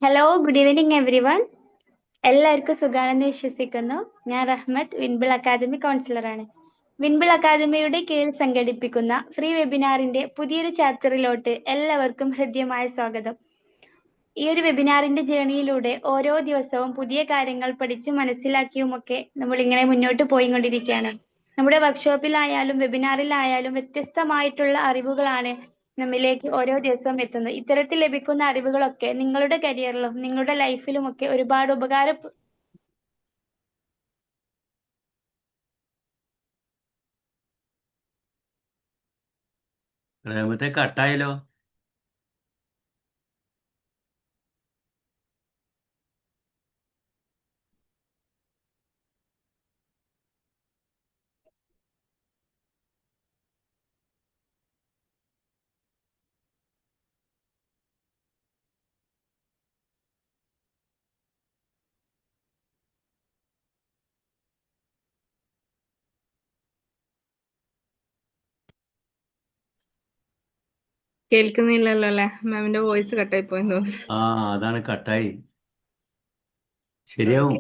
Hello, good evening every one. എല്ലാവർക്കും സുഖാണെന്ന് വിശ്വസിക്കുന്നു. ഞാൻ റഹ്മത്ത്, വിൻബിൾ അക്കാദമി കൗൺസിലറാണ്. വിൻബിൾ അക്കാദമിയുടെ കീഴിൽ സംഘടിപ്പിക്കുന്ന ഫ്രീ വെബിനാറിന്റെ പുതിയൊരു ചാപ്റ്ററിലോട്ട് എല്ലാവർക്കും ഹൃദ്യമായ സ്വാഗതം. ഈ ഒരു വെബിനാറിന്റെ ജേണിയിലൂടെ ഓരോ ദിവസവും പുതിയ കാര്യങ്ങൾ പഠിച്ച് മനസ്സിലാക്കിയുമൊക്കെ നമ്മൾ ഇങ്ങനെ മുന്നോട്ട് പോയിക്കൊണ്ടിരിക്കുകയാണ്. നമ്മുടെ വർക്ക്ഷോപ്പിലായാലും വെബിനാറിലായാലും വ്യത്യസ്തമായിട്ടുള്ള അറിവുകളാണ് നമ്മിലേക്ക് ഓരോ ദിവസവും എത്തുന്നത്. ഇത്തരത്തിൽ ലഭിക്കുന്ന അറിവുകളൊക്കെ നിങ്ങളുടെ കരിയറിലും നിങ്ങളുടെ ലൈഫിലും ഒക്കെ ഒരുപാട് റഹ്മത്തെ കട്ടായാലോ? കേൾക്കുന്നില്ലല്ലോ അല്ലെ? മാമിന്റെ വോയിസ് കട്ടായി പോയെന്ന് തോന്നുന്നു. ആ, അതാണ് കട്ടായി. ശരിയാവും.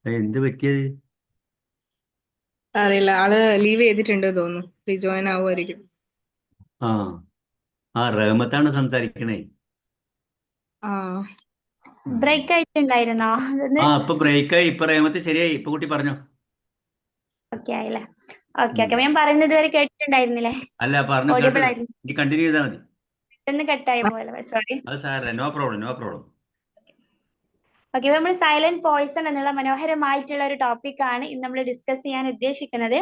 Okay. എന്ത് പറ്റിയത്? അറിയില്ല, ആള് ലീവ് ചെയ്തിട്ടുണ്ട് തോന്നുന്നു. റീജോയിൻ ആവുമായിരിക്കും. ആ ആ റഹ്മത്താണ് സംസാരിക്കണേ. ആ ബ്രേക്ക് ആയിട്ടുണ്ടായിരുന്നോ? ഇപ്പൊ ബ്രേക്കായി. ഇപ്പൊ റഹ്മത്ത് ശരിയായി. ഇപ്പൊ കുട്ടി പറഞ്ഞോ. ഓക്കെ ആയില്ലേ? ഓക്കെ. ഞാൻ പറയുന്നത് ഇതുവരെ കേട്ടിട്ടുണ്ടായിരുന്നില്ലേ? അല്ല, പറഞ്ഞു ഓഡിയബിൾ കേട്ടു. ആയിരുന്നു. ഇനി കണ്ടിന്യൂ ചെയ്താൽ മതി. പെട്ടെന്ന് കട്ടായി പോയല്ലോ, സോറി. അത് സാരല്ല. No problem. ഓക്കെ, നമ്മൾ സൈലന്റ് പോയിസൺ എന്നുള്ള മനോഹരമായിട്ടുള്ള ഒരു ടോപ്പിക്കാണ് ഇന്ന് നമ്മൾ ഡിസ്കസ് ചെയ്യാൻ ഉദ്ദേശിക്കുന്നത്.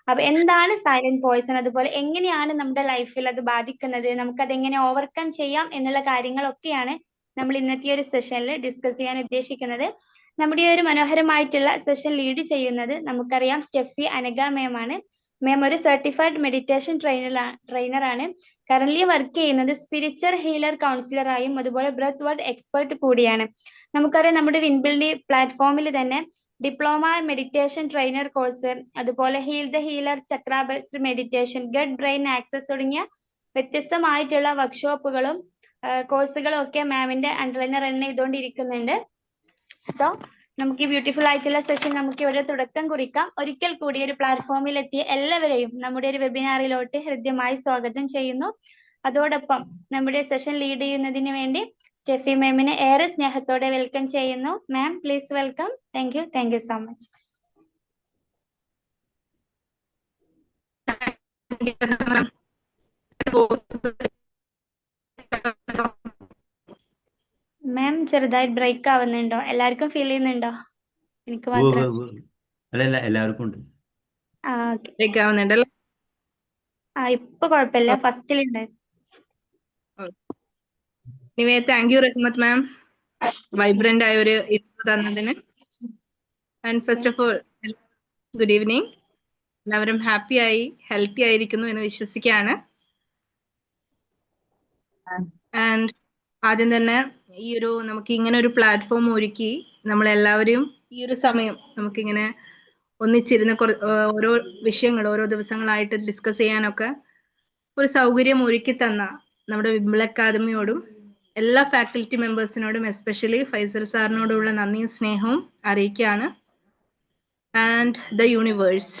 അപ്പൊ എന്താണ് സൈലന്റ് പോയിസൺ, അതുപോലെ എങ്ങനെയാണ് നമ്മുടെ ലൈഫിൽ അത് ബാധിക്കുന്നത്, നമുക്കത് എങ്ങനെ ഓവർകം ചെയ്യാം എന്നുള്ള കാര്യങ്ങളൊക്കെയാണ് നമ്മൾ ഇന്നത്തെ ഒരു സെഷനിൽ ഡിസ്കസ് ചെയ്യാൻ ഉദ്ദേശിക്കുന്നത്. നമ്മുടെ ഈ ഒരു മനോഹരമായിട്ടുള്ള സെഷൻ ലീഡ് ചെയ്യുന്നത് നമുക്കറിയാം സ്റ്റെഫി അനഗ മാം ആണ്. മാം ഒരു സർട്ടിഫൈഡ് മെഡിറ്റേഷൻ ട്രെയിനറാണ്. കറന്റ് വർക്ക് ചെയ്യുന്നത് സ്പിരിച്വൽ ഹീലർ കൗൺസിലറായും അതുപോലെ ബ്രെത്ത് വർഡ് എക്സ്പെർട്ട് കൂടിയാണ്. നമുക്കറിയാം നമ്മുടെ വിൻബിളിന്റെ പ്ലാറ്റ്ഫോമിൽ തന്നെ ഡിപ്ലോമ മെഡിറ്റേഷൻ ട്രെയിനർ കോഴ്സ്, അതുപോലെ heal the healer, chakra based meditation, gut brain access തുടങ്ങിയ വ്യത്യസ്തമായിട്ടുള്ള വർക്ക്ഷോപ്പുകളും കോഴ്സുകളും ഒക്കെ മാമിന്റെ അണ്ടറിൽ റൺ ചെയ്തുകൊണ്ടിരിക്കുന്നുണ്ട്. സോ നമുക്ക് ഈ ബ്യൂട്ടിഫുൾ ആയിട്ടുള്ള സെഷൻ നമുക്ക് ഇവിടെ തുടക്കം കുറിക്കാം. ഒരിക്കൽ കൂടി ഒരു പ്ലാറ്റ്ഫോമിൽ എത്തിയ എല്ലാവരെയും നമ്മുടെ ഒരു വെബിനാറിലോട്ട് ഹൃദ്യമായി സ്വാഗതം ചെയ്യുന്നു. അതോടൊപ്പം നമ്മുടെ സെഷൻ ലീഡ് ചെയ്യുന്നതിന് വേണ്ടി സ്റ്റെഫി മാമിനെ ഏറെ സ്നേഹത്തോടെ വെൽക്കം ചെയ്യുന്നു. Ma'am, please welcome. Thank you so much. Ma'am ചെറുതായി ബ്രേക്ക് ആവുന്നുണ്ടോ? എല്ലാവർക്കും ഫീൽ ചെയ്യുന്നുണ്ടോ? എനിക്ക് മാത്രം? അല്ല, എല്ലാവർക്കും ഉണ്ട്. ബ്രേക്ക് ആവുന്നുണ്ടല്ലോ. ഇപ്പൊ കുഴപ്പമില്ല, ഫസ്റ്റിലുണ്ടായിരുന്നു. Thank you Rahmath ma'am, vibrant ആയ ഒരു ഇൻട്രോ തന്നതിന്. And first of all, good evening. എല്ലാവരും ഹാപ്പി ആയി ഹെൽത്തി ആയിരിക്കുന്നു എന്ന് വിശ്വസിക്കുകയാണ്. ആൻഡ് ആദ്യം തന്നെ നമുക്ക് ഇങ്ങനെ ഒരു പ്ലാറ്റ്ഫോം ഒരുക്കി നമ്മളെല്ലാവരും ഈ ഒരു സമയം നമുക്കിങ്ങനെ ഒന്നിച്ചിരുന്ന് ഓരോ വിഷയങ്ങൾ ഓരോ ദിവസങ്ങളായിട്ട് ഡിസ്കസ് ചെയ്യാനൊക്കെ ഒരു സൗകര്യം ഒരുക്കി തന്ന നമ്മുടെ വിംബിൾ അക്കാദമിയോടും എല്ലാ ഫാക്കൽറ്റി മെമ്പേഴ്സിനോടും എസ്പെഷ്യലി ഫൈസൽ സാറിനോടുള്ള നന്ദിയും സ്നേഹവും അറിയിക്കുകയാണ്. And the universe,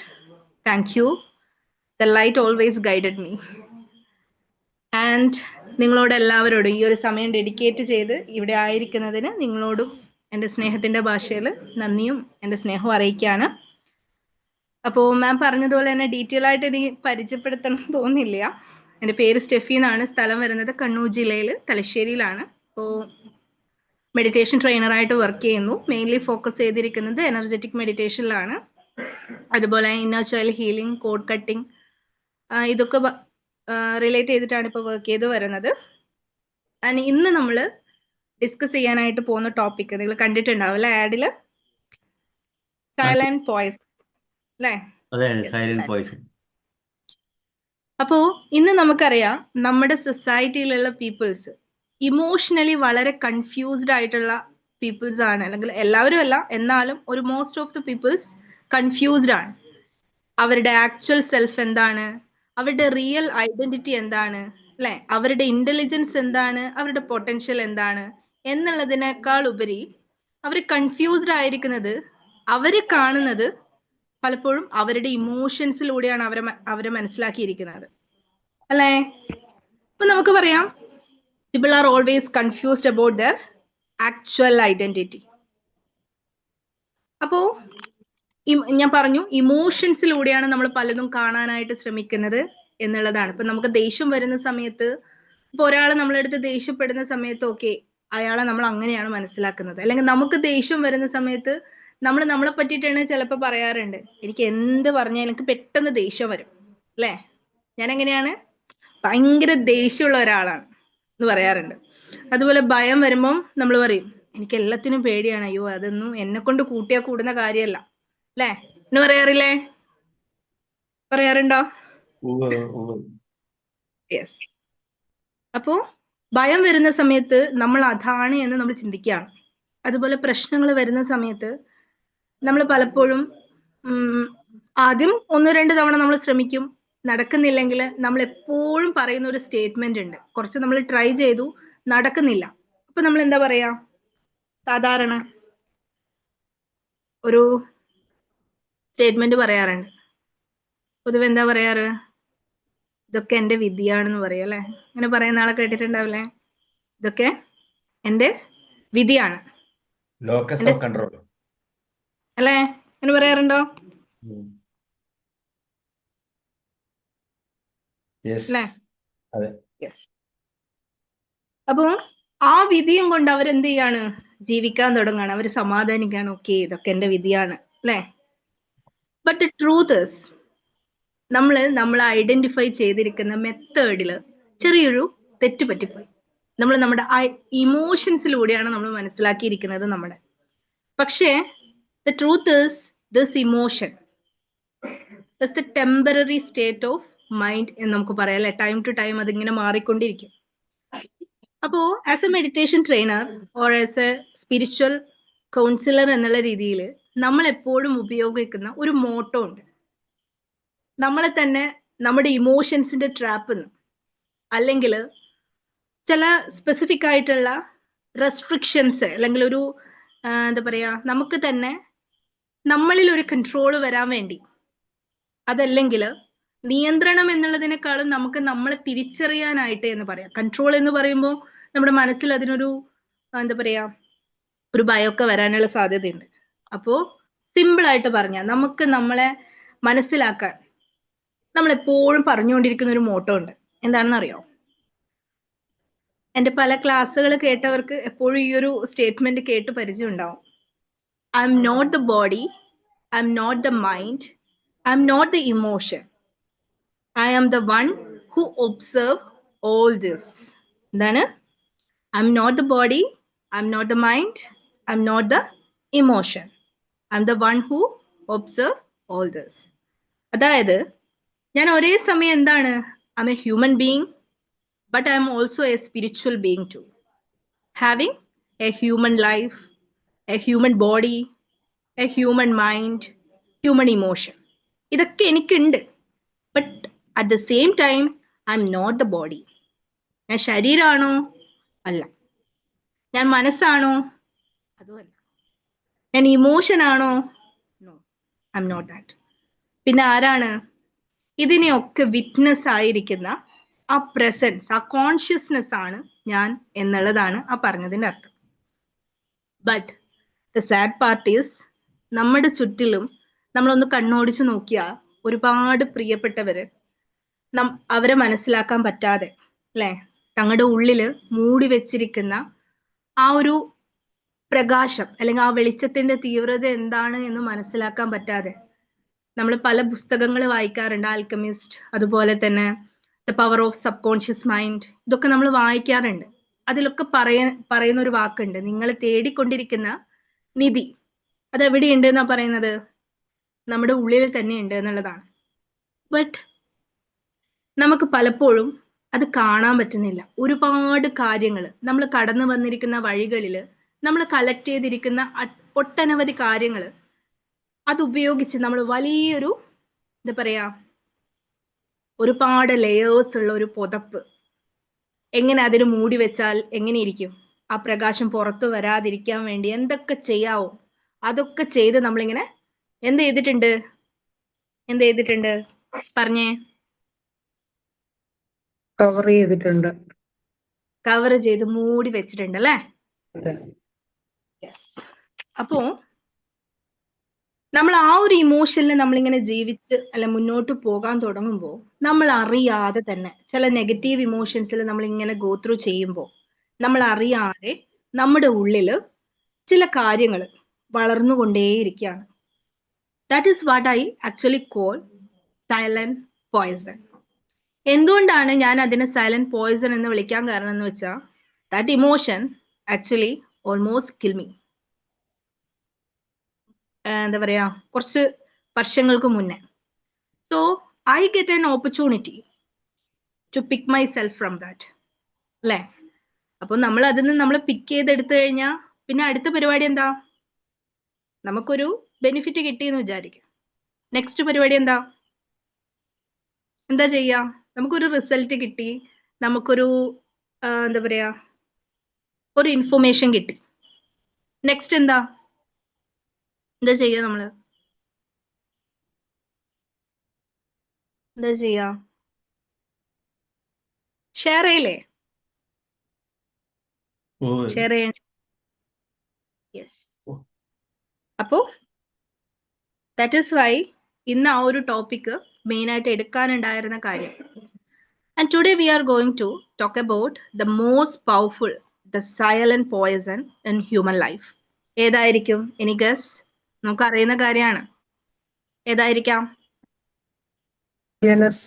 thank you. The light always guided me. And നിങ്ങളോട് എല്ലാവരോടും ഈ ഒരു സമയം ഡെഡിക്കേറ്റ് ചെയ്ത് ഇവിടെ ആയിരിക്കുന്നതിന് നിങ്ങളോടും എൻ്റെ സ്നേഹത്തിൻ്റെ ഭാഷയിൽ നന്ദിയും എൻ്റെ സ്നേഹവും അറിയിക്കുകയാണ്. അപ്പോൾ മാം പറഞ്ഞതുപോലെ തന്നെ ഡീറ്റെയിൽ ആയിട്ട് എനിക്ക് പരിചയപ്പെടുത്തണം തോന്നില്ല. എൻ്റെ പേര് സ്റ്റെഫി എന്നാണ്. സ്ഥലം വരുന്നത് കണ്ണൂർ ജില്ലയിൽ തലശ്ശേരിയിലാണ്. അപ്പോൾ മെഡിറ്റേഷൻ ട്രെയിനറായിട്ട് വർക്ക് ചെയ്യുന്നു. മെയിൻലി ഫോക്കസ് ചെയ്തിരിക്കുന്നത് എനർജറ്റിക് മെഡിറ്റേഷനിലാണ്. അതുപോലെ inner child healing, code cutting, ഇതൊക്കെ റിലേറ്റ് ചെയ്തിട്ടാണ് ഇപ്പോൾ വർക്ക് ചെയ്ത് വരുന്നത്. ആൻഡ് ഇന്ന് നമ്മൾ ഡിസ്കസ് ചെയ്യാനായിട്ട് പോകുന്ന ടോപ്പിക് നിങ്ങൾ കണ്ടിട്ടുണ്ടാവില്ല ആഡില്, സൈലന്റ് പോയിസൺ അല്ലേ? അതെ, സൈലന്റ് പോയിസൺ. അപ്പോ ഇന്ന് നമുക്കറിയാം നമ്മുടെ സൊസൈറ്റിയിലുള്ള പീപ്പിൾസ് ഇമോഷണലി വളരെ കൺഫ്യൂസ്ഡ് ആയിട്ടുള്ള പീപ്പിൾസ് ആണ്. അല്ലെങ്കിൽ എല്ലാവരും അല്ല, എന്നാലും ഒരു most of the peoples confused ആണ്. അവരുടെ ആക്ച്വൽ സെൽഫ് എന്താണ്, അവരുടെ റിയൽ ഐഡന്റിറ്റി എന്താണ്, അല്ലെ, അവരുടെ ഇന്റലിജൻസ് എന്താണ്, അവരുടെ പൊട്ടൻഷ്യൽ എന്താണ് എന്നുള്ളതിനേക്കാൾ ഉപരി അവർ കൺഫ്യൂസ്ഡ് ആയിരിക്കുന്നത്, അവര് കാണുന്നത് പലപ്പോഴും അവരുടെ ഇമോഷൻസിലൂടെയാണ് അവരെ മനസ്സിലാക്കിയിരിക്കുന്നത്, അല്ലേ? അപ്പൊ നമുക്ക് പറയാം, people are always confused about their actual identity. അപ്പോ ഞാൻ പറഞ്ഞു, ഇമോഷൻസിലൂടെയാണ് നമ്മൾ പലതും കാണാനായിട്ട് ശ്രമിക്കുന്നത് എന്നുള്ളതാണ്. ഇപ്പൊ നമുക്ക് ദേഷ്യം വരുന്ന സമയത്ത്, ഇപ്പൊ ഒരാൾ നമ്മളെടുത്ത് ദേഷ്യപ്പെടുന്ന സമയത്ത് ഓക്കെ, അയാളെ നമ്മൾ അങ്ങനെയാണ് മനസ്സിലാക്കുന്നത്. അല്ലെങ്കിൽ നമുക്ക് ദേഷ്യം വരുന്ന സമയത്ത് നമ്മളെ പറ്റിയിട്ടാണ് ചിലപ്പോൾ പറയാറുണ്ട്, എനിക്ക് എന്ത് പറഞ്ഞാൽ എനിക്ക് പെട്ടെന്ന് ദേഷ്യം വരും, അല്ലേ? ഞാൻ എങ്ങനെയാണ്, ഭയങ്കര ദേഷ്യമുള്ള ഒരാളാണ് എന്ന് പറയാറുണ്ട്. അതുപോലെ ഭയം വരുമ്പം നമ്മൾ പറയും, എനിക്ക് എല്ലാത്തിനും പേടിയാണ്, അയ്യോ അതൊന്നും എന്നെ കൊണ്ട് കൂട്ടിയാ കൂടുന്ന കാര്യമല്ല, അല്ലേ എന്ന് പറയാറില്ലേ? പറയാറുണ്ടോ? യെസ്. അപ്പോ ഭയം വരുന്ന സമയത്ത് നമ്മൾ അതാണ് എന്ന് നമ്മൾ ചിന്തിക്കുകയാണ്. അതുപോലെ പ്രശ്നങ്ങൾ വരുന്ന സമയത്ത് നമ്മൾ പലപ്പോഴും ആദ്യം 1-2 തവണ നമ്മൾ ശ്രമിക്കും, നടക്കുന്നില്ലെങ്കിൽ നമ്മൾ എപ്പോഴും പറയുന്ന ഒരു സ്റ്റേറ്റ്മെന്റ് ഉണ്ട്, കുറച്ച് നമ്മൾ ട്രൈ ചെയ്തു നടക്കുന്നില്ല, അപ്പൊ നമ്മൾ എന്താ പറയാ, സാധാരണ ഒരു സ്റ്റേറ്റ്മെന്റ് പറയാറുണ്ട്. പൊതുവെ എന്താ പറയാറ്, ഇതൊക്കെ എന്റെ വിധിയാണെന്ന് പറയാം, അല്ലെ? അങ്ങനെ പറയുന്ന ആളെ കേട്ടിട്ടുണ്ടാവില്ലേ? ഇതൊക്കെ എന്റെ വിധിയാണ്, ലോക്കസ് ഓഫ് കൺട്രോൾ, അല്ലേ? അങ്ങനെ പറയാറുണ്ടോ? അല്ലേ? യെസ്. അപ്പൊ ആ വിധിയും കൊണ്ട് അവരെന്ത് ചെയ്യാണ്, ജീവിക്കാൻ തുടങ്ങാണ്, അവർ സമാധാനിക്കാണ്, ഓക്കെ ഇതൊക്കെ എന്റെ വിധിയാണ്, അല്ലേ? ബട്ട് ദ ട്രൂത്ത് ഈസ്, നമ്മൾ ഐഡന്റിഫൈ ചെയ്തിരിക്കുന്ന മെത്തേഡിൽ ചെറിയൊരു തെറ്റ് പറ്റിപ്പോയി. നമ്മുടെ ഇമോഷൻസിലൂടെയാണ് നമ്മൾ മനസ്സിലാക്കിയിരിക്കുന്നത് നമ്മുടെ. പക്ഷേ the truth is, this emotion is the temporary state of mind എന്ന് നമുക്ക് പറയാം, അല്ലെ? ടൈം ടു ടൈം അതിങ്ങനെ മാറിക്കൊണ്ടിരിക്കും. അപ്പോ as A meditation trainer or as A spiritual councillor എന്നുള്ള രീതിയിൽ നമ്മൾ എപ്പോഴും ഉപയോഗിക്കുന്ന ഒരു മോട്ടോ ഉണ്ട്, നമ്മളെ തന്നെ നമ്മുടെ ഇമോഷൻസിന്റെ ട്രാപ്പിൽ നിന്ന്, അല്ലെങ്കിൽ ചില സ്പെസിഫിക് ആയിട്ടുള്ള റെസ്ട്രിക്ഷൻസ്, അല്ലെങ്കിൽ ഒരു എന്താ പറയാ, നമുക്ക് തന്നെ നമ്മളിൽ ഒരു കൺട്രോൾ വരാൻ വേണ്ടി, അതല്ലെങ്കിൽ നിയന്ത്രണം എന്നുള്ളതിനേക്കാളും നമുക്ക് നമ്മളെ തിരിച്ചറിയാനായിട്ട് എന്ന് പറയാം. കൺട്രോൾ എന്ന് പറയുമ്പോൾ നമ്മുടെ മനസ്സിൽ അതിനൊരു എന്താ പറയാ, ഒരു ഭയമൊക്കെ വരാനുള്ള സാധ്യതയുണ്ട്. അപ്പോ സിമ്പിൾ ആയിട്ട് പറഞ്ഞാൽ, നമുക്ക് നമ്മളെ മനസ്സിലാക്കാൻ നമ്മൾ എപ്പോഴും പറഞ്ഞുകൊണ്ടിരിക്കുന്ന ഒരു മോട്ടോ ഉണ്ട്. എന്താണെന്ന് അറിയോ? എന്റെ പല ക്ലാസ്സുകൾ കേട്ടവർക്ക് എപ്പോഴും ഈ ഒരു സ്റ്റേറ്റ്മെന്റ് കേട്ട് പരിചയം ഉണ്ടാവും. I am not the body, I am not the mind, I am not the emotion, I am the one who observe all this. എന്താണ്? I am not the body, I am not the mind, I am not the emotion, I am the one who observe all this. അതായത് ഞാൻ ഒരേ സമയം എന്താണ്, I am a human being, but I am also a spiritual being too, having a human life, a human body, a human mind, human emotion. ഇതൊക്കെ എനിക്കുണ്ട്. But at the same time I am not the body. ഞാൻ ശരീരമാണോ? അല്ല. ഞാൻ മനസ്സാണോ? അതുമല്ല. ഞാൻ emotion ആണോ? No, I am not that. പിന്നെ ആരാണ്? ഇതിനെയൊക്കെ വിറ്റ്നസ് ആയിരിക്കുന്ന ആ പ്രസൻസ്, ആ കോൺഷ്യസ്നെസ് ആണ് ഞാൻ എന്നുള്ളതാണ് ആ പറഞ്ഞതിന്റെ അർത്ഥം. But the sad part is, നമ്മുടെ ചുറ്റിലും നമ്മളൊന്ന് കണ്ണോടിച്ച് നോക്കിയാൽ ഒരുപാട് പ്രിയപ്പെട്ടവര് അവരെ മനസ്സിലാക്കാൻ പറ്റാതെ, അല്ലെ, തങ്ങളുടെ ഉള്ളില് മൂടി വെച്ചിരിക്കുന്ന ആ ഒരു പ്രകാശം അല്ലെങ്കിൽ ആ വെളിച്ചത്തിന്റെ തീവ്രത എന്താണ് എന്ന് മനസ്സിലാക്കാൻ പറ്റാതെ നമ്മൾ പല പുസ്തകങ്ങൾ വായിക്കാറുണ്ട്. ആൽക്കമിസ്റ്റ്, അതുപോലെ തന്നെ the power of sub conscious mind, ഇതൊക്കെ നമ്മൾ വായിക്കാറുണ്ട്. അതിലൊക്കെ പറയുന്ന ഒരു വാക്കുണ്ട്, നിങ്ങൾ തേടിക്കൊണ്ടിരിക്കുന്ന നിധി അതെവിടെയുണ്ട് എന്നാ പറയുന്നത്? നമ്മുടെ ഉള്ളിൽ തന്നെ ഉണ്ട് എന്നുള്ളതാണ്. ബട്ട് നമുക്ക് പലപ്പോഴും അത് കാണാൻ പറ്റുന്നില്ല. ഒരുപാട് കാര്യങ്ങൾ നമ്മൾ കടന്നു വന്നിരിക്കുന്ന വഴികളിൽ നമ്മൾ കളക്ട് ചെയ്തിരിക്കുന്ന ഒട്ടനവധി കാര്യങ്ങൾ അതുപയോഗിച്ച് നമ്മൾ വലിയൊരു എന്താ പറയാ ഒരുപാട് ലെയേഴ്സ് ഉള്ള ഒരു പുതപ്പ് എങ്ങനെ അതിന് മൂടി വെച്ചാൽ എങ്ങനെ ഇരിക്കും? ആ പ്രകാശം പുറത്തു വരാതിരിക്കാൻ വേണ്ടി എന്തൊക്കെ ചെയ്യാവോ അതൊക്കെ ചെയ്ത് നമ്മളിങ്ങനെ എന്ത് ചെയ്തിട്ടുണ്ട് പറഞ്ഞേ. കവർ ചെയ്തിട്ടുണ്ട്. കവർ ചെയ്ത് മൂടി വെച്ചിട്ടുണ്ട് അല്ലേ? അതെ. യെസ്. അപ്പോ നമ്മൾ ആ ഒരു ഇമോഷനിൽ നമ്മളിങ്ങനെ ജീവിച്ച് അല്ല മുന്നോട്ട് പോകാൻ തുടങ്ങുമ്പോൾ നമ്മൾ അറിയാതെ തന്നെ ചില നെഗറ്റീവ് ഇമോഷൻസിൽ നമ്മൾ ഇങ്ങനെ ഗോ ത്രൂ ചെയ്യുമ്പോൾ നമ്മൾ അറിയാതെ നമ്മുടെ ഉള്ളില് ചില കാര്യങ്ങൾ വളർന്നുകൊണ്ടേയിരിക്കുകയാണ്. That is what I actually call silent poison. എന്തുകൊണ്ടാണ് ഞാൻ അതിനെ സൈലന്റ് പോയിസൺ എന്ന് വിളിക്കാൻ കാരണം എന്ന് വെച്ചാൽ that emotion actually almost kill me. എന്താ പറയാ കുറച്ച് വർഷങ്ങൾക്ക് മുന്നേ. So I get an opportunity to pick myself from that അല്ലേ? അപ്പൊ നമ്മൾ അതിൽ നിന്ന് നമ്മൾ പിക്ക് ചെയ്തെടുത്തു കഴിഞ്ഞാൽ പിന്നെ അടുത്ത പരിപാടി എന്താ? നമുക്കൊരു ബെനിഫിറ്റ് കിട്ടിയെന്ന് വിചാരിക്കും. നെക്സ്റ്റ് പരിപാടി എന്താ ചെയ്യാ? നമുക്കൊരു റിസൾട്ട് കിട്ടി, നമുക്കൊരു എന്താ പറയാ ഒരു ഇൻഫർമേഷൻ കിട്ടി. നെക്സ്റ്റ് എന്താ ചെയ്യാ? നമ്മള് എന്താ ചെയ്യാ? ഷെയർ ചെയ്യില്ലേ? ഷെയർ ചെയ്യണം. യെസ്. അപ്പോ ദാറ്റ് ഈസ് വൈ ഇന്ന് ആ ഒരു ടോപ്പിക് മെയിൻ ആയിട്ട് എടുക്കാനുണ്ടായിരുന്ന കാര്യം. And today we are going to talk about the most powerful the silent poison in human life. ഏതായിരിക്കും? Any guess? നമുക്ക് അറിയുന്ന കാര്യമാണ്. ഏതായിരിക്കാം? Jealous.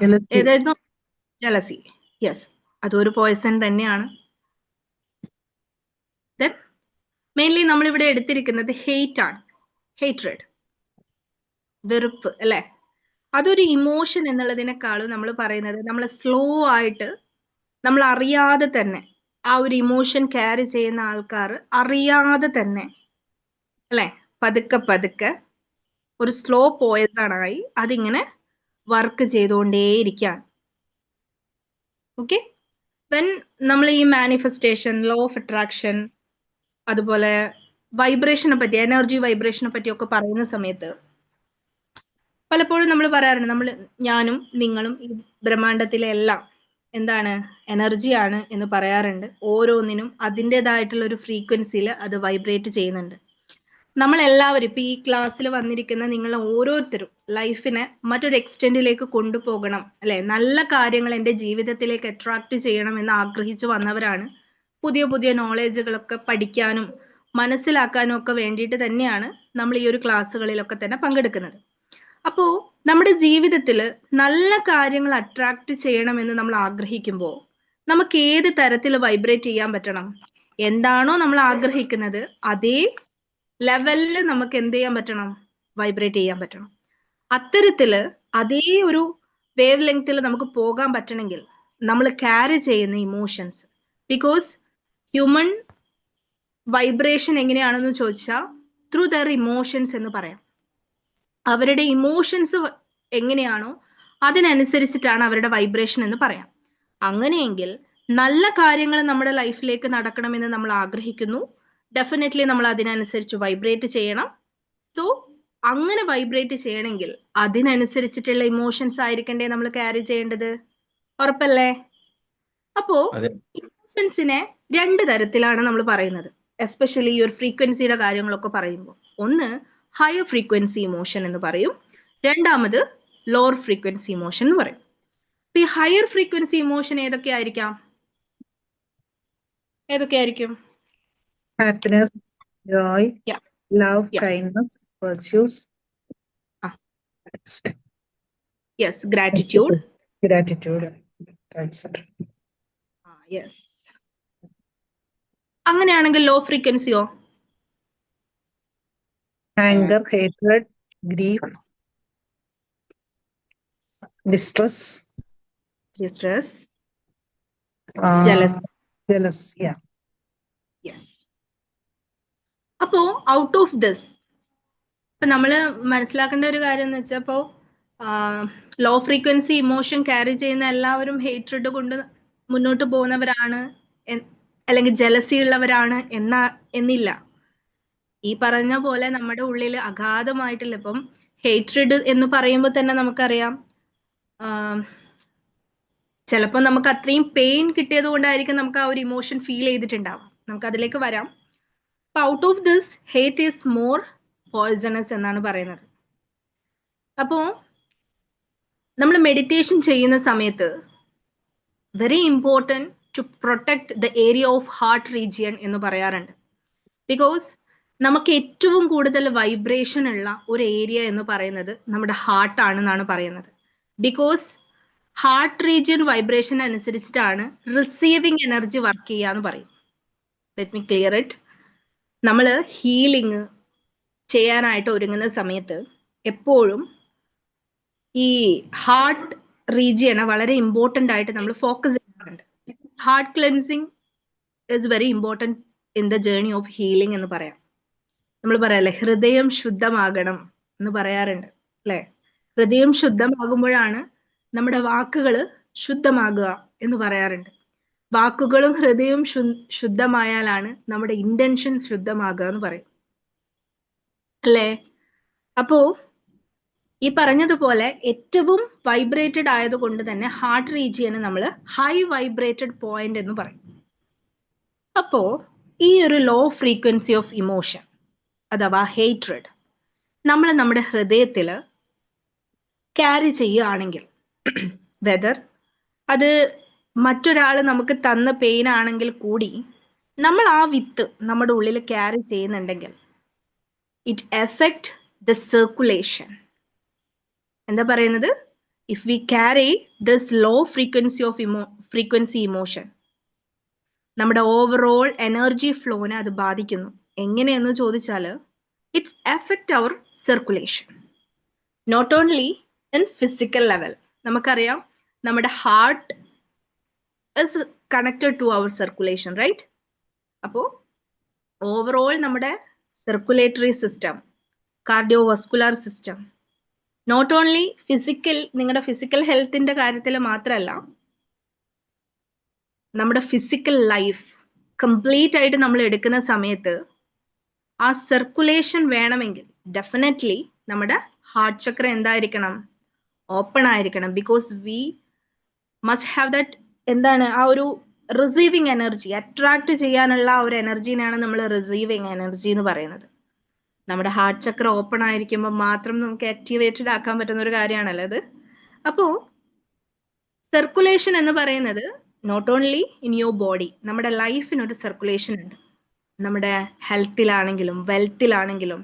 Jealousy. ഏതായിരുന്നു? ജലസി. യെസ്, അതൊരു പോയിസൺ തന്നെയാണ്. ദെൻ മെയിൻലി നമ്മളിവിടെ എടുത്തിരിക്കുന്നത് ഹെയ്റ്റ് ആണ്. ഹേറ്റ്രഡ്, വെറുപ്പ് അല്ലെ? അതൊരു ഇമോഷൻ എന്നുള്ളതിനേക്കാളും നമ്മൾ പറയുന്നത് നമ്മൾ സ്ലോ ആയിട്ട് നമ്മൾ അറിയാതെ തന്നെ ആ ഒരു ഇമോഷൻ ക്യാരി ചെയ്യുന്ന ആൾക്കാർ അറിയാതെ തന്നെ അല്ലെ പതുക്കെ ഒരു സ്ലോ പോയിസൺ ആയി അതിങ്ങനെ വർക്ക് ചെയ്തുകൊണ്ടേയിരിക്കുകയാണ്. ഓക്കെ. വെൻ നമ്മൾ ഈ മാനിഫെസ്റ്റേഷൻ, ലോ ഓഫ് അട്രാക്ഷൻ, അതുപോലെ വൈബ്രേഷനെ പറ്റി, എനർജി വൈബ്രേഷനെ പറ്റിയൊക്കെ പറയുന്ന സമയത്ത് പലപ്പോഴും നമ്മൾ പറയാറുണ്ട്, ഞാനും നിങ്ങളും ഈ ബ്രഹ്മാണ്ടത്തിലെ എല്ലാം എന്താണ്? എനർജിയാണ് എന്ന് പറയാറുണ്ട്. ഓരോന്നിനും അതിൻ്റെതായിട്ടുള്ള ഒരു ഫ്രീക്വൻസിയിൽ അത് വൈബ്രേറ്റ് ചെയ്യുന്നുണ്ട്. നമ്മളെല്ലാവരും ഇപ്പൊ ഈ ക്ലാസ്സിൽ വന്നിരിക്കുന്ന നിങ്ങൾ ഓരോരുത്തരും ലൈഫിനെ മറ്റൊരു എക്സ്റ്റെൻഡിലേക്ക് കൊണ്ടുപോകണം അല്ലെ? നല്ല കാര്യങ്ങൾ എൻ്റെ ജീവിതത്തിലേക്ക് അട്രാക്ട് ചെയ്യണം എന്ന് ആഗ്രഹിച്ചു വന്നവരാണ്. പുതിയ പുതിയ നോളേജുകളൊക്കെ പഠിക്കാനും മനസ്സിലാക്കാനും ഒക്കെ വേണ്ടിയിട്ട് തന്നെയാണ് നമ്മൾ ഈ ഒരു ക്ലാസ്സുകളിലൊക്കെ തന്നെ പങ്കെടുക്കുന്നത്. അപ്പോ നമ്മുടെ ജീവിതത്തിൽ നല്ല കാര്യങ്ങൾ അട്രാക്ട് ചെയ്യണമെന്ന് നമ്മൾ ആഗ്രഹിക്കുമ്പോൾ നമുക്ക് ഏത് തരത്തിൽ വൈബ്രേറ്റ് ചെയ്യാൻ പറ്റണം? എന്താണോ നമ്മൾ ആഗ്രഹിക്കുന്നത് അതേ ലെവലിൽ നമുക്ക് എന്ത് ചെയ്യാൻ പറ്റണം? വൈബ്രേറ്റ് ചെയ്യാൻ പറ്റണം. അത്തരത്തില് അതേ ഒരു വേവ് ലെങ്ത്തിൽ നമുക്ക് പോകാൻ പറ്റണമെങ്കിൽ നമ്മൾ ക്യാരി ചെയ്യുന്ന ഇമോഷൻസ്, ബിക്കോസ് ഹ്യൂമൻ വൈബ്രേഷൻ എങ്ങനെയാണെന്ന് ചോദിച്ചാൽ ത്രൂ ദർ ഇമോഷൻസ് എന്ന് പറയാം. അവരുടെ ഇമോഷൻസ് എങ്ങനെയാണോ അതിനനുസരിച്ചിട്ടാണ് അവരുടെ വൈബ്രേഷൻ എന്ന് പറയാം. അങ്ങനെയെങ്കിൽ നല്ല കാര്യങ്ങൾ നമ്മുടെ ലൈഫിലേക്ക് നടക്കണമെന്ന് നമ്മൾ ആഗ്രഹിക്കുന്നു, ഡെഫിനറ്റ്ലി നമ്മൾ അതിനനുസരിച്ച് വൈബ്രേറ്റ് ചെയ്യണം. സോ അങ്ങനെ വൈബ്രേറ്റ് ചെയ്യണമെങ്കിൽ അതിനനുസരിച്ചിട്ടുള്ള ഇമോഷൻസ് ആയിരിക്കണ്ടേ നമ്മൾ ക്യാരി ചെയ്യേണ്ടത്? ഉറപ്പല്ലേ? അപ്പോ ഇമോഷൻസിനെ രണ്ട് തരത്തിലാണ് നമ്മൾ പറയുന്നത്, എസ്പെഷ്യലി ഈ ഒരു ഫ്രീക്വൻസിയുടെ കാര്യങ്ങളൊക്കെ പറയുമ്പോൾ. ഒന്ന് ഹയർ ഫ്രീക്വൻസി ഇമോഷൻ എന്ന് പറയും, രണ്ടാമത് ലോവർ ഫ്രീക്വൻസി ഇമോഷൻ എന്ന് പറയും. അപ്പൊ ഈ ഹയർ ഫ്രീക്വൻസി ഇമോഷൻ ഏതൊക്കെയായിരിക്കും? Happiness, joy, Yeah. love, Yeah. kindness, virtues. Yes, gratitude. Gratitude. That's it. Yes. അങ്ങനെയാണെങ്കിൽ ലോ ഫ്രീക്വൻസിയോ? Anger, hatred, grief, distress, jealous. jealous. Yeah. Yes. അപ്പോ ഔട്ട് ഓഫ് ദിസ് ഇപ്പൊ നമ്മൾ മനസ്സിലാക്കേണ്ട ഒരു കാര്യം എന്ന് വെച്ചാൽ ഇപ്പോൾ ലോ ഫ്രീക്വൻസി ഇമോഷൻ ക്യാരി ചെയ്യുന്ന എല്ലാവരും ഹേറ്റ്രഡ് കൊണ്ട് മുന്നോട്ട് പോകുന്നവരാണ് അല്ലെങ്കിൽ ജലസി ഉള്ളവരാണ് എന്നില്ല. ഈ പറഞ്ഞ പോലെ നമ്മുടെ ഉള്ളിൽ അഗാധമായിട്ടുള്ള ഇപ്പം ഹേറ്റ്രഡ് എന്ന് പറയുമ്പോൾ തന്നെ നമുക്കറിയാം ചിലപ്പോൾ നമുക്ക് അത്രയും പെയിൻ കിട്ടിയത് കൊണ്ടായിരിക്കും നമുക്ക് ആ ഒരു ഇമോഷൻ ഫീൽ ചെയ്തിട്ടുണ്ടാവും. നമുക്ക് അതിലേക്ക് വരാം. Out of this hate is more poisonous എന്നാണ് പറയുന്നത്. അപ്പോ നമ്മൾ മെഡിറ്റേഷൻ ചെയ്യുന്ന സമയത്ത് very important to protect the area of heart region എന്ന് പറയാറുണ്ട്. ബിക്കോസ് നമുക്ക് ഏറ്റവും കൂടുതൽ വൈബ്രേഷൻ ഉള്ള ഒരു ഏരിയ എന്ന് പറയുന്നത് നമ്മുടെ ഹാർട്ട് ആണെന്നാണ് പറയുന്നത്. ബിക്കോസ് ഹാർട്ട് റീജിയൻ വൈബ്രേഷൻ അനുസരിച്ചിട്ടാണ് റിസീവിങ് എനർജി വർക്ക് ചെയ്യുക എന്ന് പറയും. Let me clear it. നമ്മൾ ഹീലിംഗ് ചെയ്യാനായിട്ട് ഒരുങ്ങുന്ന സമയത്ത് എപ്പോഴും ഈ ഹാർട്ട് റീജിയനെ വളരെ ഇമ്പോർട്ടൻ്റ് ആയിട്ട് നമ്മൾ ഫോക്കസ് ചെയ്യാറുണ്ട്. Heart cleansing is very important in the journey of healing എന്ന് പറയാം. നമ്മൾ പറയാല്ലേ ഹൃദയം ശുദ്ധമാകണം എന്ന് പറയാറുണ്ട് അല്ലേ? ഹൃദയം ശുദ്ധമാകുമ്പോഴാണ് നമ്മുടെ വാക്കുകൾ ശുദ്ധമാകുക എന്ന് പറയാറുണ്ട്. വാക്കുകളും ഹൃദയവും ശുദ്ധമായാലാണ് നമ്മുടെ ഇന്റൻഷൻ ശുദ്ധമാകുക എന്ന് പറയും അല്ലേ? അപ്പോ ഈ പറഞ്ഞതുപോലെ ഏറ്റവും വൈബ്രേറ്റഡ് ആയതുകൊണ്ട് തന്നെ ഹാർട്ട് റീജിയനെ നമ്മൾ ഹൈ വൈബ്രേറ്റഡ് പോയിന്റ് എന്ന് പറയും. അപ്പോ ഈ ഒരു ലോ ഫ്രീക്വൻസി ഓഫ് ഇമോഷൻ അഥവാ ഹേറ്റ്രഡ് നമ്മൾ നമ്മുടെ ഹൃദയത്തിൽ ക്യാരി ചെയ്യുകയാണെങ്കിൽ വെദർ അത് മറ്റൊരാൾ നമുക്ക് തന്ന പെയിൻ ആണെങ്കിൽ കൂടി നമ്മൾ ആ വിത്ത് നമ്മുടെ ഉള്ളിൽ ക്യാരി ചെയ്യുന്നുണ്ടെങ്കിൽ ഇറ്റ് എഫക്ട് ദ സർക്കുലേഷൻ. എന്താ പറയുന്നത്? If we carry this low frequency emotion നമ്മുടെ ഓവറോൾ എനർജി ഫ്ലോനെ അത് ബാധിക്കുന്നു. എങ്ങനെയെന്ന് ചോദിച്ചാൽ it's effect our circulation not only in physical level. നമുക്കറിയാം നമ്മുടെ heart is connected to our circulation, right? അപ്പോൾ ഓവറോൾ നമ്മുടെ circulatory system, cardiovascular system, not only physical, നിങ്ങളുടെ ഫിസിക്കൽ ഹെൽത്തിന്റെ കാര്യത്തിൽ മാത്രമല്ല, നമ്മുടെ ഫിസിക്കൽ ലൈഫ് കംപ്ലീറ്റ് ആയിട്ട് നമ്മൾ എടുക്കുന്ന സമയത്ത് ആ സർക്കുലേഷൻ വേണമെങ്കിൽ ഡെഫിനറ്റ്ലി നമ്മുടെ ഹാർട്ട് ചക്ര എന്തായിരിക്കണം? ഓപ്പൺ ആയിരിക്കണം. Because we must have that എന്താണ് ആ ഒരു റിസീവിങ് എനർജി, അട്രാക്ട് ചെയ്യാനുള്ള ആ ഒരു എനർജീനാണ് നമ്മൾ റിസീവിങ് എനർജി എന്ന് പറയുന്നത്. നമ്മുടെ ഹാർട്ട് ചക്ര ഓപ്പൺ ആയിരിക്കുമ്പോൾ മാത്രം നമുക്ക് ആക്ടിവേറ്റഡ് ആക്കാൻ പറ്റുന്ന ഒരു കാര്യമാണല്ലോ അത്. അപ്പോൾ സർക്കുലേഷൻ എന്ന് പറയുന്നത് not only in your body, നമ്മുടെ ലൈഫിനൊരു സർക്കുലേഷൻ ഉണ്ട്. നമ്മുടെ ഹെൽത്തിലാണെങ്കിലും വെൽത്തിലാണെങ്കിലും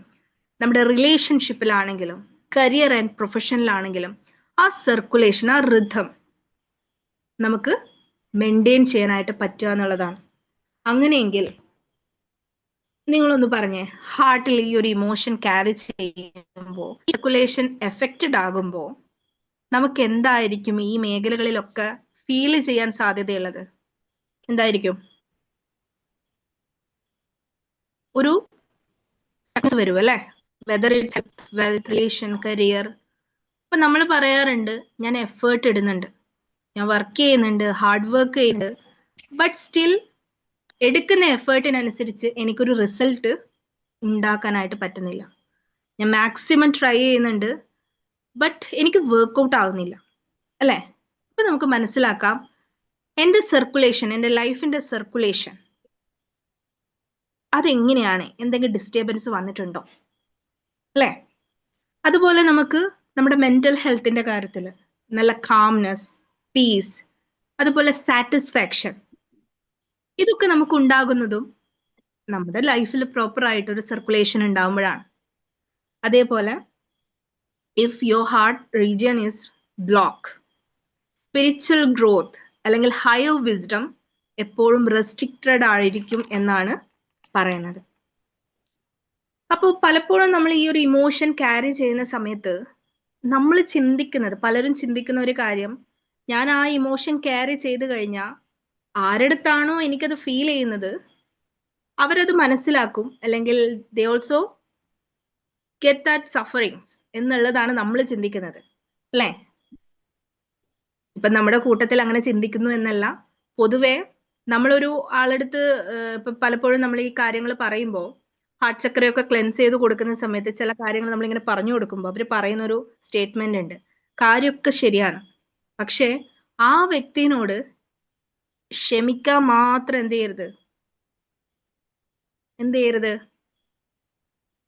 നമ്മുടെ റിലേഷൻഷിപ്പിലാണെങ്കിലും കരിയർ ആൻഡ് പ്രൊഫഷനിലാണെങ്കിലും ആ സർക്കുലേഷൻ, ആ റിഥം നമുക്ക് മെയിൻറ്റെയിൻ ചെയ്യാനായിട്ട് പറ്റുക എന്നുള്ളതാണ്. അങ്ങനെയെങ്കിൽ നിങ്ങളൊന്ന് പറഞ്ഞേ, ഹാർട്ടിൽ ഈ ഒരു ഇമോഷൻ ക്യാരി ചെയ്യുമ്പോൾ, സർക്കുലേഷൻ എഫക്റ്റഡ് ആകുമ്പോൾ നമുക്ക് എന്തായിരിക്കും ഈ മേഖലകളിലൊക്കെ ഫീൽ ചെയ്യാൻ സാധ്യതയുള്ളത്? എന്തായിരിക്കും? ഒരു വരും അല്ലേ? Whether it's wealth, relation, career. അപ്പൊ നമ്മൾ പറയാറുണ്ട് ഞാൻ എഫേർട്ട് ഇടുന്നുണ്ട്, ഞാൻ വർക്ക് ചെയ്യുന്നുണ്ട്, ഹാർഡ് വർക്ക് ചെയ്യുന്നുണ്ട്, ബട്ട് സ്റ്റിൽ എടുക്കുന്ന എഫേർട്ടിനനുസരിച്ച് എനിക്കൊരു റിസൾട്ട് ഉണ്ടാക്കാനായിട്ട് പറ്റുന്നില്ല. ഞാൻ മാക്സിമം ട്രൈ ചെയ്യുന്നുണ്ട്, ബട്ട് എനിക്ക് വർക്ക്ഔട്ട് ആവുന്നില്ല അല്ലേ? അപ്പൊ നമുക്ക് മനസ്സിലാക്കാം എൻ്റെ സർക്കുലേഷൻ, എൻ്റെ ലൈഫിൻ്റെ സർക്കുലേഷൻ അതെങ്ങനെയാണ്, എന്തെങ്കിലും ഡിസ്റ്റർബൻസ് വന്നിട്ടുണ്ടോ അല്ലേ? അതുപോലെ നമുക്ക് നമ്മുടെ മെന്റൽ ഹെൽത്തിന്റെ കാര്യത്തിൽ നല്ല കാംനെസ്, പീസ്, അതുപോലെ സാറ്റിസ്ഫാക്ഷൻ, ഇതൊക്കെ നമുക്ക് ഉണ്ടാകുന്നതും നമ്മുടെ ലൈഫിൽ പ്രോപ്പർ ആയിട്ട് ഒരു സർക്കുലേഷൻ ഉണ്ടാകുമ്പോഴാണ്. അതേപോലെ if your heart region is block, spiritual growth അല്ലെങ്കിൽ ഹയർ വിസ്ഡം എപ്പോഴും റെസ്ട്രിക്റ്റഡ് ആയിരിക്കും എന്നാണ് പറയുന്നത്. അപ്പോൾ പലപ്പോഴും നമ്മൾ ഈ ഒരു ഇമോഷൻ ക്യാരി ചെയ്യുന്ന സമയത്ത് നമ്മൾ ചിന്തിക്കുന്നത്, പലരും ചിന്തിക്കുന്ന ഒരു കാര്യം, ഞാൻ ആ ഇമോഷൻ ക്യാരി ചെയ്ത് കഴിഞ്ഞാൽ ആരടുത്താണോ എനിക്കത് ഫീൽ ചെയ്യുന്നത് അവരത് മനസ്സിലാക്കും, അല്ലെങ്കിൽ they also get that sufferings എന്നുള്ളതാണ് നമ്മൾ ചിന്തിക്കുന്നത്, അല്ലേ? ഇപ്പൊ നമ്മുടെ കൂട്ടത്തിൽ അങ്ങനെ ചിന്തിക്കുന്നു എന്നല്ല, പൊതുവെ നമ്മളൊരു ആളെടുത്ത് ഇപ്പൊ പലപ്പോഴും നമ്മൾ ഈ കാര്യങ്ങൾ പറയുമ്പോൾ ഹാർട്ട് ചക്രയൊക്കെ ക്ലെൻസ് ചെയ്ത് കൊടുക്കുന്ന സമയത്ത് ചില കാര്യങ്ങൾ നമ്മളിങ്ങനെ പറഞ്ഞു കൊടുക്കുമ്പോൾ അവർ പറയുന്ന ഒരു സ്റ്റേറ്റ്മെന്റ് ഉണ്ട്, കാര്യമൊക്കെ ശരിയാണ്, പക്ഷെ ആ വ്യക്തിനോട് ക്ഷമിക്കാൻ മാത്രം എന്ത് ചെയ്യരുത്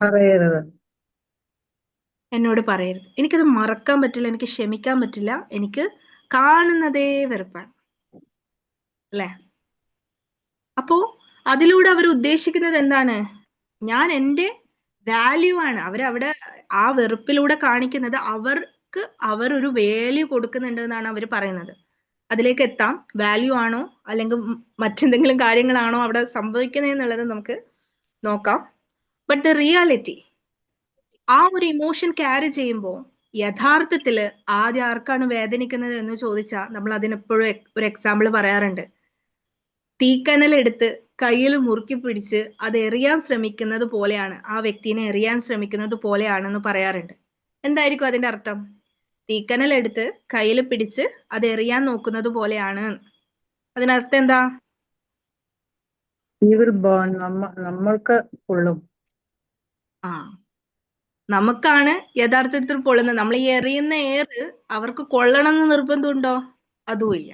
പറയരുത്. എന്നോട് പറയരുത്. എനിക്കത് മറക്കാൻ പറ്റില്ല, എനിക്ക് ക്ഷമിക്കാൻ പറ്റില്ല, എനിക്ക് കാണുന്നതേ വെറുപ്പാണ്, അല്ലേ? അപ്പോ അതിലൂടെ അവർ ഉദ്ദേശിക്കുന്നത് എന്താണ്? ഞാൻ എൻ്റെ വാല്യൂ ആണ് അവരവിടെ ആ വെറുപ്പിലൂടെ കാണിക്കുന്നത്, അവർക്ക് അവർ ഒരു വാല്യൂ കൊടുക്കുന്നുണ്ട് എന്നാണ് അവർ പറയുന്നത്. അതിലേക്ക് എത്താം. വാല്യൂ ആണോ അല്ലെങ്കിൽ മറ്റെന്തെങ്കിലും കാര്യങ്ങളാണോ അവിടെ സംഭവിക്കുന്നത് എന്നുള്ളത് നമുക്ക് നോക്കാം. ബട്ട് ദ റിയാലിറ്റി, ആ ഒരു ഇമോഷൻ ക്യാരി ചെയ്യുമ്പോൾ യഥാർത്ഥത്തില് ആദ്യം ആർക്കാണ് വേദനിക്കുന്നത് എന്ന് ചോദിച്ചാൽ നമ്മൾ അതിനെപ്പോഴും ഒരു എക്സാമ്പിൾ പറയാറുണ്ട്. തീക്കനൽ എടുത്ത് കയ്യിൽ മുറുക്കി പിടിച്ച് അത് എറിയാൻ ശ്രമിക്കുന്നത് പോലെയാണ്, ആ വ്യക്തിനെ എറിയാൻ ശ്രമിക്കുന്നത് പോലെയാണെന്ന് പറയാറുണ്ട്. എന്തായിരിക്കും അതിന്റെ അർത്ഥം? തീക്കനൽ എടുത്ത് കയ്യിൽ പിടിച്ച് അത് എറിയാൻ നോക്കുന്നത് പോലെയാണ്. അതിനർത്ഥം എന്താ? He will burn. നമ്മൾക്ക് കൊള്ളും. ആ, നമുക്കാണ് യഥാർത്ഥത്തിൽ പൊള്ളുന്നത്. നമ്മൾ ഈ എറിയുന്ന ഏറ് അവർക്ക് കൊള്ളണം എന്ന് നിർബന്ധമുണ്ടോ? അതുമില്ല,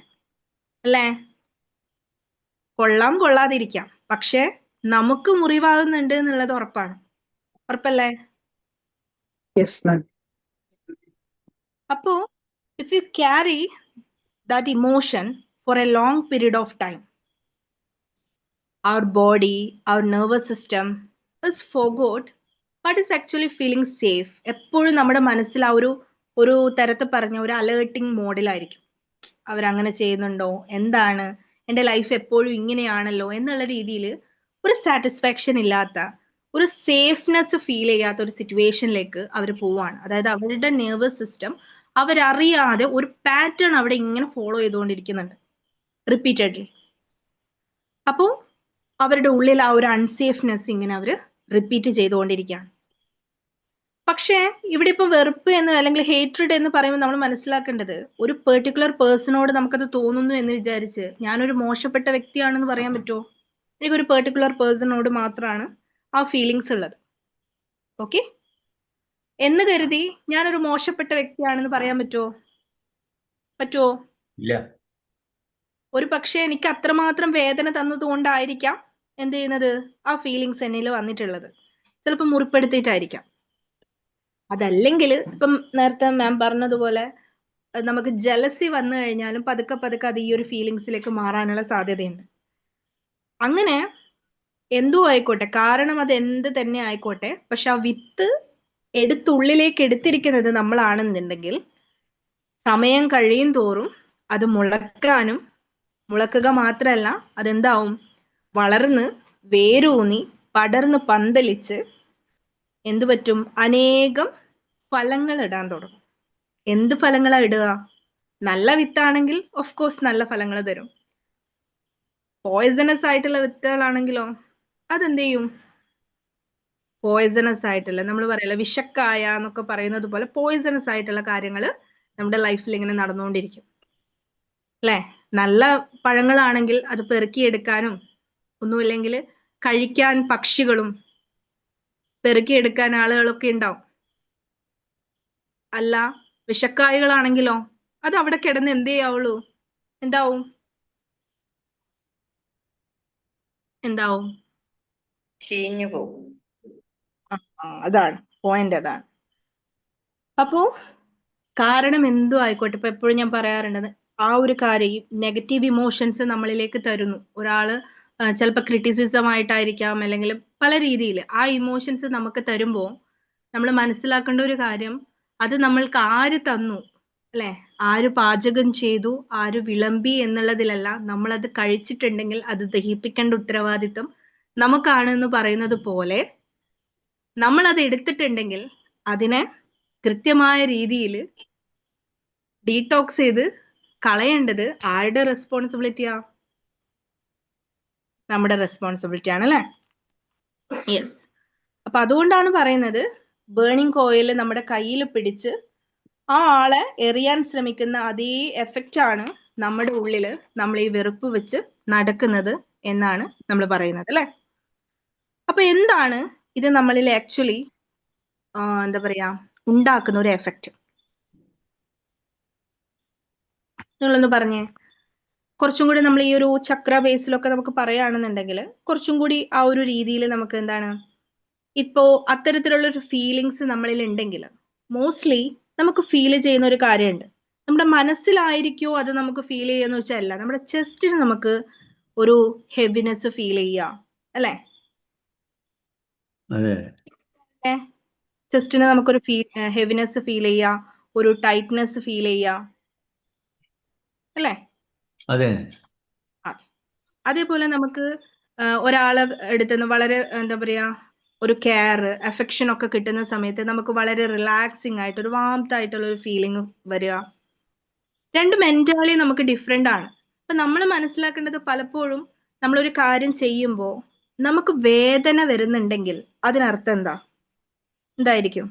അല്ലേ? കൊള്ളാം, കൊള്ളാതിരിക്കാം, പക്ഷെ നമുക്ക് മുറിവാകുന്നുണ്ട് എന്നുള്ളത് ഉറപ്പാണ്. ഉറപ്പല്ലേ? Yes, ma'am. അപ്പോ if you carry that emotion for a long period of time, our body, our nervous system is forgot what is actually feeling safe. എപ്പോഴും നമ്മുടെ മനസ്സിൽ ആ ഒരു തരത്തിൽ പറഞ്ഞ ഒരു അലേർട്ടിങ് മോഡിലായിരിക്കും. അവരങ്ങനെ ചെയ്യുന്നുണ്ടോ, എന്താണ്, എൻ്റെ ലൈഫ് എപ്പോഴും ഇങ്ങനെയാണല്ലോ എന്നുള്ള രീതിയിൽ ഒരു സാറ്റിസ്ഫാക്ഷൻ ഇല്ലാത്ത, ഒരു സേഫ്നെസ് ഫീൽ ചെയ്യാത്ത ഒരു സിറ്റുവേഷനിലേക്ക് അവർ പോവാണ്. അതായത് അവരുടെ നെർവസ് സിസ്റ്റം അവരറിയാതെ ഒരു പാറ്റേൺ അവിടെ ഇങ്ങനെ ഫോളോ ചെയ്തുകൊണ്ടിരിക്കുന്നുണ്ട് റിപ്പീറ്റഡ്ലി. അപ്പോൾ അവരുടെ ഉള്ളിൽ ആ ഒരു അൺസേഫ്നെസ് ഇങ്ങനെ അവർ റിപ്പീറ്റ് ചെയ്തുകൊണ്ടിരിക്കുകയാണ്. പക്ഷേ ഇവിടെ ഇപ്പൊ വെറുപ്പ് എന്ന് അല്ലെങ്കിൽ ഹേറ്റ്രിഡ് എന്ന് പറയുമ്പോൾ നമ്മൾ മനസ്സിലാക്കേണ്ടത്, ഒരു പെർട്ടിക്കുലർ പേഴ്സണോട് നമുക്കത് തോന്നുന്നു എന്ന് വിചാരിച്ച് ഞാനൊരു മോശപ്പെട്ട വ്യക്തിയാണെന്ന് പറയാൻ പറ്റുമോ? എനിക്കൊരു പെർട്ടിക്കുലർ പേഴ്സണോട് മാത്രമാണ് ആ ഫീലിങ്സ് ഉള്ളത്, ഓക്കെ എന്ന് കരുതി ഞാനൊരു മോശപ്പെട്ട വ്യക്തിയാണെന്ന് പറയാൻ പറ്റുമോ? ഇല്ല. ഒരു പക്ഷേ എനിക്ക് അത്രമാത്രം വേദന തന്നതുകൊണ്ടായിരിക്കാം എന്ത് ചെയ്യുന്നത്, ആ ഫീലിങ്സ് എന്നിൽ വന്നിട്ടുള്ളത്. ചിലപ്പോൾ മുറിപ്പെടുത്തിയിട്ടായിരിക്കാം. അതല്ലെങ്കിൽ ഇപ്പം നേരത്തെ മാം പറഞ്ഞതുപോലെ നമുക്ക് ജലസി വന്നു കഴിഞ്ഞാലും പതുക്കെ പതുക്കെ അത് ഈ ഒരു ഫീലിങ്സിലേക്ക് മാറാനുള്ള സാധ്യതയുണ്ട്. അങ്ങനെ എന്തോ ആയിക്കോട്ടെ, കാരണം അത് എന്ത് തന്നെ ആയിക്കോട്ടെ, പക്ഷെ ആ വിത്ത് എടുത്തുള്ളിലേക്ക് എടുത്തിരിക്കുന്നത് നമ്മളാണെന്നുണ്ടെങ്കിൽ സമയം കഴിയും തോറും അത് മുളക്കുക മാത്രമല്ല, അതെന്താവും, വളർന്ന് വേരൂന്നി പടർന്ന് പന്തലിച്ച് എന്തു പറ്റും, അനേകം ഫലങ്ങൾ ഇടാൻ തുടങ്ങും. എന്ത് ഫലങ്ങളാ ഇടുക? നല്ല വിത്താണെങ്കിൽ ഓഫ് കോഴ്സ് നല്ല ഫലങ്ങൾ തരും. പോയിസണസ് ആയിട്ടുള്ള വിത്തുകളാണെങ്കിലോ അതെന്ത് ചെയ്യും? പോയിസണസ് ആയിട്ടുള്ള, നമ്മൾ പറയല്ല വിഷക്കായ എന്നൊക്കെ പറയുന്നത് പോലെ പോയിസണസ് ആയിട്ടുള്ള കാര്യങ്ങൾ നമ്മുടെ ലൈഫിൽ ഇങ്ങനെ നടന്നുകൊണ്ടിരിക്കും, അല്ലെ? നല്ല പഴങ്ങളാണെങ്കിൽ അത് പെറുക്കിയെടുക്കാനും ഒന്നുമില്ലെങ്കിൽ കഴിക്കാൻ പക്ഷികളും പെറുക്കിയെടുക്കാൻ ആളുകളൊക്കെ ഉണ്ടാവും. അല്ല വിഷക്കായകളാണെങ്കിലോ അത് അവിടെ കിടന്ന് എന്ത് ചെയ്യാവുള്ളൂ, എന്താവും? ചീഞ്ഞു പോകും. അതാണ് പോയിന്റ്, അതാണ്. അപ്പോ കാരണം എന്തും ആയിക്കോട്ടെ, ഇപ്പൊ എപ്പോഴും ഞാൻ പറയാറുണ്ട്, ആ ഒരു കാര്യം നെഗറ്റീവ് ഇമോഷൻസ് നമ്മളിലേക്ക് തരുന്നു. ഒരാള് ചിലപ്പോൾ ക്രിറ്റിസിസം ആയിട്ടായിരിക്കാം, അല്ലെങ്കിൽ പല രീതിയിൽ ആ ഇമോഷൻസ് നമുക്ക് തരുമ്പോൾ നമ്മൾ മനസ്സിലാക്കേണ്ട ഒരു കാര്യം, അത് നമ്മൾക്ക് ആര് തന്നു, അല്ലെ, ആര് പാചകം ചെയ്തു, ആര് വിളമ്പി എന്നുള്ളതിലല്ല, നമ്മളത് കഴിച്ചിട്ടുണ്ടെങ്കിൽ അത് ദഹിപ്പിക്കേണ്ട ഉത്തരവാദിത്വം നമുക്കാണെന്ന് പറയുന്നത് പോലെ നമ്മൾ അത് എടുത്തിട്ടുണ്ടെങ്കിൽ അതിനെ കൃത്യമായ രീതിയിൽ ഡീടോക്സ് ചെയ്ത് കളയേണ്ടത് ആരുടെ റെസ്പോൺസിബിലിറ്റിയാ? നമ്മുടെ റെസ്പോൺസിബിലിറ്റി ആണ്, അല്ലെ? യെസ്. അപ്പൊ അതുകൊണ്ടാണ് പറയുന്നത് ബേണിംഗ് കോയിൽ നമ്മുടെ കയ്യിൽ പിടിച്ച് ആ ആളെ എറിയാൻ ശ്രമിക്കുന്ന അതേ എഫക്റ്റ് ആണ് നമ്മുടെ ഉള്ളില് നമ്മൾ ഈ വെറുപ്പ് വെച്ച് നടക്കുന്നത് എന്നാണ് നമ്മൾ പറയുന്നത് അല്ലെ. അപ്പൊ എന്താണ് ഇത് നമ്മളിൽ ആക്ച്വലി എന്താ പറയാ ഉണ്ടാക്കുന്ന ഒരു എഫക്റ്റ്? നിങ്ങളൊന്ന് പറഞ്ഞേ. കുറച്ചും കൂടി നമ്മൾ ഈ ഒരു ചക്ര ബേസിലൊക്കെ നമുക്ക് പറയുകയാണെന്നുണ്ടെങ്കിൽ കുറച്ചും കൂടി ആ ഒരു രീതിയിൽ നമുക്ക് എന്താണ് ഇപ്പോ അത്തരത്തിലുള്ള ഒരു ഫീലിങ്സ് നമ്മളിൽ ഉണ്ടെങ്കിൽ മോസ്റ്റ്ലി നമുക്ക് ഫീൽ ചെയ്യുന്ന ഒരു കാര്യമുണ്ട്. നമ്മുടെ മനസ്സിലായിരിക്കോ അത് നമുക്ക് ഫീൽ ചെയ്യുന്ന വെച്ചാൽ അല്ല, നമ്മുടെ ചെസ്റ്റിന് നമുക്ക് ഒരു ഹെവിനെസ് ഫീൽ ചെയ്യുക അല്ലെ. അതെ ചെസ്റ്റിന് നമുക്കൊരു ഹെവിനെസ് ഫീൽ ചെയ്യുക, ഒരു ടൈറ്റ്നെസ് ഫീൽ ചെയ്യുക അല്ലെ. അതെ അതെ. അതേപോലെ നമുക്ക് ഒരാളെ അടുത്തുനിന്ന് വളരെ എന്താ പറയാ ഒരു കെയർ അഫെക്ഷൻ ഒക്കെ കിട്ടുന്ന സമയത്ത് നമുക്ക് വളരെ റിലാക്സിങ് ആയിട്ട് ഒരു വാംത്ത് ആയിട്ടുള്ള ഒരു ഫീലിംഗ് വരിക. രണ്ടും എൻറ്റയർലി നമുക്ക് ഡിഫറെന്റ് ആണ്. അപ്പൊ നമ്മൾ മനസ്സിലാക്കേണ്ടത് പലപ്പോഴും നമ്മളൊരു കാര്യം ചെയ്യുമ്പോൾ നമുക്ക് വേദന വരുന്നുണ്ടെങ്കിൽ അതിനർത്ഥം എന്തായിരിക്കും?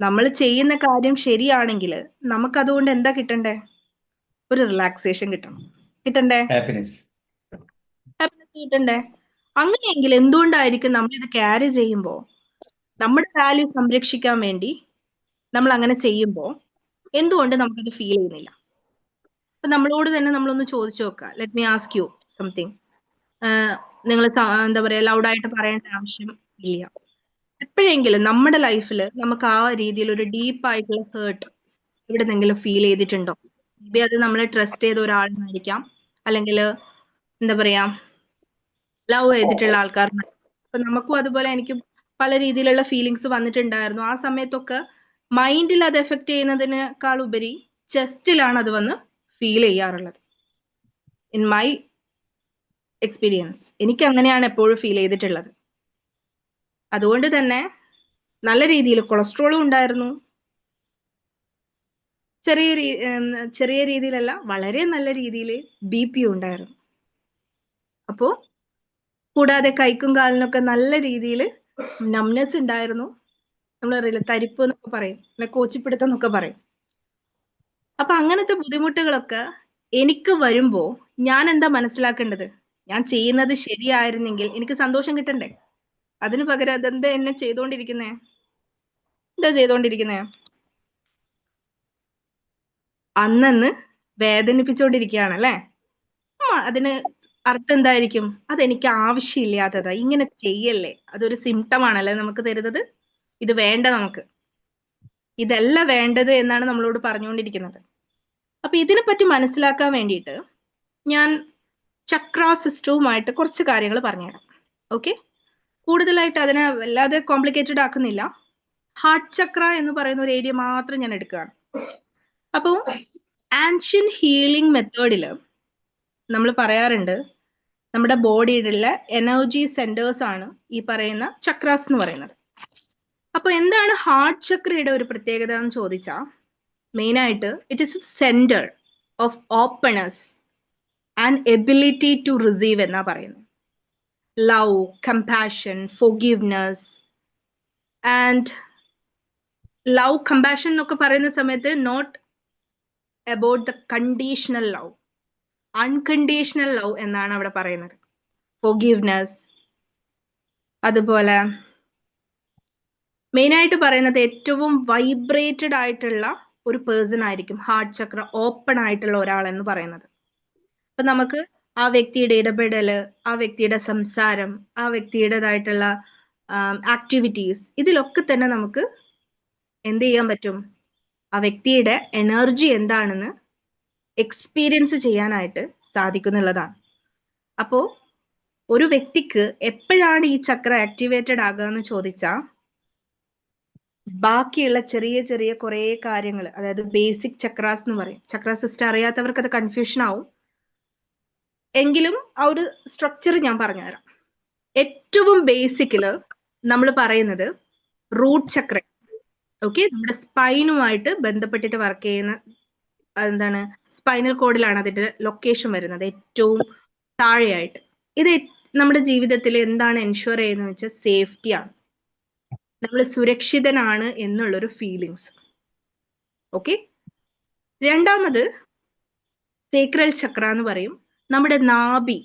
നമ്മൾ ചെയ്യുന്ന കാര്യം ശരിയാണെങ്കിൽ നമുക്ക് അതുകൊണ്ട് എന്താ കിട്ടണ്ടേ? ഒരു റിലാക്സേഷൻ കിട്ടണ്ടേ? ഹാപ്പിനെസ്. ഹാപ്പിനെസ് കിട്ടണ്ടേ? അങ്ങനെയെങ്കിൽ എന്തുകൊണ്ടായിരിക്കും നമ്മൾ ഇത് ക്യാരി ചെയ്യുമ്പോൾ നമ്മുടെ വാല്യൂ സംരക്ഷിക്കാൻ വേണ്ടി നമ്മൾ അങ്ങനെ ചെയ്യുമ്പോൾ എന്തുകൊണ്ട് നമുക്കിത് ഫീൽ ചെയ്യുന്നില്ല? അപ്പൊ നമ്മളോട് തന്നെ നമ്മളൊന്ന് ചോദിച്ചു നോക്കുക. Let me ask you something. നിങ്ങൾ എന്താ പറയാ ലൗഡായിട്ട് പറയേണ്ട ആവശ്യം ഇല്ല. എപ്പോഴെങ്കിലും നമ്മുടെ ലൈഫിൽ നമുക്ക് ആ രീതിയിൽ ഒരു ഡീപ്പ് ആയിട്ടുള്ള ഹേർട്ട് എവിടെന്നെങ്കിലും ഫീൽ ചെയ്തിട്ടുണ്ടോ? മേ ബി അത് നമ്മളെ ട്രസ്റ്റ് ചെയ്ത ഒരാളായിരിക്കാം, അല്ലെങ്കിൽ എന്താ പറയാ ലവ് ചെയ്തിട്ടുള്ള ആൾക്കാരുണ്ട്. അപ്പൊ നമുക്കും അതുപോലെ എനിക്കും പല രീതിയിലുള്ള ഫീലിങ്സ് വന്നിട്ടുണ്ടായിരുന്നു. ആ സമയത്തൊക്കെ മൈൻഡിൽ അത് എഫക്ട് ചെയ്യുന്നതിനേക്കാൾ ഉപരി ചെസ്റ്റിലാണ് അത് വന്ന് ഫീൽ ചെയ്യാറുള്ളത്. ഇൻ മൈ എക്സ്പീരിയൻസ് എനിക്ക് അങ്ങനെയാണ് എപ്പോഴും ഫീൽ ചെയ്തിട്ടുള്ളത്. അതുകൊണ്ട് തന്നെ നല്ല രീതിയിൽ കൊളസ്ട്രോളും ഉണ്ടായിരുന്നു. ചെറിയ രീതിയിലല്ല, വളരെ നല്ല രീതിയിൽ BP ഉണ്ടായിരുന്നു. അപ്പോ കൂടാതെ കൈക്കും കാലിനൊക്കെ നല്ല രീതിയിൽ നംനെസ് ഉണ്ടായിരുന്നു. നമ്മളറിയില്ല തരിപ്പ് എന്നൊക്കെ പറയും, അല്ലെ കോച്ചിപ്പിടുത്തം എന്നൊക്കെ പറയും. അപ്പൊ അങ്ങനത്തെ ബുദ്ധിമുട്ടുകളൊക്കെ എനിക്ക് വരുമ്പോ ഞാൻ എന്താ മനസ്സിലാക്കേണ്ടത്? ഞാൻ ചെയ്യുന്നത് ശരിയായിരുന്നെങ്കിൽ എനിക്ക് സന്തോഷം കിട്ടണ്ടേ? അതിനു പകരം അതെന്താ എന്നെ ചെയ്തോണ്ടിരിക്കുന്നേ? അന്നന്ന് വേദനിപ്പിച്ചോണ്ടിരിക്കുകയാണ് അല്ലെ. അതിന് അർത്ഥം എന്തായിരിക്കും? അതെനിക്ക് ആവശ്യമില്ലാത്തതാ, ഇങ്ങനെ ചെയ്യല്ലേ, അതൊരു സിംറ്റം ആണല്ലേ നമുക്ക് തരുന്നത്. ഇത് വേണ്ട, നമുക്ക് ഇതല്ല വേണ്ടത് എന്നാണ് നമ്മളോട് പറഞ്ഞുകൊണ്ടിരിക്കുന്നത്. അപ്പൊ ഇതിനെ പറ്റി മനസ്സിലാക്കാൻ വേണ്ടിയിട്ട് ഞാൻ ചക്ര സിസ്റ്റവുമായിട്ട് കുറച്ച് കാര്യങ്ങൾ പറഞ്ഞുതരാം. ഓക്കെ, കൂടുതലായിട്ട് അതിനെ വല്ലാതെ കോംപ്ലിക്കേറ്റഡ് ആക്കുന്നില്ല. ഹാർട്ട് ചക്ര എന്ന് പറയുന്ന ഒരു ഏരിയ മാത്രം ഞാൻ എടുക്കുകയാണ്. അപ്പോൾ ആൻഷ്യൻ ഹീലിംഗ് മെത്തേഡിൽ നമ്മൾ പറയാറുണ്ട് നമ്മുടെ ബോഡിയിലുള്ള എനർജി സെന്റേഴ്സ് ആണ് ഈ പറയുന്ന ചക്രാസ് എന്ന് പറയുന്നത്. അപ്പൊ എന്താണ് ഹാർട്ട് ചക്രയുടെ ഒരു പ്രത്യേകത എന്ന് ചോദിച്ചാൽ മെയിൻ ആയിട്ട് it is centre of openness and ability to receive എന്നാ പറയുന്നത്. Love, compassion, forgiveness and love compassion എന്നൊക്കെ പറയുന്ന സമയത്ത് not about the conditional love, unconditional love എന്നാണ് അവിടെ പറയുന്നത്. ഫോർഗിവ്നെസ്, അതുപോലെ മെയിൻ ആയിട്ട് പറയുന്നത് ഏറ്റവും വൈബ്രേറ്റഡ് ആയിട്ടുള്ള ഒരു പേഴ്സൺ ആയിരിക്കും ഹാർട്ട് ചക്ര ഓപ്പൺ ആയിട്ടുള്ള ഒരാൾ എന്ന് പറയുന്നത്. അപ്പൊ നമുക്ക് ആ വ്യക്തിയുടെ ഇടപെടല്, ആ വ്യക്തിയുടെ സംസാരം, ആ വ്യക്തിയുടേതായിട്ടുള്ള ആക്ടിവിറ്റീസ്, ഇതിലൊക്കെ തന്നെ നമുക്ക് എന്ത് ചെയ്യാൻ പറ്റും? ആ വ്യക്തിയുടെ എനർജി എന്താണെന്ന് എക്സ്പീരിയൻസ് ചെയ്യാനായിട്ട് സാധിക്കുന്നുള്ളതാണ്. അപ്പോ ഒരു വ്യക്തിക്ക് എപ്പോഴാണ് ഈ ചക്ര ആക്ടിവേറ്റഡ് ആകുക എന്ന് ചോദിച്ചാൽ ബാക്കിയുള്ള ചെറിയ ചെറിയ കുറെ കാര്യങ്ങൾ, അതായത് ബേസിക് ചക്രാസ് എന്ന് പറയും. ചക്ര സിസ്റ്റം അറിയാത്തവർക്ക് അത് കൺഫ്യൂഷൻ ആവും, എങ്കിലും ആ ഒരു സ്ട്രക്ചർ ഞാൻ പറഞ്ഞുതരാം. ഏറ്റവും ബേസിക്കില് നമ്മൾ പറയുന്നത് റൂട്ട് ചക്ര. ഓക്കെ, നമ്മുടെ സ്പൈനുമായിട്ട് ബന്ധപ്പെട്ടിട്ട് വർക്ക് ചെയ്യുന്ന സ്പൈനൽ കോഡിലാണ് അതിന്റെ ലൊക്കേഷൻ വരുന്നത്, ഏറ്റവും താഴെയായിട്ട്. ഇത് നമ്മുടെ ജീവിതത്തിൽ എന്താണ് എൻഷുർ ചെയ്യുന്നത് വെച്ചാൽ സേഫ്റ്റിയാണ്. നമ്മൾ സുരക്ഷിതനാണ് എന്നുള്ളൊരു ഫീലിങ്സ്. ഓക്കെ. രണ്ടാമത് സേക്രൽ ചക്ര എന്ന് പറയും. നമ്മുടെ നാഭി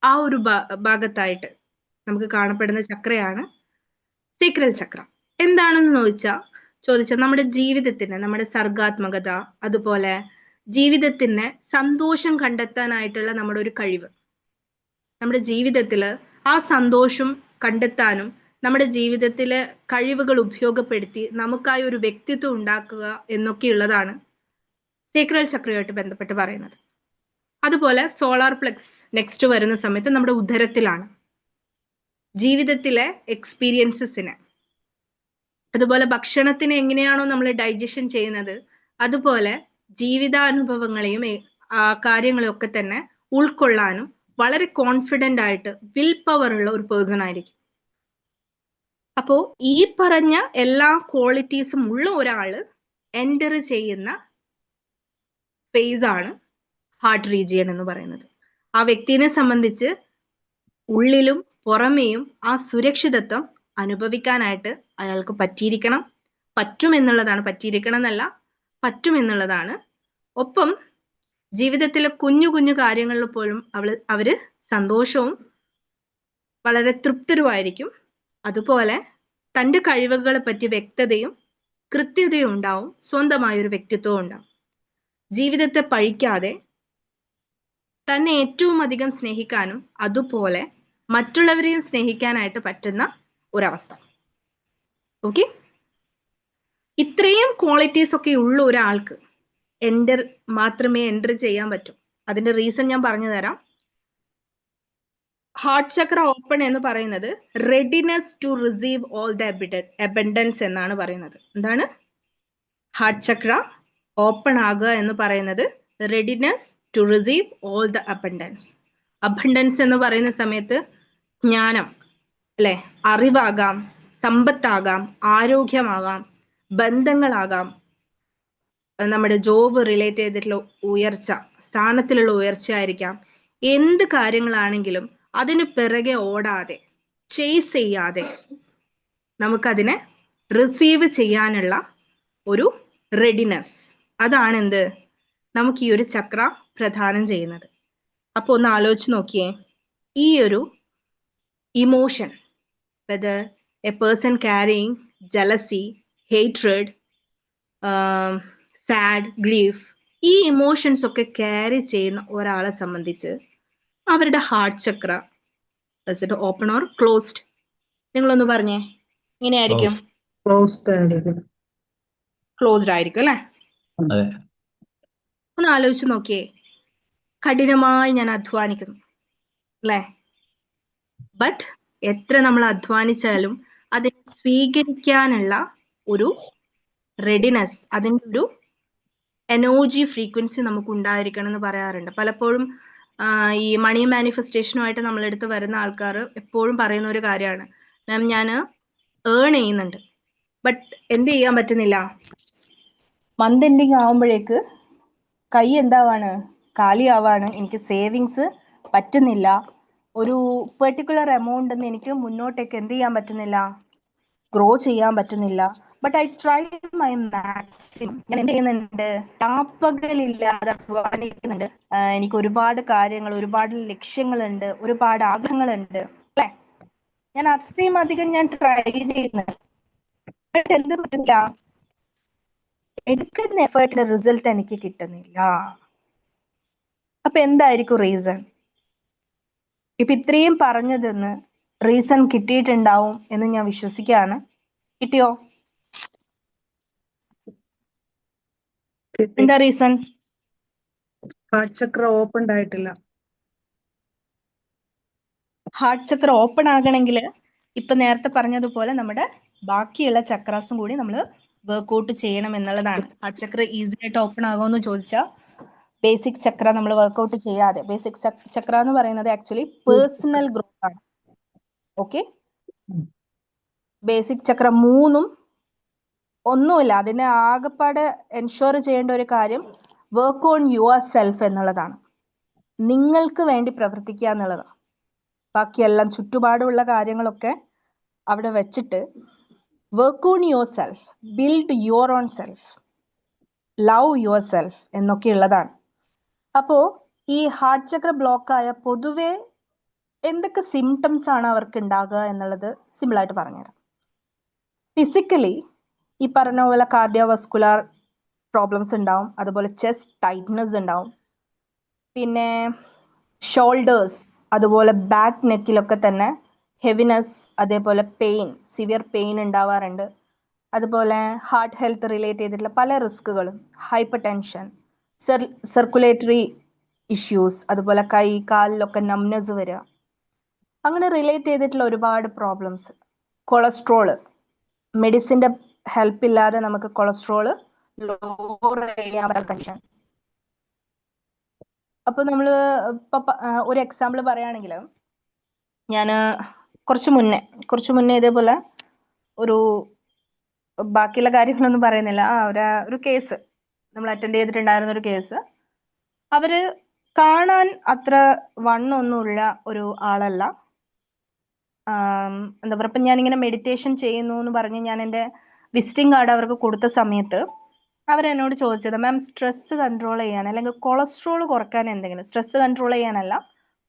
ആ ഒരു ഭാഗത്തായിട്ട് നമുക്ക് കാണപ്പെടുന്ന ചക്രയാണ് സേക്രൽ ചക്ര. എന്താണെന്ന് ചോദിച്ചാൽ നമ്മുടെ ജീവിതത്തിന്, നമ്മുടെ സർഗാത്മകത, അതുപോലെ ജീവിതത്തിന് സന്തോഷം കണ്ടെത്താനായിട്ടുള്ള നമ്മുടെ ഒരു കഴിവ്, നമ്മുടെ ജീവിതത്തിൽ ആ സന്തോഷം കണ്ടെത്താനും നമ്മുടെ ജീവിതത്തിലെ കഴിവുകൾ ഉപയോഗപ്പെടുത്തി നമുക്കായി ഒരു വ്യക്തിത്വം ഉണ്ടാക്കുക എന്നൊക്കെയുള്ളതാണ് സേക്രൽ ചക്രയുമായിട്ട് ബന്ധപ്പെട്ട് പറയുന്നത്. അതുപോലെ സോളാർ പ്ലെക്സ് നെക്സ്റ്റ് വരുന്ന സമയത്ത് നമ്മുടെ ഉദരത്തിലാണ്. ജീവിതത്തിലെ എക്സ്പീരിയൻസസിന്, അതുപോലെ ഭക്ഷണത്തിന് എങ്ങനെയാണോ നമ്മൾ ഡൈജഷൻ ചെയ്യുന്നത്, അതുപോലെ ജീവിതാനുഭവങ്ങളെയും കാര്യങ്ങളെയും ഒക്കെ തന്നെ ഉൾക്കൊള്ളാനും വളരെ കോൺഫിഡൻ്റ് ആയിട്ട് വിൽ പവർ ഉള്ള ഒരു പേഴ്സൺ ആയിരിക്കും. അപ്പോൾ ഈ പറഞ്ഞ എല്ലാ ക്വാളിറ്റീസും ഉള്ള ഒരാള് എൻ്റർ ചെയ്യുന്ന ഫേസ് ആണ് ഹാർട്ട് റീജിയൻ എന്ന് പറയുന്നത്. ആ വ്യക്തിയെ സംബന്ധിച്ച് ഉള്ളിലും പുറമേയും ആ സുരക്ഷിതത്വം അനുഭവിക്കാനായിട്ട് അയാൾക്ക് പറ്റുമെന്നുള്ളതാണ്. പറ്റിയിരിക്കണം എന്നല്ല, പറ്റുമെന്നുള്ളതാണ്. ഒപ്പം ജീവിതത്തിലെ കുഞ്ഞു കുഞ്ഞു കാര്യങ്ങളിൽ പോലും അവര് സന്തോഷവും വളരെ തൃപ്തരുമായിരിക്കും. അതുപോലെ തൻ്റെ കഴിവുകളെ പറ്റി വ്യക്തതയും കൃത്യതയും ഉണ്ടാവും. സ്വന്തമായൊരു വ്യക്തിത്വവും ഉണ്ടാവും. ജീവിതത്തെ പഴിക്കാതെ തന്നെ ഏറ്റവും അധികം സ്നേഹിക്കാനും അതുപോലെ മറ്റുള്ളവരെയും സ്നേഹിക്കാനായിട്ട് പറ്റുന്ന ഒരവസ്ഥ. ഓക്കെ. ഇത്രയും ക്വാളിറ്റീസ് ഒക്കെ ഉള്ള ഒരാൾക്ക് മാത്രമേ എൻ്റർ ചെയ്യാൻ പറ്റൂ. അതിന്റെ റീസൺ ഞാൻ പറഞ്ഞു തരാം. ഹാർട്ട് ചക്ര ഓപ്പൺ എന്ന് പറയുന്നത് readiness to receive all the abundance എന്നാണ് പറയുന്നത്. എന്താണ് ഹാർട്ട് ചക്ര ഓപ്പൺ ആകുക എന്ന് പറയുന്നത്? Readiness to receive all the abundance. Abundance എന്ന് പറയുന്ന സമയത്ത് ജ്ഞാനം, അല്ലെ, അറിവാകാം, സമ്പത്താകാം, ആരോഗ്യമാകാം, ബന്ധങ്ങളാകാം, നമ്മുടെ ജോബ് റിലേറ്റ് ചെയ്തിട്ടുള്ള ഉയർച്ച, സ്ഥാനത്തിലുള്ള ഉയർച്ച ആയിരിക്കാം. എന്ത് കാര്യങ്ങളാണെങ്കിലും അതിന് പിറകെ ഓടാതെ, ചേസ് ചെയ്യാതെ നമുക്കതിനെ റിസീവ് ചെയ്യാനുള്ള ഒരു റെഡിനെസ്, അതാണ് എന്ത് നമുക്ക് ഈ ഒരു ചക്ര പ്രദാനം ചെയ്യുന്നത്. അപ്പോൾ ഒന്ന് ആലോചിച്ച് നോക്കിയേ, ഈ ഒരു emotion, whether A person carrying jealousy, hatred, sad, grief, ഈ ഇമോഷൻസ് ഒക്കെ ക്യാരി ചെയ്യുന്ന ഒരാളെ സംബന്ധിച്ച് അവരുടെ heart chakra open or closed? നിങ്ങളൊന്ന് പറഞ്ഞേ, എങ്ങനെയായിരിക്കും? ക്ലോസ്ഡ് ആയിരിക്കും അല്ലെ? അതെ. ഒന്ന് ആലോചിച്ച് നോക്കിയേ, കഠിനമായി ഞാൻ അധ്വാനിക്കുന്നു അല്ലെ, ബട്ട് എത്ര നമ്മൾ അധ്വാനിച്ചാലും അതിനെ സ്വീകരിക്കാനുള്ള ഒരു റെഡിനെസ്, അതിൻ്റെ ഒരു എനർജി ഫ്രീക്വൻസി നമുക്ക് ഉണ്ടായിരിക്കണം എന്ന് പറയാറുണ്ട്. പലപ്പോഴും ഈ മണി മാനിഫെസ്റ്റേഷനുമായിട്ട് നമ്മളെടുത്ത് വരുന്ന ആൾക്കാർ എപ്പോഴും പറയുന്ന ഒരു കാര്യമാണ്, മാം ഞാൻ ഏൺ ചെയ്യുന്നുണ്ട്, ബട്ട് എന്ത് ചെയ്യാൻ പറ്റുന്നില്ല, മന്ത് എൻഡിങ് ആവുമ്പോഴേക്ക് കൈ എന്താവാണ്, കാലിയാവാണ്, എനിക്ക് സേവിങ്സ് പറ്റുന്നില്ല, ഒരു പെർട്ടിക്കുലർ എമൗണ്ട് ഒന്നും എനിക്ക് മുന്നോട്ടേക്ക് എന്ത് ചെയ്യാൻ പറ്റുന്നില്ല, ഗ്രോ ചെയ്യാൻ പറ്റുന്നില്ല. But I try my maximum. ഞാൻ എന്ത് ചെയ്യുന്നുണ്ട്, രാപ്പകലില്ലാതെ അധ്വാനിക്കുന്നുണ്ട്. എനിക്ക് ഒരുപാട് കാര്യങ്ങൾ, ഒരുപാട് ലക്ഷ്യങ്ങളുണ്ട്, ഒരുപാട് ആഗ്രഹങ്ങളുണ്ട് അല്ലെ, ഞാൻ അത്രയും അധികം ഞാൻ ട്രൈ ചെയ്യുന്നുണ്ട്, ബട്ട് എന്ത് പറ്റില്ല, എടുക്കുന്ന എഫേർട്ടിന്റെ റിസൾട്ട് എനിക്ക് കിട്ടുന്നില്ല. അപ്പൊ എന്തായിരിക്കും റീസൺ? ഇപ്പൊ ഇത്രയും പറഞ്ഞതെന്ന് റീസൺ കിട്ടിയിട്ടുണ്ടാവും എന്ന് ഞാൻ വിശ്വസിക്കുകയാണ്. കിട്ടിയോ? എന്താ റീസൺ? ഹാർട്ട് ചക്ര ഓപ്പൺ ആയിട്ടില്ല. ഹാർട്ട് ചക്ര ഓപ്പൺ ആകണമെങ്കിൽ ഇപ്പൊ നേരത്തെ പറഞ്ഞതുപോലെ നമ്മുടെ ബാക്കിയുള്ള ചക്രാസും കൂടി നമ്മൾ വർക്ക്ഔട്ട് ചെയ്യണം എന്നുള്ളതാണ്. ഹാർട്ട് ചക്ര ഈസി ആയിട്ട് ഓപ്പൺ ആകുമെന്ന് ചോദിച്ചാൽ ബേസിക് ചക്ര നമ്മൾ വർക്ക്ഔട്ട് ചെയ്യാതെ, ബേസിക് ചക്ര എന്ന് പറയുന്നത് ആക്ച്വലി പേഴ്സണൽ ഗ്രോത്ത് ആണ്. ഓക്കെ, ബേസിക് ചക്ര 3 ഒന്നുമില്ല, അതിനെ ആകെപ്പാടെ എൻഷുർ ചെയ്യേണ്ട ഒരു കാര്യം വർക്ക് ഓൺ യുവർ സെൽഫ് എന്നുള്ളതാണ്. നിങ്ങൾക്ക് വേണ്ടി പ്രവർത്തിക്കുക എന്നുള്ളതാണ്. ബാക്കിയെല്ലാം ചുറ്റുപാടുമുള്ള കാര്യങ്ങളൊക്കെ അവിടെ വെച്ചിട്ട് work on your self, build your own self, love your self എന്നൊക്കെ ഉള്ളതാണ്. അപ്പോൾ ഈ ഹാർട്ട് ചക്ര ബ്ലോക്ക് ആയ പൊതുവെ എന്തൊക്കെ സിംറ്റംസ് ആണ് അവർക്ക് ഉണ്ടാകുക എന്നുള്ളത് സിമ്പിളായിട്ട് പറഞ്ഞുതരാം. ഫിസിക്കലി ഈ പറഞ്ഞ പോലെ കാർഡിയോവസ്കുലർ പ്രോബ്ലംസ് ഉണ്ടാവും, അതുപോലെ ചെസ്റ്റ് ടൈറ്റ്നസ് ഉണ്ടാവും, പിന്നെ ഷോൾഡേഴ്സ് അതുപോലെ ബാക്ക് നെക്കിലൊക്കെ തന്നെ ഹെവിനെസ്, അതേപോലെ പെയിൻ, സിവിയർ പെയിൻ ഉണ്ടാവാറുണ്ട്. അതുപോലെ ഹാർട്ട് ഹെൽത്ത് റിലേറ്റ് ചെയ്തിട്ടുള്ള പല റിസ്കുകളും, ഹൈപ്പർ ടെൻഷൻ, സർക്കുലേറ്ററി ഇഷ്യൂസ്, അതുപോലെ കൈ കാലിലൊക്കെ നംനെസ് വരിക, അങ്ങനെ റിലേറ്റ് ചെയ്തിട്ടുള്ള ഒരുപാട് പ്രോബ്ലംസ്. കൊളസ്ട്രോള്, മെഡിസിൻ്റെ ഹെൽപ്പ് ഇല്ലാതെ നമുക്ക് കൊളസ്ട്രോള് ലോവർ ചെയ്യാൻ പറ്റും. അപ്പോൾ നമ്മൾ ഇപ്പം ഒരു എക്സാമ്പിൾ പറയുകയാണെങ്കിൽ, ഞാൻ കുറച്ച് മുന്നേ ഇതേപോലെ ഒരു, ബാക്കിയുള്ള കാര്യങ്ങളൊന്നും പറയുന്നില്ല, ഒരു കേസ് നമ്മൾ അറ്റൻഡ് ചെയ്തിട്ടുണ്ടായിരുന്ന ഒരു കേസ്. അവർ കാണാൻ അത്ര വണ്ണമൊന്നുമുള്ള ഒരു ആളല്ല. എന്താ പറയുക, ഇപ്പം ഞാനിങ്ങനെ മെഡിറ്റേഷൻ ചെയ്യുന്നു എന്ന് പറഞ്ഞ് ഞാൻ എൻ്റെ വിസിറ്റിംഗ് കാർഡ് അവർക്ക് കൊടുത്ത സമയത്ത് അവരെന്നോട് ചോദിച്ചത്, മാം സ്ട്രെസ്സ് കൺട്രോൾ ചെയ്യാൻ അല്ലെങ്കിൽ കൊളസ്ട്രോൾ കുറക്കാൻ എന്തെങ്കിലും, സ്ട്രെസ്സ് കൺട്രോൾ ചെയ്യാനല്ല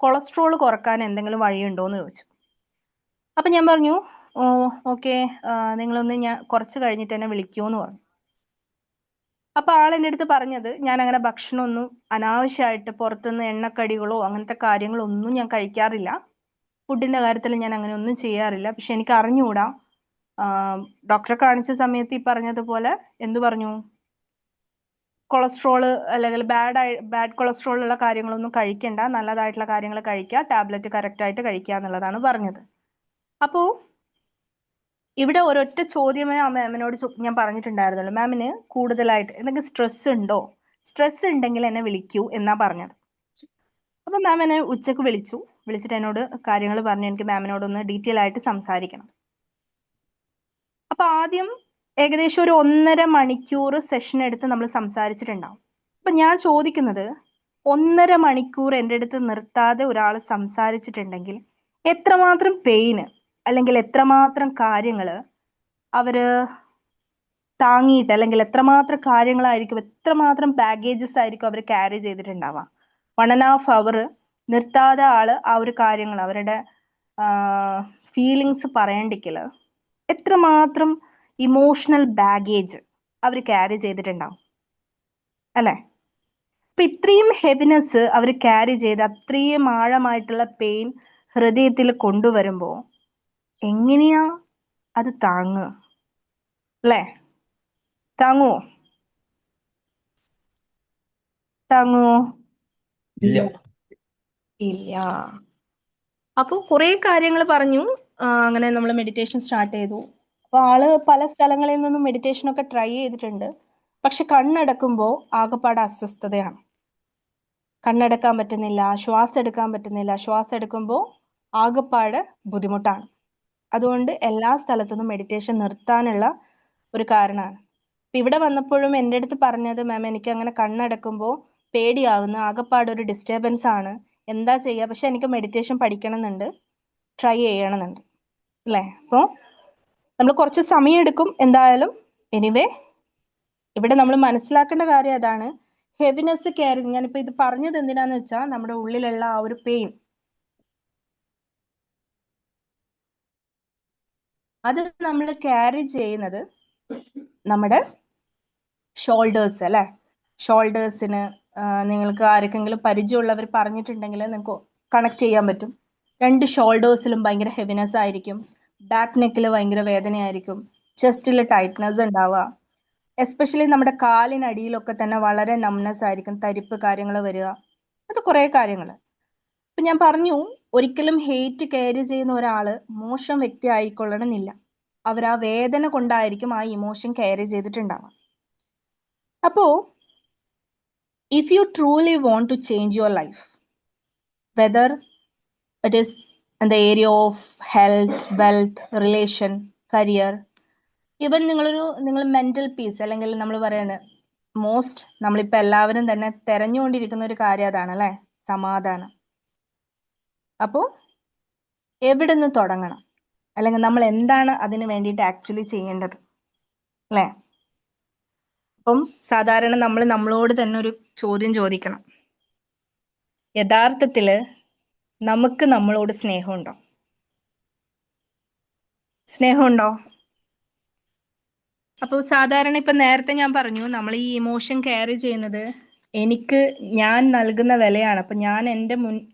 കൊളസ്ട്രോൾ കുറക്കാൻ എന്തെങ്കിലും വഴിയുണ്ടോ എന്ന് ചോദിച്ചു. അപ്പം ഞാൻ പറഞ്ഞു ഓക്കെ, നിങ്ങളൊന്ന് ഞാൻ കുറച്ച് കഴിഞ്ഞിട്ട് എന്നെ വിളിക്കുമെന്ന് പറഞ്ഞു. അപ്പോൾ ആൾ എൻ്റെ അടുത്ത് പറഞ്ഞത്, ഞാൻ അങ്ങനെ ഭക്ഷണമൊന്നും അനാവശ്യമായിട്ട് പുറത്തുനിന്ന് എണ്ണക്കടികളോ അങ്ങനത്തെ കാര്യങ്ങളൊന്നും ഞാൻ കഴിക്കാറില്ല, ഫുഡിൻ്റെ കാര്യത്തിൽ ഞാൻ അങ്ങനെ ഒന്നും ചെയ്യാറില്ല. പക്ഷെ എനിക്ക് അറിഞ്ഞുകൂടാ, ഡോക്ടറെ കാണിച്ച സമയത്ത് ഈ പറഞ്ഞതുപോലെ എന്തു പറഞ്ഞു, കൊളസ്ട്രോള് അല്ലെങ്കിൽ ബാഡ് കൊളസ്ട്രോൾ ഉള്ള കാര്യങ്ങളൊന്നും കഴിക്കണ്ട, നല്ലതായിട്ടുള്ള കാര്യങ്ങൾ കഴിക്കുക, ടാബ്ലറ്റ് കറക്റ്റായിട്ട് കഴിക്കുക എന്നുള്ളതാണ് പറഞ്ഞത്. അപ്പോൾ ഇവിടെ ഒരൊറ്റ ചോദ്യമേ ആ മാമിനോട് ഞാൻ പറഞ്ഞിട്ടുണ്ടായിരുന്നുള്ളൂ, മാമിന് കൂടുതലായിട്ട് എന്തെങ്കിലും സ്ട്രെസ് ഉണ്ടോ, സ്ട്രെസ് ഉണ്ടെങ്കിൽ എന്നെ വിളിക്കൂ എന്നാ പറഞ്ഞത്. അപ്പം മാം എന്നെ ഉച്ചക്ക് വിളിച്ചിട്ട് എന്നോട് കാര്യങ്ങൾ പറഞ്ഞു, എനിക്ക് മാമിനോടൊന്ന് ഡീറ്റെയിൽ ആയിട്ട് സംസാരിക്കണം. അപ്പം ആദ്യം ഏകദേശം ഒരു 1.5 മണിക്കൂർ സെഷൻ എടുത്ത് നമ്മൾ സംസാരിച്ചിട്ടുണ്ടാവും. അപ്പം ഞാൻ ചോദിക്കുന്നത്, 1.5 മണിക്കൂർ എൻ്റെ അടുത്ത് നിർത്താതെ ഒരാൾ സംസാരിച്ചിട്ടുണ്ടെങ്കിൽ എത്രമാത്രം പെയിന് അല്ലെങ്കിൽ എത്രമാത്രം കാര്യങ്ങൾ അവർ താങ്ങിയിട്ട്, അല്ലെങ്കിൽ എത്രമാത്രം കാര്യങ്ങളായിരിക്കും, എത്രമാത്രം ബാഗേജസ് ആയിരിക്കും അവർ ക്യാരി ചെയ്തിട്ടുണ്ടാവാം. 1.5 hour നിർത്താതെ ആള് ആ ഒരു കാര്യങ്ങൾ, അവരുടെ ഫീലിങ്സ് പറയണ്ടെങ്കിൽ എത്രമാത്രം ഇമോഷണൽ ബാഗേജ് അവർ ക്യാരി ചെയ്തിട്ടുണ്ടാവും അല്ലേ? അപ്പം ഇത്രയും ഹെവിനെസ് അവർ ക്യാരി ചെയ്ത് അത്രയും ആഴമായിട്ടുള്ള പെയിൻ ഹൃദയത്തിൽ കൊണ്ടുവരുമ്പോൾ എങ്ങനെയാ അത് താങ്ങുക അല്ലേ? താങ്ങുമോ? ഇല്ല. ഇല്ല. അപ്പോൾ കുറേ കാര്യങ്ങൾ പറഞ്ഞു. അങ്ങനെ നമ്മൾ മെഡിറ്റേഷൻ സ്റ്റാർട്ട് ചെയ്തു. അപ്പോൾ ആള് പല സ്ഥലങ്ങളിൽ നിന്നും മെഡിറ്റേഷൻ ഒക്കെ ട്രൈ ചെയ്തിട്ടുണ്ട്. പക്ഷെ കണ്ണടക്കുമ്പോൾ ആകെപ്പാടെ അസ്വസ്ഥതയാണ്. കണ്ണടക്കാൻ പറ്റുന്നില്ല, ശ്വാസം എടുക്കാൻ പറ്റുന്നില്ല, ശ്വാസം എടുക്കുമ്പോൾ ആകെപ്പാടെ ബുദ്ധിമുട്ടാണ്. അതുകൊണ്ട് എല്ലാ സ്ഥലത്തുനിന്നും മെഡിറ്റേഷൻ നിർത്താനുള്ള ഒരു കാരണമാണ്. അപ്പം ഇവിടെ വന്നപ്പോഴും എൻ്റെ അടുത്ത് പറഞ്ഞത്, മാം എനിക്ക് അങ്ങനെ കണ്ണടക്കുമ്പോൾ പേടിയാവുന്നു, ആകെപ്പാടെ ഒരു ഡിസ്റ്റർബൻസ് ആണ്, എന്താ ചെയ്യുക, പക്ഷെ എനിക്ക് മെഡിറ്റേഷൻ പഠിക്കണം എന്നുണ്ട്, ട്രൈ ചെയ്യണമെന്നുണ്ട് അല്ലേ? അപ്പോൾ നമ്മൾ കുറച്ച് സമയം എടുക്കും എന്തായാലും. എനിവേ ഇവിടെ നമ്മൾ മനസ്സിലാക്കേണ്ട കാര്യം അതാണ്, ഹെവിനെസ് ക്യാരി. ഞാനിപ്പോൾ ഇത് പറഞ്ഞത് എന്തിനാന്ന് വെച്ചാൽ നമ്മുടെ ഉള്ളിലുള്ള ആ ഒരു പെയിൻ, അത് നമ്മൾ ക്യാരി ചെയ്യുന്നത് നമ്മുടെ ഷോൾഡേഴ്സ് അല്ലേ? ഷോൾഡേഴ്സിന് നിങ്ങൾക്ക് ആർക്കെങ്കിലും പരിചയമുള്ളവർ പറഞ്ഞിട്ടുണ്ടെങ്കിൽ നിങ്ങൾക്ക് കണക്ട് ചെയ്യാൻ പറ്റും. 2 ഷോൾഡേഴ്സിലും ഭയങ്കര ഹെവിനെസ് ആയിരിക്കും, ബാക്ക് നെക്കിൽ ഭയങ്കര വേദനയായിരിക്കും, ചെസ്റ്റിൽ ടൈറ്റ്നസ് ഉണ്ടാവുക, എസ്പെഷ്യലി നമ്മുടെ കാലിനടിയിലൊക്കെ തന്നെ വളരെ നംനെസ് ആയിരിക്കും, തരിപ്പ് കാര്യങ്ങൾ വരിക, അത് കുറേ കാര്യങ്ങൾ. അപ്പം ഞാൻ പറഞ്ഞു, ഒരിക്കലും ഹെയ്റ്റ് ക്യാരി ചെയ്യുന്ന ഒരാൾ മോശം വ്യക്തി ആയിക്കൊള്ളണമെന്നില്ല, അവർ ആ വേദന കൊണ്ടായിരിക്കും ആ ഇമോഷൻ ക്യാരി ചെയ്തിട്ടുണ്ടാവുക. അപ്പോൾ if you truly want to change your life, whether it is in the area of health, wealth, relation, career, even നിങ്ങൾ മെന്റൽ പീസ്, അല്ലെങ്കിൽ നമ്മൾ പറയാണ് നമ്മളിപ്പോൾ എല്ലാവരും തന്നെ തെരഞ്ഞുകൊണ്ടിരിക്കുന്ന ഒരു കാര്യം അതാണ് അല്ലേ? സമാധാനം. അപ്പോൾ എവിടെ നിന്ന് തുടങ്ങണം, അല്ലെങ്കിൽ നമ്മൾ എന്താണ് അതിന് വേണ്ടിയിട്ട് ആക്ച്വലി ചെയ്യേണ്ടത്, അല്ലേ? അപ്പം സാധാരണ നമ്മൾ നമ്മളോട് തന്നെ ഒരു ചോദ്യം ചോദിക്കണം. യഥാർത്ഥത്തില് നമുക്ക് നമ്മളോട് സ്നേഹമുണ്ടോ? സ്നേഹമുണ്ടോ? അപ്പോൾ സാധാരണ ഇപ്പൊ നേരത്തെ ഞാൻ പറഞ്ഞു, നമ്മൾ ഈ ഇമോഷൻ ക്യാരി ചെയ്യുന്നത് എനിക്ക് ഞാൻ നൽകുന്ന വിലയാണ്. അപ്പൊ ഞാൻ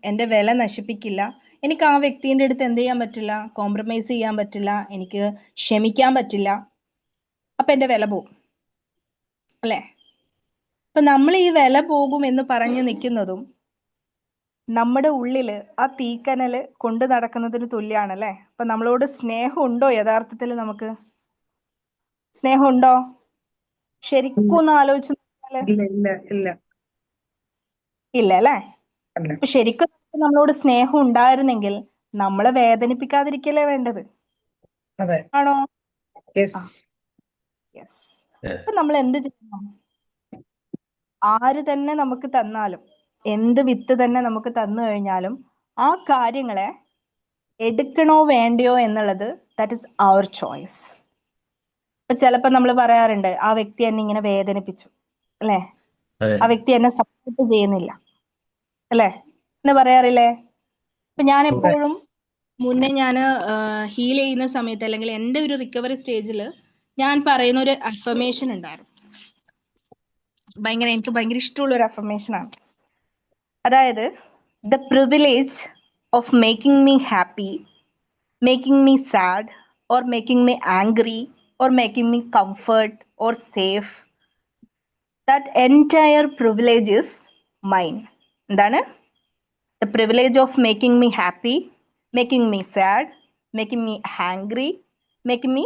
എൻ്റെ വില നശിപ്പിക്കില്ല. എനിക്ക് ആ വ്യക്തിന്റെ അടുത്ത് എന്ത് ചെയ്യാൻ പറ്റില്ല? കോംപ്രമൈസ് ചെയ്യാൻ പറ്റില്ല, എനിക്ക് ക്ഷമിക്കാൻ പറ്റില്ല. അപ്പൊ എൻ്റെ വില പോകും, അല്ലേ? അപ്പൊ നമ്മൾ ഈ വില പോകും എന്ന് പറഞ്ഞു നിൽക്കുന്നതും നമ്മുടെ ഉള്ളില് ആ തീക്കനല് കൊണ്ടു നടക്കുന്നതിന് തുല്യാണല്ലേ. അപ്പൊ നമ്മളോട് സ്നേഹം ഉണ്ടോ? യഥാർത്ഥത്തിൽ നമുക്ക് സ്നേഹം ഉണ്ടോ? ശരിക്കും ഒന്ന് ആലോചിച്ച് നോക്കിയാല് ഇല്ല ഇല്ല ഇല്ല ഇല്ല, അല്ലേ? അല്ല. അപ്പൊ ശരിക്കും നമ്മളോട് സ്നേഹം ഉണ്ടായിരുന്നെങ്കിൽ നമ്മളെ വേദനിപ്പിക്കാതിരിക്കലേ വേണ്ടത്, അതെ. ആണോ? യെസ്. യെസ്. അപ്പൊ നമ്മൾ എന്ത് ചെയ്യണം? ആര് തന്നെ നമുക്ക് തന്നാലും, എന്ത് വിത്ത് തന്നെ നമുക്ക് തന്നു കഴിഞ്ഞാലും ആ കാര്യങ്ങളെ എടുക്കണോ വേണ്ടയോ എന്നുള്ളത് ദാറ്റ് ഇസ് അവർ ചോയ്സ്. ഇപ്പൊ ചിലപ്പോ നമ്മൾ പറയാറുണ്ട്, ആ വ്യക്തി എന്നെ ഇങ്ങനെ വേദനിപ്പിച്ചു, അല്ലെ? ആ വ്യക്തി എന്നെ സപ്പോർട്ട് ചെയ്യുന്നില്ല, അല്ലെ? എന്ന് പറയാറില്ലേ? ഇപ്പൊ ഞാൻ എപ്പോഴും മുന്നേ ഞാൻ ഹീൽ ചെയ്യുന്ന സമയത്ത്, അല്ലെങ്കിൽ എൻ്റെ ഒരു റിക്കവറി സ്റ്റേജിൽ ഞാൻ പറയുന്ന ഒരു അഫർമേഷൻ ഉണ്ടായിരുന്നു. എനിക്ക് ഭയങ്കര ഇഷ്ടമുള്ള ഒരു അഫർമേഷൻ ആണ്. അതായത്, the privilege of making me happy, making me sad, or making me angry, or making me comfort or safe, that entire privilege is mine. എന്താണ്? The privilege of making me happy, making me sad, making me angry, making me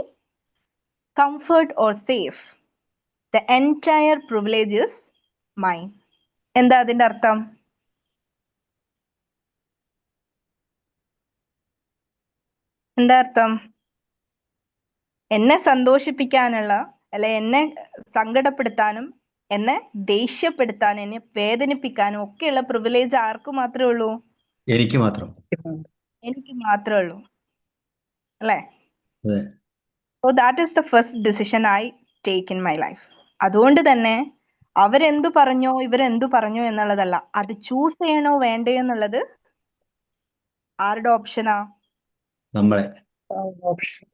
comfort or safe, the entire privilege is mine. എന്താ അതിന്റെ അർത്ഥം? എന്താ അർത്ഥം? എന്നെ സന്തോഷിപ്പിക്കാനുള്ള, അല്ലെ എന്നെ സങ്കടപ്പെടുത്താനും എന്നെ ദേഷ്യപ്പെടുത്താനും എന്നെ വേദനിപ്പിക്കാനും ഒക്കെയുള്ള പ്രിവിലേജ് ആർക്ക് മാത്രമേ ഉള്ളൂ? എനിക്ക് മാത്രം. എനിക്ക് മാത്രമേ ഉള്ളൂ, അല്ലേ? അതെ. So that is the first decision I take in my life. അതുകൊണ്ട് തന്നെ അവരെന്തു പറഞ്ഞോ ഇവരെന്തു പറഞ്ഞോ എന്നുള്ളതല്ല, അത് ചൂസ് ചെയ്യണോ വേണ്ടോ എന്നുള്ളത് ആരുടെ ഓപ്ഷനാ? നമ്മളെ. ഓപ്ഷൻ.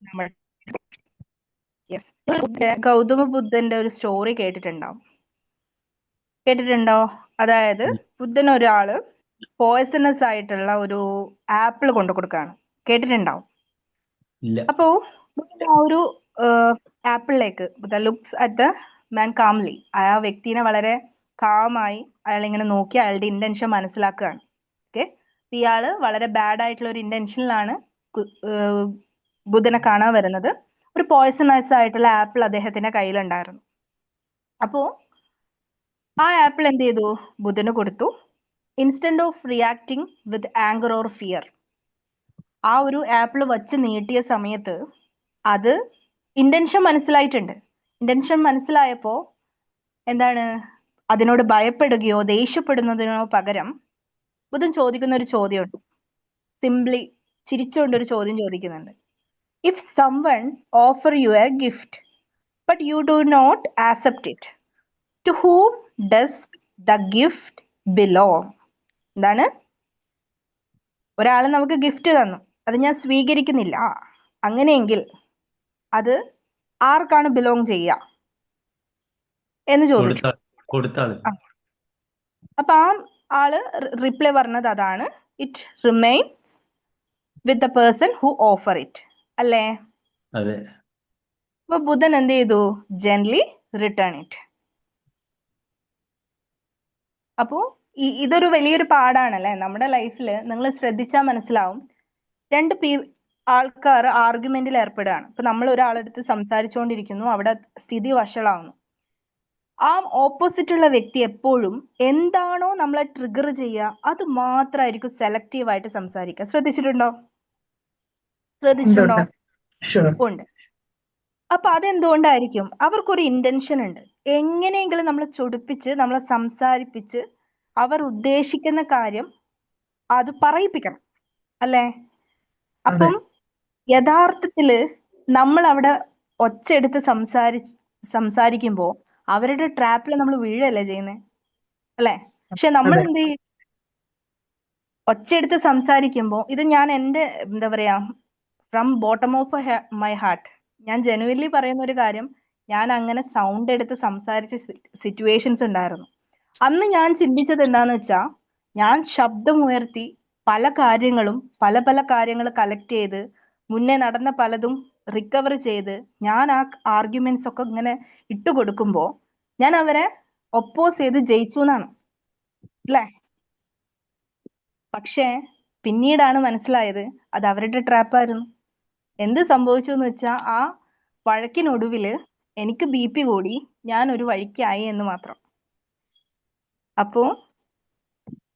നമ്മൾ. യെസ്. ഗൗതമ ബുദ്ധന്റെ ഒരു സ്റ്റോറി കേട്ടിട്ടുണ്ടോ? അതായത്, ബുദ്ധൻ ഒരാള് പോയ്സണസ് ആയിട്ടുള്ള ഒരു ആപ്പിൾ കൊണ്ടു കൊടുക്കുകയാണ്. കേട്ടിട്ടുണ്ടാവും. ഇല്ല. അപ്പോ ആ ഒരു ആപ്പിളിലേക്ക് Buddha looks at the man calmly. ആ വ്യക്തിനെ വളരെ കാമായി അയാൾ ഇങ്ങനെ നോക്കി അയാളുടെ ഇന്റൻഷൻ മനസ്സിലാക്കുകയാണ്. ഓക്കെ, ഇയാള് വളരെ ബാഡ് ആയിട്ടുള്ള ഒരു ഇന്റൻഷനിലാണ് ബുദ്ധനെ കാണാൻ വരുന്നത്. ഒരു പോയ്സണസ് ആയിട്ടുള്ള ആപ്പിൾ അദ്ദേഹത്തിന്റെ കയ്യിലുണ്ടായിരുന്നു. അപ്പോ ആ ആപ്പിൾ എന്ത് ചെയ്തു? ബുദ്ധന് കൊടുത്തു. Instant of reacting with anchor or fear, ആ ഒരു ആപ്പിൾ വച്ച് നീട്ടിയ സമയത്ത് അത് ഇന്റൻഷൻ മനസ്സിലായിട്ടുണ്ട്. ഇന്റൻഷൻ മനസ്സിലായപ്പോ എന്താണ്, അതിനോട് ഭയപ്പെടുകയോ ദേഷ്യപ്പെടുന്നതിനോ പകരം ബുദ്ധൻ ചോദിക്കുന്ന ഒരു ചോദ്യമുണ്ട്. സിംപ്ലി ചിരിച്ചുകൊണ്ടൊരു ചോദ്യം ചോദിക്കുന്നുണ്ട്. If someone offer you a gift but you do not accept it, to whom does the gift belong? എന്താണ്? ഒരാൾ നമുക്ക് ഗിഫ്റ്റ് തന്നു, അത് ഞാൻ സ്വീകരിക്കുന്നില്ല, അങ്ങനെയെങ്കിൽ അത് ആർക്കാണ് ബിലോങ് ചെയ്യുക എന്ന് ചോദിച്ചു. അപ്പൊ ആ ആള് റിപ്ലൈ പറഞ്ഞത് അതാണ്, it remains with the person who offer it, അല്ലേ? അതെ. അപ്പൊ ബുദ്ധൻ എന്ത് ചെയ്തു? Gently return it. അപ്പോ ഇതൊരു വലിയൊരു പാടാണല്ലേ നമ്മുടെ ലൈഫിൽ. നിങ്ങൾ ശ്രദ്ധിച്ചാൽ മനസ്സിലാവും, രണ്ട് ആൾക്കാർ ആർഗ്യുമെന്റിൽ ഏർപ്പെടുകയാണ്. ഇപ്പൊ നമ്മൾ ഒരാളെടുത്ത് സംസാരിച്ചുകൊണ്ടിരിക്കുന്നു, അവിടെ സ്ഥിതി വഷളാവുന്നു. ആ ഓപ്പോസിറ്റ് ഉള്ള വ്യക്തി എപ്പോഴും എന്താണോ നമ്മളെ ട്രിഗർ ചെയ്യുക അത് മാത്രമായിരിക്കും സെലക്റ്റീവ് ആയിട്ട് സംസാരിക്കുക. ശ്രദ്ധിച്ചിട്ടുണ്ടോ? ഉണ്ട്. അപ്പൊ അതെന്തുകൊണ്ടായിരിക്കും? അവർക്കൊരു ഇന്റൻഷൻ ഉണ്ട്. എങ്ങനെയെങ്കിലും നമ്മളെ ചൊടിപ്പിച്ച് നമ്മളെ സംസാരിപ്പിച്ച് അവർ ഉദ്ദേശിക്കുന്ന കാര്യം അത് പറയിപ്പിക്കണം. അല്ലേ? അതെ അപ്പം യഥാർത്ഥത്തില് നമ്മൾ അവിടെ ഒച്ചയെടുത്ത് സംസാരിക്കുമ്പോ അവരുടെ ട്രാപ്പിൽ നമ്മൾ വീഴല്ലേ ചെയ്യുന്നത്, അല്ലേ? പക്ഷെ നമ്മൾ അതെ എന്ത് ചെയ്യും? ഒച്ചയെടുത്ത് സംസാരിക്കുമ്പോൾ ഇത് ഞാൻ എൻ്റെ എന്താ പറയാ from bottom of my heart ഞാൻ ജെനുവൻലി പറയുന്ന ഒരു കാര്യം. ഞാൻ അങ്ങനെ സൗണ്ട് എടുത്ത് സംസാരിച്ച സിറ്റുവേഷൻസ് ഉണ്ടായിരുന്നു. അന്ന് ഞാൻ ചിന്തിച്ചത് എന്താന്ന് വെച്ചാ, ഞാൻ ശബ്ദമുയർത്തി പല കാര്യങ്ങളും പല പല കാര്യങ്ങൾ കളക്ട് ചെയ്ത് മുന്നേ നടന്ന പലതും റിക്കവർ ചെയ്ത് ഞാൻ ആ ആർഗ്യുമെന്റ്സ് ഒക്കെ ഇങ്ങനെ ഇട്ട് കൊടുക്കുമ്പോൾ ഞാൻ അവരെ ഒപ്പോസ് ചെയ്ത് ജയിച്ചു എന്നാണ്, അല്ലേ? പക്ഷേ പിന്നീടാണ് മനസ്സിലായത് അത് അവരുടെ ട്രാപ്പായിരുന്നു. എന്ത് സംഭവിച്ചു എന്ന് വെച്ചാൽ ആ വഴക്കിനൊടുവില് എനിക്ക് BP കൂടി ഞാൻ ഒരു വഴിക്കായി എന്ന് മാത്രം. അപ്പോൾ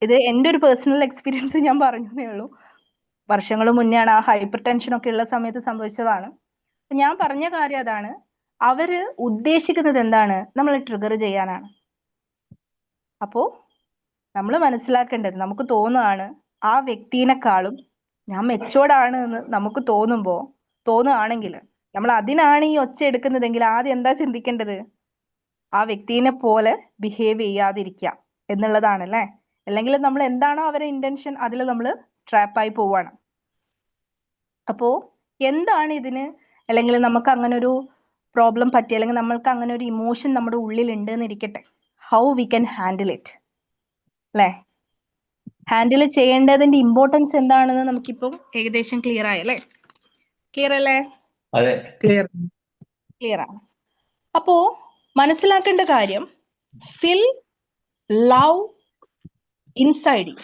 ഇത് എൻ്റെ ഒരു പേഴ്സണൽ എക്സ്പീരിയൻസ് ഞാൻ പറഞ്ഞതേ ഉള്ളൂ. വർഷങ്ങൾ മുന്നെയാണ് ആ ഹൈപ്പർ ടെൻഷൻ ഒക്കെ ഉള്ള സമയത്ത് സംഭവിച്ചതാണ്. ഞാൻ പറഞ്ഞ കാര്യം അതാണ്, അവര് ഉദ്ദേശിക്കുന്നത് എന്താണ്? നമ്മളെ ട്രിഗർ ചെയ്യാനാണ്. അപ്പോൾ നമ്മൾ മനസ്സിലാക്കേണ്ടത്, നമുക്ക് തോന്നുകയാണ് ആ വ്യക്തിനെക്കാളും ഞാൻ മെച്ചോർഡാണ് എന്ന് നമുക്ക് തോന്നുകയാണെങ്കിൽ നമ്മൾ അതിനാണ് ഈ ഒച്ച എടുക്കുന്നതെങ്കിൽ ആദ്യം എന്താ ചിന്തിക്കേണ്ടത്? ആ വ്യക്തിനെ പോലെ ബിഹേവ് ചെയ്യാതിരിക്കുക എന്നുള്ളതാണല്ലേ. അല്ലെങ്കിൽ നമ്മൾ എന്താണോ അവരെ ഇന്റൻഷൻ അതിൽ നമ്മൾ ട്രാപ്പായി പോവാണ്. അപ്പോ എന്താണ് ഇതിന്, അല്ലെങ്കിൽ നമുക്ക് അങ്ങനെ ഒരു പ്രോബ്ലം പറ്റി, അല്ലെങ്കിൽ നമ്മൾക്ക് അങ്ങനെ ഒരു ഇമോഷൻ നമ്മുടെ ഉള്ളിൽ ഉണ്ട് എന്നിരിക്കട്ടെ, how we can handle it, അല്ലേ? ഹാൻഡിൽ ചെയ്യേണ്ടതിന്റെ ഇമ്പോർട്ടൻസ് എന്താണെന്ന് നമുക്കിപ്പം ഏകദേശം ക്ലിയർ ആയല്ലേ? ക്ലിയർ അല്ലേ? അതെ. ക്ലിയർ ക്ലിയർ ആണ്. അപ്പോ മനസ്സിലാക്കേണ്ട കാര്യം, ഫിൽ ലവ് ഇൻസൈഡ് യു.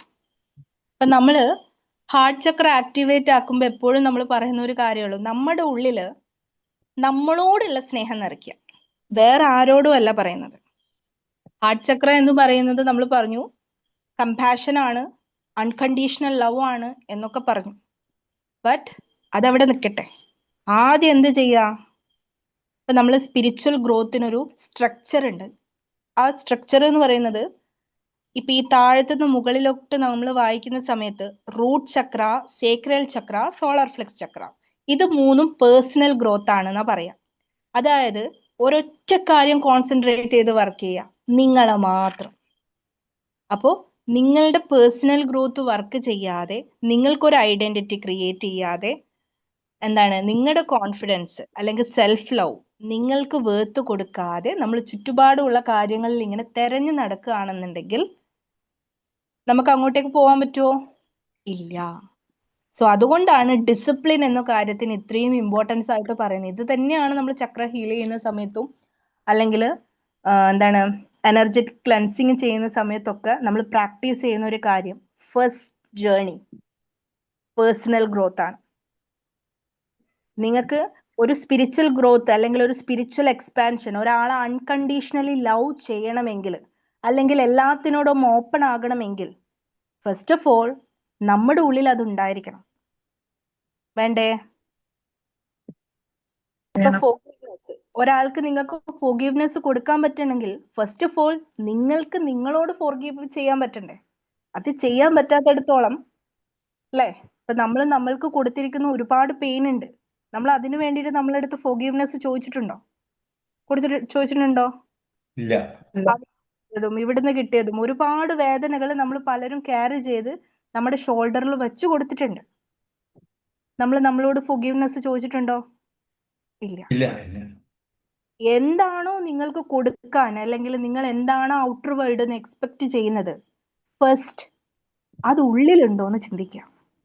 ഇപ്പൊ നമ്മള് ഹാർട്ട് ചക്ര ആക്ടിവേറ്റ് ആക്കുമ്പോൾ എപ്പോഴും നമ്മൾ പറയുന്ന ഒരു കാര്യമുള്ളൂ, നമ്മുടെ ഉള്ളില് നമ്മളോടുള്ള സ്നേഹം നിറയ്ക്കുക, വേറെ ആരോടും അല്ല പറയുന്നത്. ഹാർട്ട് ചക്ര എന്ന് പറയുന്നത് നമ്മൾ പറഞ്ഞു കമ്പാഷൻ ആണ്, അൺകണ്ടീഷണൽ ലവ് ആണ് എന്നൊക്കെ പറഞ്ഞു. ബട്ട് അതവിടെ നിൽക്കട്ടെ. ആദ്യം എന്ത് ചെയ്യുക? ഇപ്പൊ നമ്മൾ സ്പിരിച്വൽ ഗ്രോത്തിനൊരു സ്ട്രക്ചർ ഉണ്ട്. ആ സ്ട്രക്ചർ എന്ന് പറയുന്നത് ഇപ്പൊ ഈ താഴത്തുനിന്ന് മുകളിലോട്ട് നമ്മൾ വായിക്കുന്ന സമയത്ത് റൂട്ട് ചക്ര, സേക്രൽ ചക്ര, സോളാർ ഫ്ലെക്സ് ചക്ര, ഇത് മൂന്നും പേഴ്സണൽ ഗ്രോത്ത് ആണെന്നാ പറയാം. അതായത് ഒരൊറ്റ കാര്യം കോൺസെൻട്രേറ്റ് ചെയ്ത് വർക്ക് ചെയ്യുക, നിങ്ങളെ മാത്രം. അപ്പോൾ നിങ്ങളുടെ പേഴ്സണൽ ഗ്രോത്ത് വർക്ക് ചെയ്യാതെ, നിങ്ങൾക്കൊരു ഐഡന്റിറ്റി ക്രിയേറ്റ് ചെയ്യാതെ, എന്താണ് നിങ്ങളുടെ കോൺഫിഡൻസ് അല്ലെങ്കിൽ സെൽഫ് ലവ് നിങ്ങൾക്ക് വേർത്ത് കൊടുക്കാതെ നമ്മൾ ചുറ്റുപാടുമുള്ള കാര്യങ്ങളിൽ ഇങ്ങനെ തെരഞ്ഞു നടക്കുകയാണെന്നുണ്ടെങ്കിൽ നമുക്ക് അങ്ങോട്ടേക്ക് പോകാൻ പറ്റുമോ? ഇല്ല. സോ അതുകൊണ്ടാണ് ഡിസിപ്ലിൻ എന്ന കാര്യത്തിന് ഇത്രയും ഇമ്പോർട്ടൻസ് ആയിട്ട് പറയുന്നത്. ഇത് തന്നെയാണ് നമ്മൾ ചക്ര ഹീൽ ചെയ്യുന്ന സമയത്തും അല്ലെങ്കിൽ എന്താണ് എനർജറ്റിക് ക്ലെൻസിങ് ചെയ്യുന്ന സമയത്തൊക്കെ നമ്മൾ പ്രാക്ടീസ് ചെയ്യുന്ന ഒരു കാര്യം. ഫസ്റ്റ് ജേർണി പേഴ്സണൽ ഗ്രോത്ത് ആണ്. നിങ്ങൾക്ക് ഒരു സ്പിരിച്വൽ ഗ്രോത്ത് അല്ലെങ്കിൽ ഒരു സ്പിരിച്വൽ എക്സ്പാൻഷൻ, ഒരാളെ അൺകണ്ടീഷണലി ലവ് ചെയ്യണമെങ്കിൽ അല്ലെങ്കിൽ എല്ലാത്തിനോടും ഓപ്പൺ ആകണമെങ്കിൽ ഫസ്റ്റ് ഓഫ് ഓൾ നമ്മുടെ ഉള്ളിൽ അത് ഉണ്ടായിരിക്കണം. വേണ്ടേ? ഇപ്പൊ ഫോർഗീവ്നെസ്, ഒരാൾക്ക് നിങ്ങൾക്ക് ഫോർഗീവ്നെസ് കൊടുക്കാൻ പറ്റണമെങ്കിൽ ഫസ്റ്റ് ഓഫ് ഓൾ നിങ്ങൾക്ക് നിങ്ങളോട് ഫോർഗീവ് ചെയ്യാൻ പറ്റണ്ടേ? അത് ചെയ്യാൻ പറ്റാത്തടത്തോളം, അല്ലേ? ഇപ്പൊ നമ്മൾക്ക് കൊടുത്തിരിക്കുന്ന ഒരുപാട് പെയിൻ ഉണ്ട്, നമ്മൾ അതിനു വേണ്ടിയിട്ട് നമ്മളെടുത്ത് ഫോർഗീവ്നെസ് ചോദിച്ചിട്ടുണ്ടോ? ചോദിച്ചിട്ടുണ്ടോ? ഇല്ല. ഇവിടുന്ന് കിട്ടിയതും ഒരുപാട് വേദനകൾ നമ്മൾ പലരും ക്യാരി ചെയ്ത് നമ്മുടെ ഷോൾഡറിൽ വെച്ച് കൊടുത്തിട്ടുണ്ട്. നമ്മൾ നമ്മളോട് ഫോർഗീവ്നെസ് ചോദിച്ചിട്ടുണ്ടോ? ഇല്ല. ഇല്ല. എന്താണോ നിങ്ങൾക്ക് കൊടുക്കാൻ, അല്ലെങ്കിൽ നിങ്ങൾ എന്താണോ ഔട്ടർ വേൾഡ് എക്സ്പെക്ട് ചെയ്യുന്നത്, ഫസ്റ്റ് അത് ഉള്ളിലുണ്ടോ എന്ന് ചിന്തിക്കുക.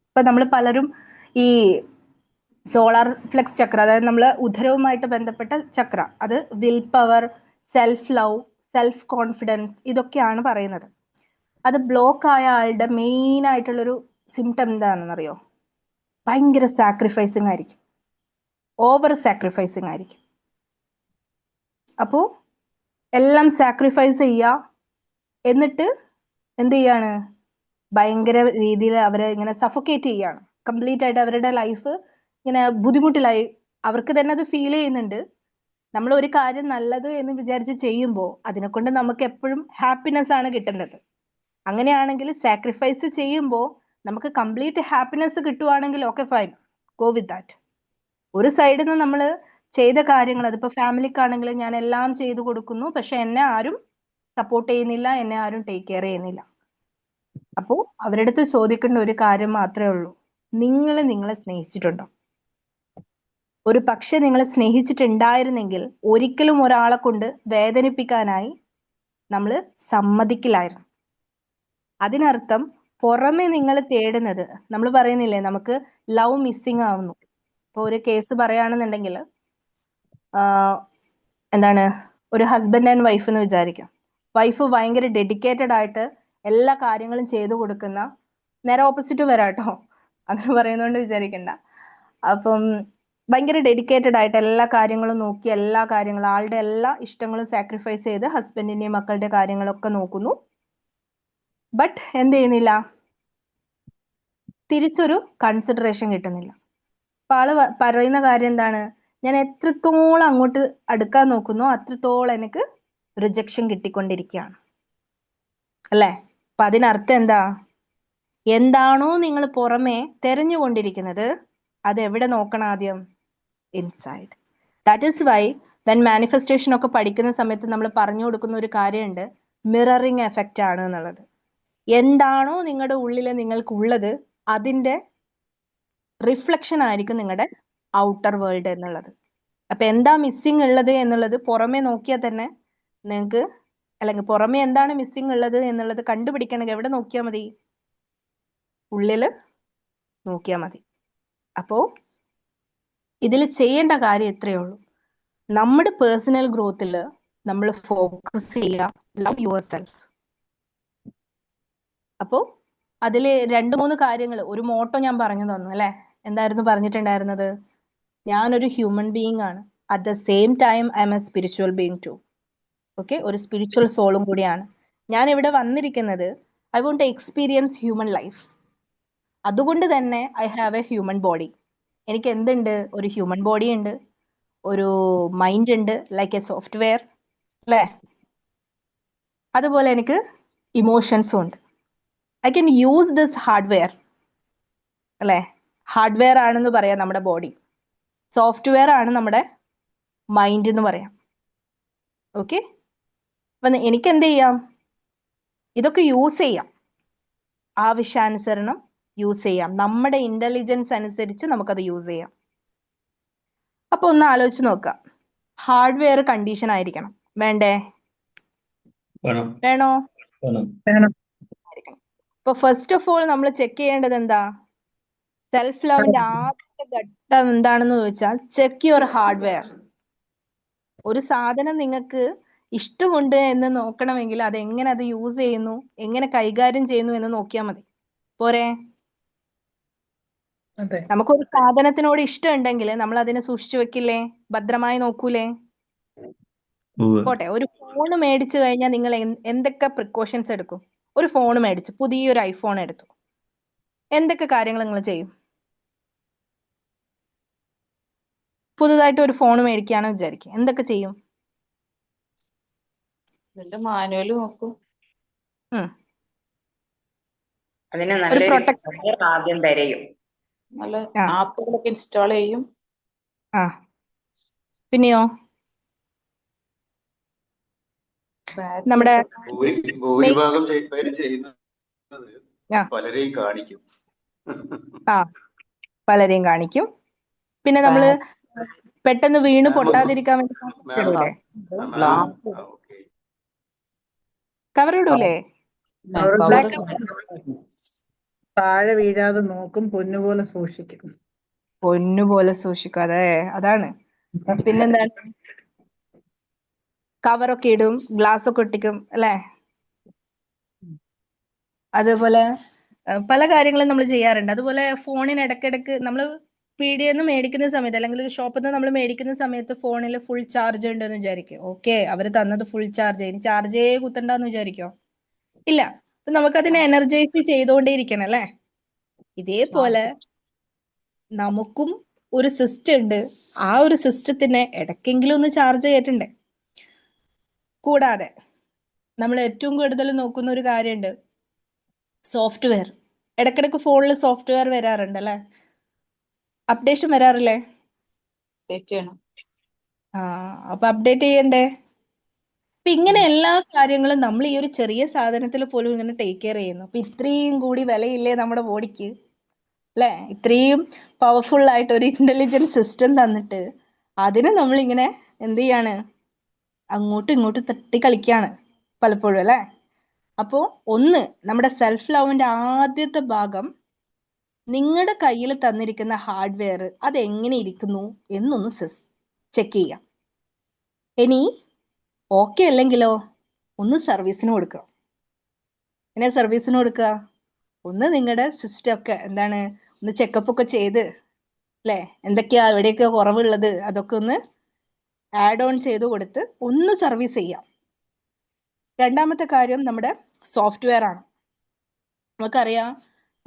ഇപ്പൊ നമ്മൾ പലരും ഈ സോളാർ ഫ്ലെക്സ് ചക്ര, അതായത് നമ്മൾ ഉദരവുമായിട്ട് ബന്ധപ്പെട്ട ചക്ര, അത് will power, self love, self confidence, ഇതൊക്കെയാണ് പറയുന്നത്. അത് ബ്ലോക്ക് ആയ ആളുടെ മെയിൻ ആയിട്ടുള്ളൊരു സിംറ്റം എന്താണെന്നറിയോ? ഭയങ്കര സാക്രിഫൈസിങ് ആയിരിക്കും, ഓവർ സാക്രിഫൈസിങ് ആയിരിക്കും. അപ്പോൾ എല്ലാം സാക്രിഫൈസ് ചെയ്യുക, എന്നിട്ട് എന്ത് ചെയ്യാണ്? ഭയങ്കര രീതിയിൽ അവരെ ഇങ്ങനെ സഫോക്കേറ്റ് ചെയ്യാണ്. കംപ്ലീറ്റ് ആയിട്ട് അവരുടെ ലൈഫ് ഇങ്ങനെ ബുദ്ധിമുട്ടിലായി അവർക്ക് തന്നെ അത് ഫീൽ ചെയ്യുന്നുണ്ട്. നമ്മൾ ഒരു കാര്യം നല്ലത് എന്ന് വിചാരിച്ച് ചെയ്യുമ്പോൾ അതിനെക്കൊണ്ട് നമുക്ക് എപ്പോഴും ഹാപ്പിനെസ് ആണ് കിട്ടേണ്ടത്. അങ്ങനെയാണെങ്കിൽ സാക്രിഫൈസ് ചെയ്യുമ്പോൾ നമുക്ക് കംപ്ലീറ്റ് ഹാപ്പിനെസ് കിട്ടുവാണെങ്കിൽ okay fine, go with that. ഒരു സൈഡിൽ നിന്ന് നമ്മൾ ചെയ്ത കാര്യങ്ങൾ, അതിപ്പോൾ ഫാമിലിക്കാണെങ്കിൽ ഞാൻ എല്ലാം ചെയ്തു കൊടുക്കുന്നു, പക്ഷെ എന്നെ ആരും സപ്പോർട്ട് ചെയ്യുന്നില്ല, എന്നെ ആരും ടേക്ക് കെയർ ചെയ്യുന്നില്ല. അപ്പോൾ അവരുടെ അടുത്ത് ചോദിക്കേണ്ട ഒരു കാര്യം മാത്രമേ ഉള്ളൂ, നിങ്ങൾ നിങ്ങളെ സ്നേഹിച്ചിട്ടുണ്ടോ? ഒരു പക്ഷെ നിങ്ങൾ സ്നേഹിച്ചിട്ടുണ്ടായിരുന്നെങ്കിൽ ഒരിക്കലും ഒരാളെ കൊണ്ട് വേദനിപ്പിക്കാനായി നമ്മൾ സമ്മതിക്കില്ലായിരുന്നു. അതിനർത്ഥം പുറമെ നിങ്ങൾ തേടുന്നത്, നമ്മൾ പറയുന്നില്ലേ നമുക്ക് ലവ് മിസ്സിങ് ആവുന്നു. ഇപ്പോൾ ഒരു കേസ് പറയുകയാണെന്നുണ്ടെങ്കിൽ എന്താണ്, ഒരു ഹസ്ബൻഡ് ആൻഡ് വൈഫ് എന്ന് വിചാരിക്കാം. വൈഫ് ഭയങ്കര ഡെഡിക്കേറ്റഡ് ആയിട്ട് എല്ലാ കാര്യങ്ങളും ചെയ്തു കൊടുക്കുന്ന, നേരെ ഓപ്പോസിറ്റ് വരാട്ടോ, അങ്ങനെ പറയുന്നതുകൊണ്ട് വിചാരിക്കണ്ട. അപ്പം ഭയങ്കര ഡെഡിക്കേറ്റഡ് ആയിട്ട് എല്ലാ കാര്യങ്ങളും നോക്കി, എല്ലാ കാര്യങ്ങളും ആളുടെ എല്ലാ ഇഷ്ടങ്ങളും സാക്രിഫൈസ് ചെയ്ത് ഹസ്ബൻഡിന്റെയും മക്കളുടെ കാര്യങ്ങളൊക്കെ നോക്കുന്നു. ബട്ട് എന്ത് ചെയ്യുന്നില്ല, തിരിച്ചൊരു കൺസിഡറേഷൻ കിട്ടുന്നില്ല. അപ്പൊ ആള് പറയുന്ന കാര്യം എന്താണ്, ഞാൻ എത്രത്തോളം അങ്ങോട്ട് അടുക്കാൻ നോക്കുന്നോ അത്രത്തോളം എനിക്ക് റിജക്ഷൻ കിട്ടിക്കൊണ്ടിരിക്കുകയാണ് അല്ലേ? അപ്പൊ അതിനർത്ഥം എന്താ, എന്താണോ നിങ്ങൾ പുറമെ തെരഞ്ഞുകൊണ്ടിരിക്കുന്നത് അത് എവിടെ നോക്കണം ആദ്യം? Inside. That is why when manifestation ഒക്കെ പഠിക്കുന്ന സമയത്ത് നമ്മൾ പറഞ്ഞു കൊടുക്കുന്ന ഒരു കാര്യമുണ്ട്, മിററിങ് എഫക്റ്റ് ആണ് എന്നുള്ളത്. എന്താണോ നിങ്ങളുടെ ഉള്ളിൽ നിങ്ങൾക്കുള്ളത് അതിന്റെ റിഫ്ലക്ഷൻ ആയിരിക്കും നിങ്ങളുടെ ഔട്ടർ വേൾഡ് എന്നുള്ളത്. അപ്പൊ എന്താ മിസ്സിങ് ഉള്ളത് എന്നുള്ളത് പുറമെ നോക്കിയാൽ തന്നെ നിങ്ങൾക്ക്, അല്ലെങ്കിൽ പുറമെ എന്താണ് മിസ്സിങ് ഉള്ളത് എന്നുള്ളത് കണ്ടുപിടിക്കണമെങ്കിൽ എവിടെ നോക്കിയാൽ മതി? ഉള്ളില് നോക്കിയാൽ മതി. അപ്പോ ഇതിൽ ചെയ്യേണ്ട കാര്യം ഇത്രയേ ഉള്ളൂ, നമ്മുടെ പേഴ്സണൽ ഗ്രോത്തിൽ നമ്മൾ ഫോക്കസ് ചെയ്യുക, ലവ് യുവർ സെൽഫ്. അപ്പോ അതിൽ 2-3 കാര്യങ്ങൾ, ഒരു മോട്ടോ ഞാൻ പറഞ്ഞു തന്നു അല്ലെ? എന്തായിരുന്നു പറഞ്ഞിട്ടുണ്ടായിരുന്നത്? ഞാനൊരു ഹ്യൂമൻ ബീയിങ് ആണ്, at the same time I am a spiritual being too. Okay, ഒരു സ്പിരിച്വൽ സോളും കൂടിയാണ്. ഞാൻ ഇവിടെ വന്നിരിക്കുന്നത് I want to experience human life. അതുകൊണ്ട് തന്നെ I have a human body. എനിക്ക് എന്തുണ്ട്? ഒരു ഹ്യൂമൻ ബോഡി ഉണ്ട്, ഒരു മൈൻഡ് ഉണ്ട്, ലൈക്ക് എ സോഫ്റ്റ്വെയർ അല്ലേ? അതുപോലെ എനിക്ക് ഇമോഷൻസും ഉണ്ട്. I can use this hardware അല്ലേ? ഹാർഡ്വെയർ ആണെന്ന് പറയാം നമ്മുടെ ബോഡി, സോഫ്റ്റ്വെയർ ആണ് നമ്മുടെ മൈൻഡ് എന്ന് പറയാം. ഓക്കെ, അപ്പം എനിക്ക് എന്ത് ചെയ്യാം? ഇതൊക്കെ യൂസ് ചെയ്യാം, ആവശ്യാനുസരണം യൂസ് ചെയ്യാം, നമ്മുടെ ഇന്റലിജൻസ് അനുസരിച്ച് നമുക്കത് യൂസ് ചെയ്യാം. അപ്പൊ ഒന്ന് ആലോചിച്ച് നോക്കാം, ഹാർഡ്വെയർ കണ്ടീഷൻ ആയിരിക്കണം വേണ്ടേ? വേണം വേണോ? വേണം. ആയിരിക്കണം. ഇപ്പൊ ഫസ്റ്റ് ഓഫ് ഓൾ നമ്മൾ ചെക്ക് ചെയ്യേണ്ടത് എന്താ? സെൽഫ് ലവിന്റെ ആദ്യത്തെ ഘട്ടം എന്താണെന്ന് ചോദിച്ചാൽ ചെക്ക് യുവർ ഹാർഡ്വെയർ. ഒരു സാധനം നിങ്ങൾക്ക് ഇഷ്ടമുണ്ട് എന്ന് നോക്കണമെങ്കിൽ അത് എങ്ങനെ അത് യൂസ് ചെയ്യുന്നു, എങ്ങനെ കൈകാര്യം ചെയ്യുന്നു എന്ന് നോക്കിയാൽ മതി. പോരെ? അതെ. നമുക്കൊരു സാധനത്തിനോട് ഇഷ്ടമുണ്ടെങ്കിൽ നമ്മൾ അതിനെ സൂക്ഷിച്ചു വെക്കില്ലേ, ഭദ്രമായി നോക്കൂലേ? ഉവ്വ്. പോട്ടെ, ഒരു ഫോൺ മേടിച്ചു കഴിഞ്ഞാൽ നിങ്ങൾ എന്തൊക്കെ പ്രിക്കോഷൻസ് എടുക്കും? ഒരു ഫോൺ മേടിച്ചു, പുതിയൊരു ഐഫോൺ എടുത്തു, എന്തൊക്കെ കാര്യങ്ങൾ നിങ്ങൾ ചെയ്യും? പുതുതായിട്ട് ഒരു ഫോൺ മേടിക്കുകയാണെന്ന് വിചാരിക്കുക, എന്തൊക്കെ ചെയ്യും? ഇതിന്റെ മാനുവൽ നോക്കും, ഉം. അതിന് ഒരു നല്ലൊരു പ്രൊട്ടക്ട് software ആദ്യം തിരയും, നല്ല ആ ആപ്പുകളൊക്കെ ഇൻസ്റ്റാൾ ചെയ്യും. ആ പിന്നെയോ നമ്മുടെ ഭൂരിഭാഗം പേര് ചെയ്യുന്നത് ആ പലരെയും കാണിക്കും. ആ പലരെയും കാണിക്കും. പിന്നെ നമ്മള് പെട്ടെന്ന് വീണ് പൊട്ടാതിരിക്കാൻ വേണ്ടി ഇടൂലേ, കവർ ഇടൂലേ? ബ്ലാക്ക് താഴെ വീഴാതെ നോക്കും, പൊന്നുപോലെ സൂക്ഷിക്കും. പൊന്നുപോലെ സൂക്ഷിക്കും, അതെ അതാണ്. പിന്നെന്താണ്, കവറൊക്കെ ഇടും, ഗ്ലാസ് ഒക്കെ ഒട്ടിക്കും അല്ലേ? അതുപോലെ പല കാര്യങ്ങളും നമ്മൾ ചെയ്യാറുണ്ട്. അതുപോലെ ഫോണിന് ഇടയ്ക്കിടയ്ക്ക് നമ്മൾ പീടികയിൽ മേടിക്കുന്ന സമയത്ത് അല്ലെങ്കിൽ ഷോപ്പിൽ നിന്ന് നമ്മൾ മേടിക്കുന്ന സമയത്ത് ഫോണിൽ ഫുൾ ചാർജ് ഉണ്ടെന്ന് വിചാരിക്കും. ഓക്കെ, അവർ തന്നത് ഫുൾ ചാർജ്, ഇനി ചാർജേ കുത്തണ്ടെന്ന് വിചാരിക്കോ? ഇല്ല, നമുക്കതിനെ എനർജൈസ് ചെയ്തുകൊണ്ടേയിരിക്കണം അല്ലേ? ഇതേപോലെ നമുക്കും ഒരു സിസ്റ്റം ഉണ്ട്, ആ ഒരു സിസ്റ്റത്തിനെ ഇടയ്ക്കെങ്കിലും ഒന്ന് ചാർജ് ചെയ്തിട്ടുണ്ടേ. കൂടാതെ നമ്മൾ ഏറ്റവും കൂടുതൽ നോക്കുന്ന ഒരു കാര്യമുണ്ട്, സോഫ്റ്റ്വെയർ. ഇടക്കിടക്ക് ഫോണിൽ സോഫ്റ്റ്വെയർ വരാറുണ്ട് അല്ലേ? അപ്ഡേഷൻ വരാറില്ലേ? അപ്ഡേറ്റ് ചെയ്യണം. അപ്പൊ അപ്ഡേറ്റ് ചെയ്യണ്ടേ? അപ്പൊ ഇങ്ങനെ എല്ലാ കാര്യങ്ങളും നമ്മൾ ഈ ഒരു ചെറിയ സാധനത്തിൽ പോലും ഇങ്ങനെ ടേക്ക് കെയർ ചെയ്യുന്നു. അപ്പൊ ഇത്രയും കൂടി വിലയില്ലേ നമ്മുടെ ബോഡിക്ക് അല്ലെ? ഇത്രയും പവർഫുൾ ആയിട്ട് ഒരു ഇന്റലിജന്റ് സിസ്റ്റം തന്നിട്ട് അതിനെ നമ്മളിങ്ങനെ എന്ത് ചെയ്യാണ്? അങ്ങോട്ടും ഇങ്ങോട്ടും തട്ടി കളിക്കാണ് പലപ്പോഴും അല്ലെ? അപ്പോ ഒന്ന് നമ്മുടെ സെൽഫ് ലവിന്റെ ആദ്യത്തെ ഭാഗം നിങ്ങളുടെ കയ്യിൽ തന്നിരിക്കുന്ന ഹാർഡ്വെയർ അത് എങ്ങനെ ഇരിക്കുന്നു എന്നൊന്ന് ചെക്ക് ചെയ്യാം. ഇനി ഓക്കെ അല്ലെങ്കിലോ ഒന്ന് സർവീസിന് കൊടുക്കുക. എങ്ങനെ സർവീസിന് കൊടുക്കുക? ഒന്ന് നിങ്ങളുടെ സിസ്റ്റം ഒക്കെ എന്താണ് ഒന്ന് ചെക്കപ്പ് ഒക്കെ ചെയ്ത് അല്ലെ, എന്തൊക്കെയാ എവിടെയൊക്കെയാ കുറവുള്ളത് അതൊക്കെ ഒന്ന് ആഡ് ഓൺ ചെയ്ത് കൊടുത്ത് ഒന്ന് സർവീസ് ചെയ്യാം. രണ്ടാമത്തെ കാര്യം നമ്മുടെ സോഫ്റ്റ്വെയർ ആണ്. നമുക്കറിയാം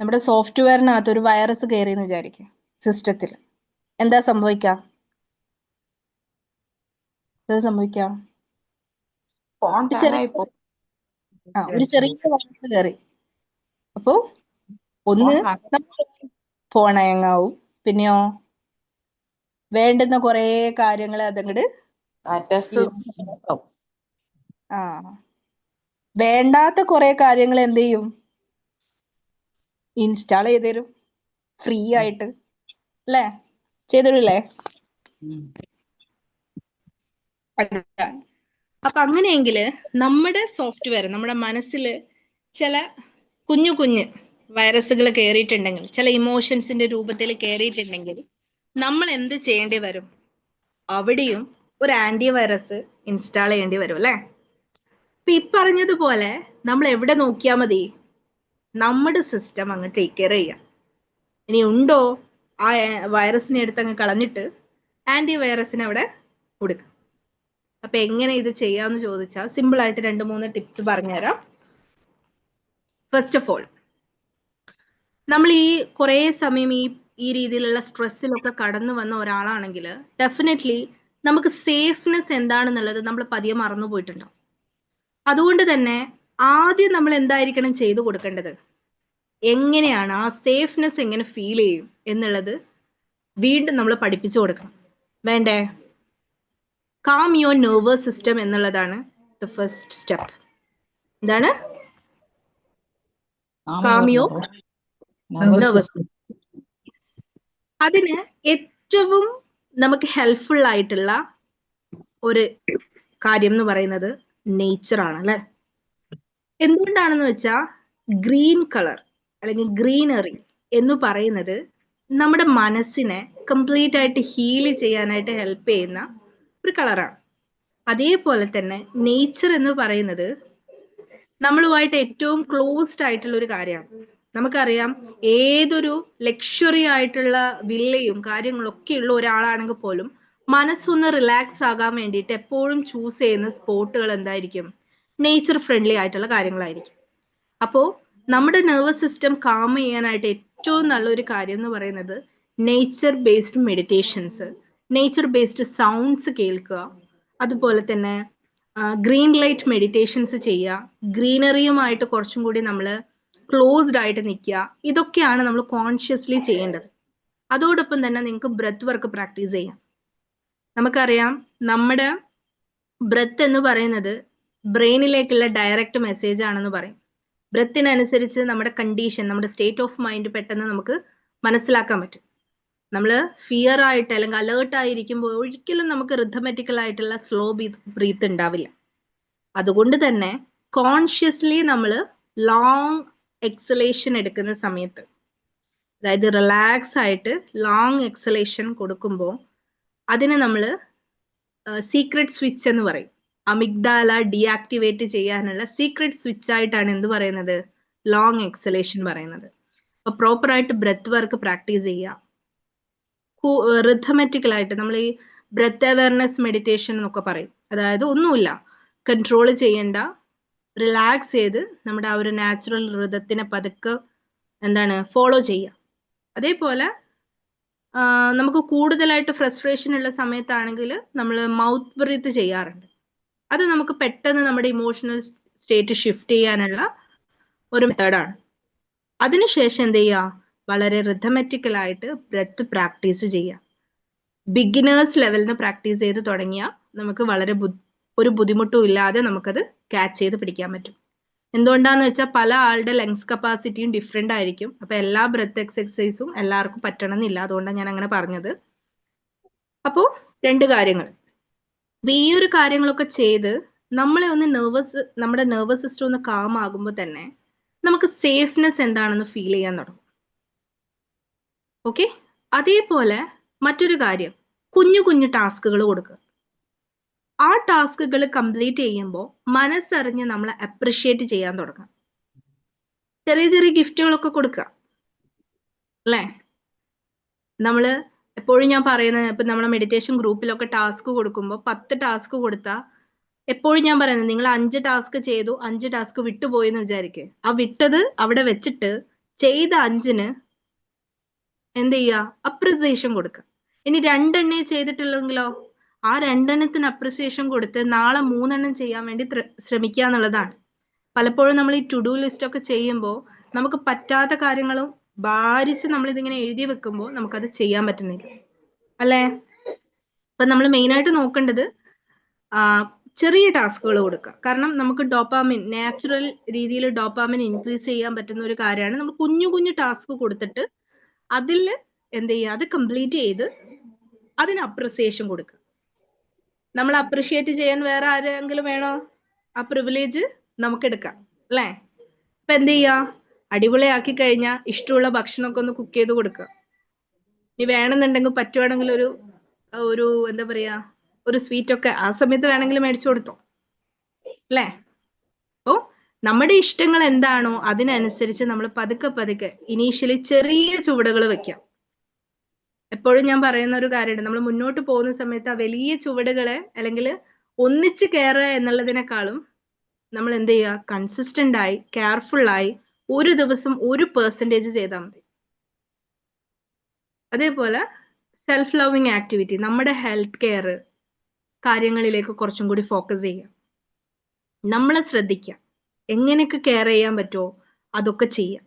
നമ്മുടെ സോഫ്റ്റ്വെയറിനകത്ത് ഒരു വൈറസ് കയറി എന്ന് വിചാരിക്കുക സിസ്റ്റത്തിൽ. എന്താ സംഭവിക്കുക? ഫോൺ ഒരു ഹാങ് ആയി പോകും. ചെറിയ വൈറസ് കയറി. അപ്പോ ഒന്ന് ഫോൺ ഹാങ് ഫോൺ ഹേങ്ങാവും, പിന്നെയോ വേണ്ടുന്ന കുറെ കാര്യങ്ങൾ അതങ്ങട് സ്റ്റാറ്റസ് വേണ്ടാത്ത കുറെ കാര്യങ്ങൾ എന്ത് ചെയ്യും? ഇൻസ്റ്റാൾ ചെയ്ത് തരും ഫ്രീ ആയിട്ട് അല്ലേ? ചെയ്തിടില്ലേ? അപ്പൊ അങ്ങനെയെങ്കിൽ നമ്മുടെ സോഫ്റ്റ്വെയർ നമ്മുടെ മനസ്സിൽ ചില കുഞ്ഞു കുഞ്ഞ് വൈറസുകൾ കയറിയിട്ടുണ്ടെങ്കിൽ, ചില ഇമോഷൻസിന്റെ രൂപത്തിൽ കയറിയിട്ടുണ്ടെങ്കിൽ നമ്മൾ എന്ത് ചെയ്യേണ്ടി വരും? അവിടെയും ഒരു ആന്റി വൈറസ് ഇൻസ്റ്റാൾ ചെയ്യേണ്ടി വരും അല്ലെ? അപ്പൊ ഈ പറഞ്ഞതുപോലെ നമ്മൾ എവിടെ നോക്കിയാൽ മതി? നമ്മുടെ സിസ്റ്റം അങ്ങ് ടേക്ക് കെയർ ചെയ്യാം. ഇനി ഉണ്ടോ ആ വൈറസിനെ എടുത്ത് അങ്ങ് കളഞ്ഞിട്ട് ആന്റി വൈറസിനെ അവിടെ കൊടുക്കുക. അപ്പൊ എങ്ങനെ ഇത് ചെയ്യാന്ന് ചോദിച്ചാൽ സിമ്പിൾ ആയിട്ട് 2-3 ടിപ്സ് പറഞ്ഞുതരാം. ഫസ്റ്റ് ഓഫ് ഓൾ, നമ്മൾ ഈ കുറേ സമയം ഈ രീതിയിലുള്ള സ്ട്രെസ്സിലൊക്കെ കടന്നു വന്ന ഒരാളാണെങ്കിൽ ഡെഫിനറ്റ്ലി നമുക്ക് സേഫ്നെസ് എന്താണെന്നുള്ളത് നമ്മൾ പതിയെ മറന്നു പോയിട്ടുണ്ടാവും. അതുകൊണ്ട് തന്നെ ആദ്യം നമ്മൾ എന്തായിരിക്കണം ചെയ്തു കൊടുക്കേണ്ടത്? എങ്ങനെയാണ് ആ സേഫ്നെസ് എങ്ങനെ ഫീൽ ചെയ്യും എന്നുള്ളത് വീണ്ടും നമ്മൾ പഠിപ്പിച്ചു കൊടുക്കണം. വേണ്ടേ? കാം യുവർ നെർവസ് സിസ്റ്റം എന്നുള്ളതാണ് ദ ഫസ്റ്റ് സ്റ്റെപ്പ്. എന്താണ്? Calm your nervous. അതിന് ഏറ്റവും നമുക്ക് ഹെൽപ്ഫുൾ ആയിട്ടുള്ള ഒരു കാര്യം എന്ന് പറയുന്നത് നേച്ചർ ആണ് അല്ലെ? എന്തുകൊണ്ടാണെന്ന് വെച്ചാൽ ഗ്രീൻ കളർ അല്ലെങ്കിൽ ഗ്രീനറി എന്ന് പറയുന്നത് നമ്മുടെ മനസ്സിനെ കംപ്ലീറ്റ് ആയിട്ട് ഹീൽ ചെയ്യാനായിട്ട് ഹെൽപ്പ് ചെയ്യുന്ന ഒരു കളറാണ്. അതേപോലെ തന്നെ നേച്ചർ എന്ന് പറയുന്നത് നമ്മളുമായിട്ട് ഏറ്റവും ക്ലോസ്ഡ് ആയിട്ടുള്ള ഒരു കാര്യമാണ്. നമുക്കറിയാം ഏതൊരു ലക്ഷറി ആയിട്ടുള്ള വില്ലയും കാര്യങ്ങളൊക്കെ ഉള്ള ഒരാളാണെങ്കിൽ പോലും മനസ്സൊന്ന് റിലാക്സ് ആകാൻ വേണ്ടിയിട്ട് എപ്പോഴും ചൂസ് ചെയ്യുന്ന സ്പോട്ടുകൾ എന്തായിരിക്കും? നേച്ചർ ഫ്രണ്ട്ലി ആയിട്ടുള്ള കാര്യങ്ങളായിരിക്കും. അപ്പോൾ നമ്മുടെ നെർവസ് സിസ്റ്റം കാം ചെയ്യാനായിട്ട് ഏറ്റവും നല്ലൊരു കാര്യം എന്ന് പറയുന്നത് nature based meditations, nature based sounds കേൾക്കുക, അതുപോലെ തന്നെ ഗ്രീൻ ലൈറ്റ് മെഡിറ്റേഷൻസ് ചെയ്യുക, ഗ്രീനറിയുമായിട്ട് കുറച്ചും കൂടി നമ്മൾ ക്ലോസ്ഡ് ആയിട്ട് നിൽക്കുക. ഇതൊക്കെയാണ് നമ്മൾ കോൺഷ്യസ്ലി ചെയ്യേണ്ടത്. അതോടൊപ്പം തന്നെ നിങ്ങൾക്ക് ബ്രെത്ത് വർക്ക് പ്രാക്ടീസ് ചെയ്യാം. നമുക്കറിയാം നമ്മുടെ ബ്രെത്ത് എന്ന് പറയുന്നത് ബ്രെയിനിലേക്കുള്ള ഡയറക്റ്റ് മെസ്സേജ് ആണെന്ന് പറയും. ബ്രെത്തിനനുസരിച്ച് നമ്മുടെ കണ്ടീഷൻ, നമ്മുടെ സ്റ്റേറ്റ് ഓഫ് മൈൻഡ് പെട്ടെന്ന് നമുക്ക് മനസ്സിലാക്കാൻ പറ്റും. നമ്മൾ ഫിയർ ആയിട്ട് അല്ലെങ്കിൽ അലേർട്ട് ആയിരിക്കുമ്പോൾ ഒരിക്കലും നമുക്ക് റിഥമെറ്റിക്കൽ ആയിട്ടുള്ള സ്ലോ ബ്രീത്ത് ഉണ്ടാവില്ല. അതുകൊണ്ട് തന്നെ കോൺഷ്യസ്ലി നമ്മൾ ലോങ് എക്സലേഷൻ എടുക്കുന്ന സമയത്ത്, അതായത് റിലാക്സ് ആയിട്ട് ലോങ് എക്സലേഷൻ കൊടുക്കുമ്പോൾ അതിനെ നമ്മൾ സീക്രട്ട് സ്വിച്ച് എന്ന് പറയും. അമിഗ്ഡാല ഡീആക്ടിവേറ്റ് ചെയ്യാനുള്ള സീക്രട്ട് സ്വിച്ച് ആയിട്ടാണ് എന്ത് പറയുന്നത്? ലോങ് എക്സലേഷൻ പറയുന്നത്. അപ്പൊ പ്രോപ്പർ ആയിട്ട് ബ്രെത്ത് വർക്ക് പ്രാക്ടീസ് ചെയ്യുക. റിഥമെറ്റിക്കലായിട്ട് നമ്മൾ ഈ ബ്രെത്ത് അവയർനെസ് മെഡിറ്റേഷൻ എന്നൊക്കെ പറയും. അതായത് ഒന്നുമില്ല, കൺട്രോൾ ചെയ്യേണ്ട, റിലാക്സ് ചെയ്ത് നമ്മുടെ ആ ഒരു നാച്ചുറൽ റിഥത്തിനെ പതുക്കെ എന്താണ് ഫോളോ ചെയ്യുക. അതേപോലെ നമുക്ക് കൂടുതലായിട്ട് ഫ്രസ്ട്രേഷൻ ഉള്ള സമയത്താണെങ്കിൽ നമ്മൾ മൗത്ത് ബ്രീത്ത് ചെയ്യാറുണ്ട്. അത് നമുക്ക് പെട്ടെന്ന് നമ്മുടെ ഇമോഷണൽ സ്റ്റേറ്റ് ഷിഫ്റ്റ് ചെയ്യാനുള്ള ഒരു മെത്തേഡാണ്. അതിനുശേഷം എന്ത് ചെയ്യുക, വളരെ റിഥമെറ്റിക്കലായിട്ട് ബ്രെത്ത് പ്രാക്ടീസ് ചെയ്യുക. ബിഗിനേഴ്സ് ലെവലിൽ നിന്ന് പ്രാക്ടീസ് ചെയ്ത് തുടങ്ങിയാൽ നമുക്ക് വളരെ ഒരു ബുദ്ധിമുട്ടും ഇല്ലാതെ നമുക്കത് ക്യാച്ച് ചെയ്ത് പിടിക്കാൻ പറ്റും. എന്തുകൊണ്ടാന്ന് വെച്ചാൽ പല ആളുടെ ലങ്സ് കപ്പാസിറ്റിയും ഡിഫറെൻ്റ് ആയിരിക്കും. അപ്പൊ എല്ലാ ബ്രെത്ത് എക്സസൈസും എല്ലാവർക്കും പറ്റണം എന്നില്ല. അതുകൊണ്ടാണ് ഞാൻ അങ്ങനെ പറഞ്ഞത്. അപ്പോൾ 2 കാര്യങ്ങൾ. അപ്പൊ ഈ ഒരു കാര്യങ്ങളൊക്കെ ചെയ്ത് നമ്മളെ ഒന്ന് നമ്മുടെ നെർവസ് സിസ്റ്റം ഒന്ന് കാം ആകുമ്പോൾ തന്നെ നമുക്ക് സേഫ്നെസ് എന്താണെന്ന് ഫീൽ ചെയ്യാൻ തുടങ്ങും. ഓക്കെ. അതേപോലെ മറ്റൊരു കാര്യം, കുഞ്ഞു കുഞ്ഞു ടാസ്കുകൾ കൊടുക്കുക. ആ ടാസ്കുകൾ കംപ്ലീറ്റ് ചെയ്യുമ്പോൾ മനസ്സറിഞ്ഞ് നമ്മളെ അപ്രിഷ്യേറ്റ് ചെയ്യാൻ തുടങ്ങാം. ചെറിയ ചെറിയ ഗിഫ്റ്റുകളൊക്കെ കൊടുക്കുക അല്ലേ. നമ്മള് എപ്പോഴും ഞാൻ പറയുന്നത്, ഇപ്പൊ നമ്മളെ മെഡിറ്റേഷൻ ഗ്രൂപ്പിലൊക്കെ ടാസ്ക് കൊടുക്കുമ്പോൾ 10 ടാസ്ക് കൊടുത്താൽ എപ്പോഴും ഞാൻ പറയുന്നത്, നിങ്ങൾ 5 ടാസ്ക് ചെയ്തു, 5 ടാസ്ക് വിട്ടുപോയി എന്ന് വിചാരിക്കുക. ആ വിട്ടത് അവിടെ വെച്ചിട്ട് ചെയ്ത 5ന് എന്ത് ചെയ്യുക, അപ്രിസിയേഷൻ കൊടുക്കുക. ഇനി 2 എണ്ണേ ചെയ്തിട്ടില്ലെങ്കിലോ ആ 2 എണ്ണത്തിന് അപ്രിസിയേഷൻ കൊടുത്ത് നാളെ 3 എണ്ണം ചെയ്യാൻ വേണ്ടി ശ്രമിക്കുക എന്നുള്ളതാണ്. പലപ്പോഴും നമ്മൾ ഈ ടു ഡു ലിസ്റ്റ് ഒക്കെ ചെയ്യുമ്പോൾ നമുക്ക് പറ്റാത്ത കാര്യങ്ങളും ഭാരിച്ച് നമ്മൾ ഇതിങ്ങനെ എഴുതി വെക്കുമ്പോൾ നമുക്കത് ചെയ്യാൻ പറ്റുന്നില്ല അല്ലേ. അപ്പൊ നമ്മൾ മെയിനായിട്ട് നോക്കേണ്ടത് ചെറിയ ടാസ്കുകൾ കൊടുക്കുക. കാരണം നമുക്ക് ഡോപ്പാമിൻ, നാച്ചുറൽ രീതിയിൽ ഡോപ്പാമിൻ ഇൻക്രീസ് ചെയ്യാൻ പറ്റുന്ന ഒരു കാര്യമാണ്. നമ്മൾ കുഞ്ഞു കുഞ്ഞു ടാസ്ക് കൊടുത്തിട്ട് അതിൽ എന്ത് ചെയ്യുക, അത് കംപ്ലീറ്റ് ചെയ്ത് അതിന് അപ്രിസിയേഷൻ കൊടുക്കുക. നമ്മൾ അപ്രിഷിയേറ്റ് ചെയ്യാൻ വേറെ ആരെങ്കിലും വേണോ? ആ പ്രിവിലേജ് നമുക്ക് എടുക്കാം അല്ലേ. അപ്പൊ എന്ത് ചെയ്യുക, അടിപൊളിയാക്കി കഴിഞ്ഞാൽ ഇഷ്ടമുള്ള ഭക്ഷണമൊക്കെ ഒന്ന് കുക്ക് ചെയ്ത് കൊടുക്കുക. ഇനി വേണമെന്നുണ്ടെങ്കിൽ പറ്റുവാണെങ്കിൽ ഒരു എന്താ പറയാ, ഒരു സ്വീറ്റ് ഒക്കെ ആ സമയത്ത് വേണമെങ്കിൽ മേടിച്ചു കൊടുത്തോ അല്ലേ. അപ്പോ നമ്മുടെ ഇഷ്ടങ്ങൾ എന്താണോ അതിനനുസരിച്ച് നമ്മൾ പതുക്കെ പതുക്കെ ഇനീഷ്യലി ചെറിയ ചുവടുകൾ വെക്കാം. എപ്പോഴും ഞാൻ പറയുന്ന ഒരു കാര്യമുണ്ട്, നമ്മൾ മുന്നോട്ട് പോകുന്ന സമയത്ത് ആ വലിയ ചുവടുകളെ അല്ലെങ്കിൽ ഒന്നിച്ച് കയറുക എന്നുള്ളതിനേക്കാളും നമ്മൾ എന്ത് ചെയ്യുക, കൺസിസ്റ്റന്റ് ആയി കെയർഫുൾ ആയി ഒരു ദിവസം 1% ചെയ്താൽ മതി. അതേപോലെ സെൽഫ് ലവിങ് ആക്ടിവിറ്റി, നമ്മുടെ ഹെൽത്ത് കെയർ കാര്യങ്ങളിലേക്ക് കുറച്ചും കൂടി ഫോക്കസ് ചെയ്യുക. നമ്മളെ ശ്രദ്ധിക്കുക, എങ്ങനെയൊക്കെ കെയർ ചെയ്യാൻ പറ്റുമോ അതൊക്കെ ചെയ്യുക.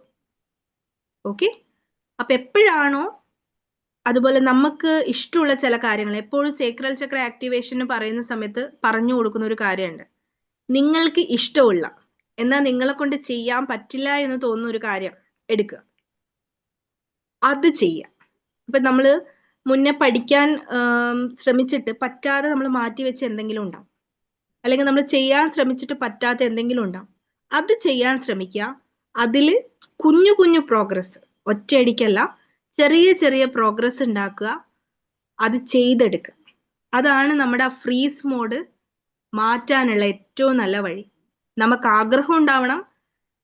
ഓക്കെ. അപ്പൊ എപ്പോഴാണോ അതുപോലെ നമുക്ക് ഇഷ്ടമുള്ള ചില കാര്യങ്ങൾ, എപ്പോഴും സേക്രൽ ചക്ര ആക്ടിവേഷന് പറയുന്ന സമയത്ത് പറഞ്ഞു കൊടുക്കുന്ന ഒരു കാര്യമുണ്ട്. നിങ്ങൾക്ക് ഇഷ്ടമുള്ള എന്നാൽ നിങ്ങളെ കൊണ്ട് ചെയ്യാൻ പറ്റില്ല എന്ന് തോന്നുന്ന ഒരു കാര്യം എടുക്കുക, അത് ചെയ്യുക. ഇപ്പൊ നമ്മള് മുന്നേ പഠിക്കാൻ ശ്രമിച്ചിട്ട് പറ്റാതെ നമ്മൾ മാറ്റി വെച്ച് എന്തെങ്കിലും ഉണ്ടാവും, അല്ലെങ്കിൽ നമ്മൾ ചെയ്യാൻ ശ്രമിച്ചിട്ട് പറ്റാത്ത എന്തെങ്കിലും ഉണ്ടാവും. അത് ചെയ്യാൻ ശ്രമിക്കുക. അതിൽ കുഞ്ഞു കുഞ്ഞു പ്രോഗ്രസ്, ഒറ്റയടിക്കല്ല, ചെറിയ ചെറിയ പ്രോഗ്രസ് ഉണ്ടാക്കുക, അത് ചെയ്തെടുക്കുക. അതാണ് നമ്മുടെ ആ ഫ്രീസ് മോഡ് മാറ്റാനുള്ള ഏറ്റവും നല്ല വഴി. നമുക്ക് ആഗ്രഹം ഉണ്ടാവണം,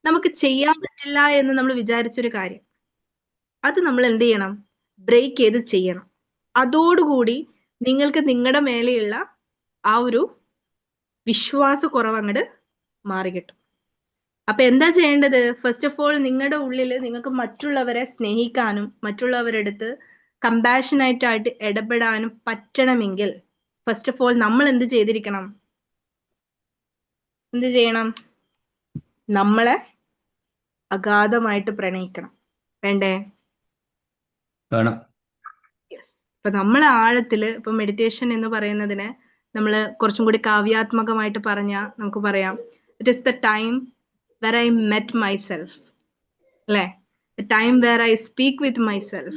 നമുക്ക് ചെയ്യാൻ പറ്റില്ല എന്ന് നമ്മൾ വിചാരിച്ചൊരു കാര്യം, അത് നമ്മൾ എന്ത് ചെയ്യണം, ബ്രേക്ക് ചെയ്ത് ചെയ്യണം. അതോടുകൂടി നിങ്ങൾക്ക് നിങ്ങളുടെ മേലെയുള്ള ആ ഒരു വിശ്വാസക്കുറവ് അങ്ങോട്ട് മാറി കിട്ടും. അപ്പൊ എന്താ ചെയ്യേണ്ടത്? ഫസ്റ്റ് ഓഫ് ഓൾ നിങ്ങളുടെ ഉള്ളിൽ നിങ്ങൾക്ക് മറ്റുള്ളവരെ സ്നേഹിക്കാനും മറ്റുള്ളവരുടെ അടുത്ത് കമ്പാഷനായിട്ടായിട്ട് ഇടപെടാനും പറ്റണമെങ്കിൽ ഫസ്റ്റ് ഓഫ് ഓൾ നമ്മൾ എന്ത് ചെയ്തിരിക്കണം? എന്ത് ചെയ്യണം? നമ്മളെ അഗാധമായിട്ട് പ്രണയിക്കണം. വേണ്ടേ? വേണം. യെസ്. ഇപ്പൊ നമ്മളെ ആഴത്തില് ഇപ്പൊ മെഡിറ്റേഷൻ എന്ന് പറയുന്നതിന് നമ്മൾ കുറച്ചും കൂടി കാവ്യാത്മകമായിട്ട് പറഞ്ഞാൽ നമുക്ക് പറയാം, it is the time where I met myself, അല്ലേ? The time where I speak with myself,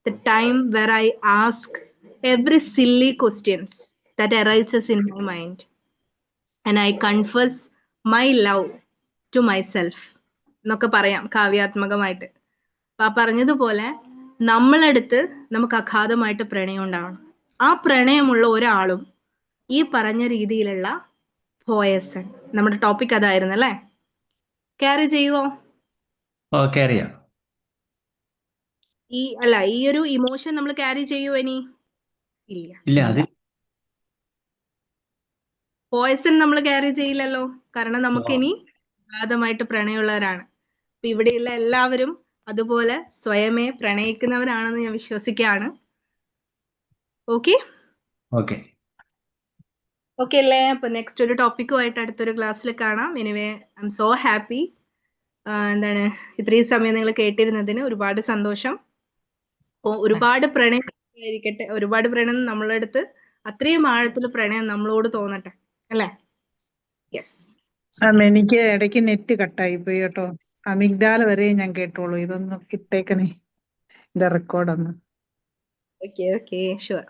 the time where I ask every silly questions that arises in my mind and I confess my love to myself എന്നൊക്കെ പറയാം കാവ്യാത്മകമായിട്ട്. അപ്പൊ ആ പറഞ്ഞതുപോലെ നമ്മളടുത്ത് നമുക്ക് അഗാധമായിട്ട് പ്രണയം ഉണ്ടാവണം. ആ പ്രണയമുള്ള ഒരാളും ഈ പറഞ്ഞ രീതിയിലുള്ള പോയസൺ, നമ്മുടെ ടോപ്പിക് അതായിരുന്നു അല്ലേ? ക്യാരി ചെയ്യുവോ? ഓക്കെ, അറിയാം. ഈ ഒരു ഇമോഷൻ നമ്മൾ ക്യാരി ചെയ്യുവോ ഇനി? ഇല്ല. ഇല്ല, അത് പോയസൺ നമ്മൾ ക്യാരി ചെയ്യില്ലല്ലോ, കാരണം നമുക്ക് ഇനി അഗാധമായിട്ട് പ്രണയമുള്ളവരാണ്. അപ്പൊ ഇവിടെയുള്ള എല്ലാവരും അതുപോലെ സ്വയമേ പ്രണയിക്കുന്നവരാണെന്ന് ഞാൻ വിശ്വസിക്കുകയാണ്. Okay okay. ഓക്കെ അല്ലേ? അപ്പൊ നെക്സ്റ്റ് ഒരു ടോപ്പിക്കുമായിട്ട് അടുത്തൊരു ക്ലാസ്സിൽ കാണാം. Anyway I M so happy എന്താണ് ഇത്രയും സമയം നിങ്ങൾ കേട്ടിരുന്നതിന് ഒരുപാട് സന്തോഷം. ഒരുപാട് പ്രണയം ആയിരിക്കട്ടെ, ഒരുപാട് പ്രണയം നമ്മളെ അടുത്ത് അത്രയും ആഴത്തിൽ പ്രണയം നമ്മളോട് തോന്നട്ടെ, അല്ലേ? യെസ്. എനിക്ക് ഇടയ്ക്ക് നെറ്റ് കട്ടായി പോയി കേട്ടോ. അമിഗ്ഡാല വരെ ഞാൻ കേട്ടോളൂ. ഇതൊന്ന് ഇട്ടേക്കണേ, എന്റെ റെക്കോർഡൊന്ന്. Okay okay, sure.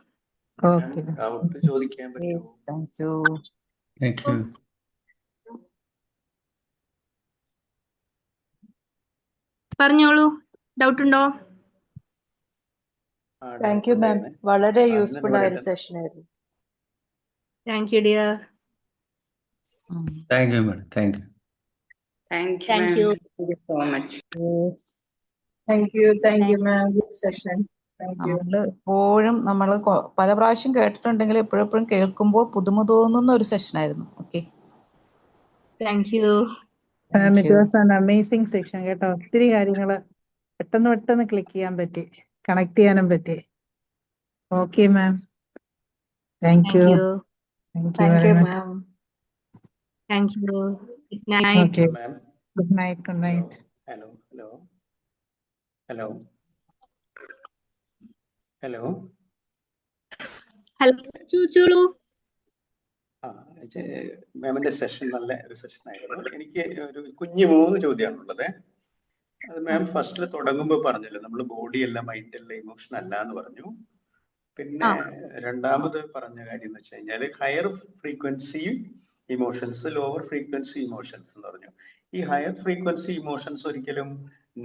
Okay. Doubt ചോദിക്കാൻ പറ്റുമോ? Thank you. Thank you. പറഞ്ഞോളൂ, ഡൗട്ട് ഉണ്ടോ? താങ്ക് യു മാം, വളരെ യൂസ്ഫുൾ ആയ ഒരു സെഷൻ ആയിരുന്നു. Thank you dear. Thank you madam. Thank you. Thank you. So much. Thank you ma'am, good session. Thank you. നമ്മള് എപ്പോഴും നമ്മൾ പല പ്രാവശ്യം കേട്ടിട്ടുണ്ടെങ്കിൽ എപ്പോഴെപ്പോഴും കേൾക്കുമ്പോൾ പുതുമ തോന്നുന്ന ഒരു സെഷൻ ആയിരുന്നു. Okay, thank you. It was an amazing section കേട്ടോ. ഒത്തിരി കാര്യങ്ങള് പെട്ടെന്ന് ക്ലിക്ക് ചെയ്യാൻ പറ്റി, കണക്ട് ചെയ്യാനും പറ്റി. Okay ma'am, thank thank you. You. Thank you ma'am. Thank you. Good night. Okay, ma'am. Good night. Hello hello hello hello hello, ചോദിച്ചോളൂ. മാമിന്റെ സെഷൻ നല്ല ഒരു സെഷൻ ആയിരുന്നു. എനിക്ക് ഒരു കുഞ്ഞു 3 ചോദ്യമാണുള്ളത്. അത് മാം ഫസ്റ്റിൽ തുടങ്ങുമ്പോൾ പറഞ്ഞല്ലോ, നമ്മൾ ബോഡി അല്ല, മൈൻഡ് അല്ല, ഇമോഷൻ അല്ല എന്ന് പറഞ്ഞു. പിന്നെ രണ്ടാമത് പറഞ്ഞ കാര്യം എന്ന് വെച്ച് കഴിഞ്ഞാൽ higher frequency emotions, lower frequency emotions എന്ന് പറഞ്ഞു. ഈ ഹയർ ഫ്രീക്വൻസി ഇമോഷൻസ് ഒരിക്കലും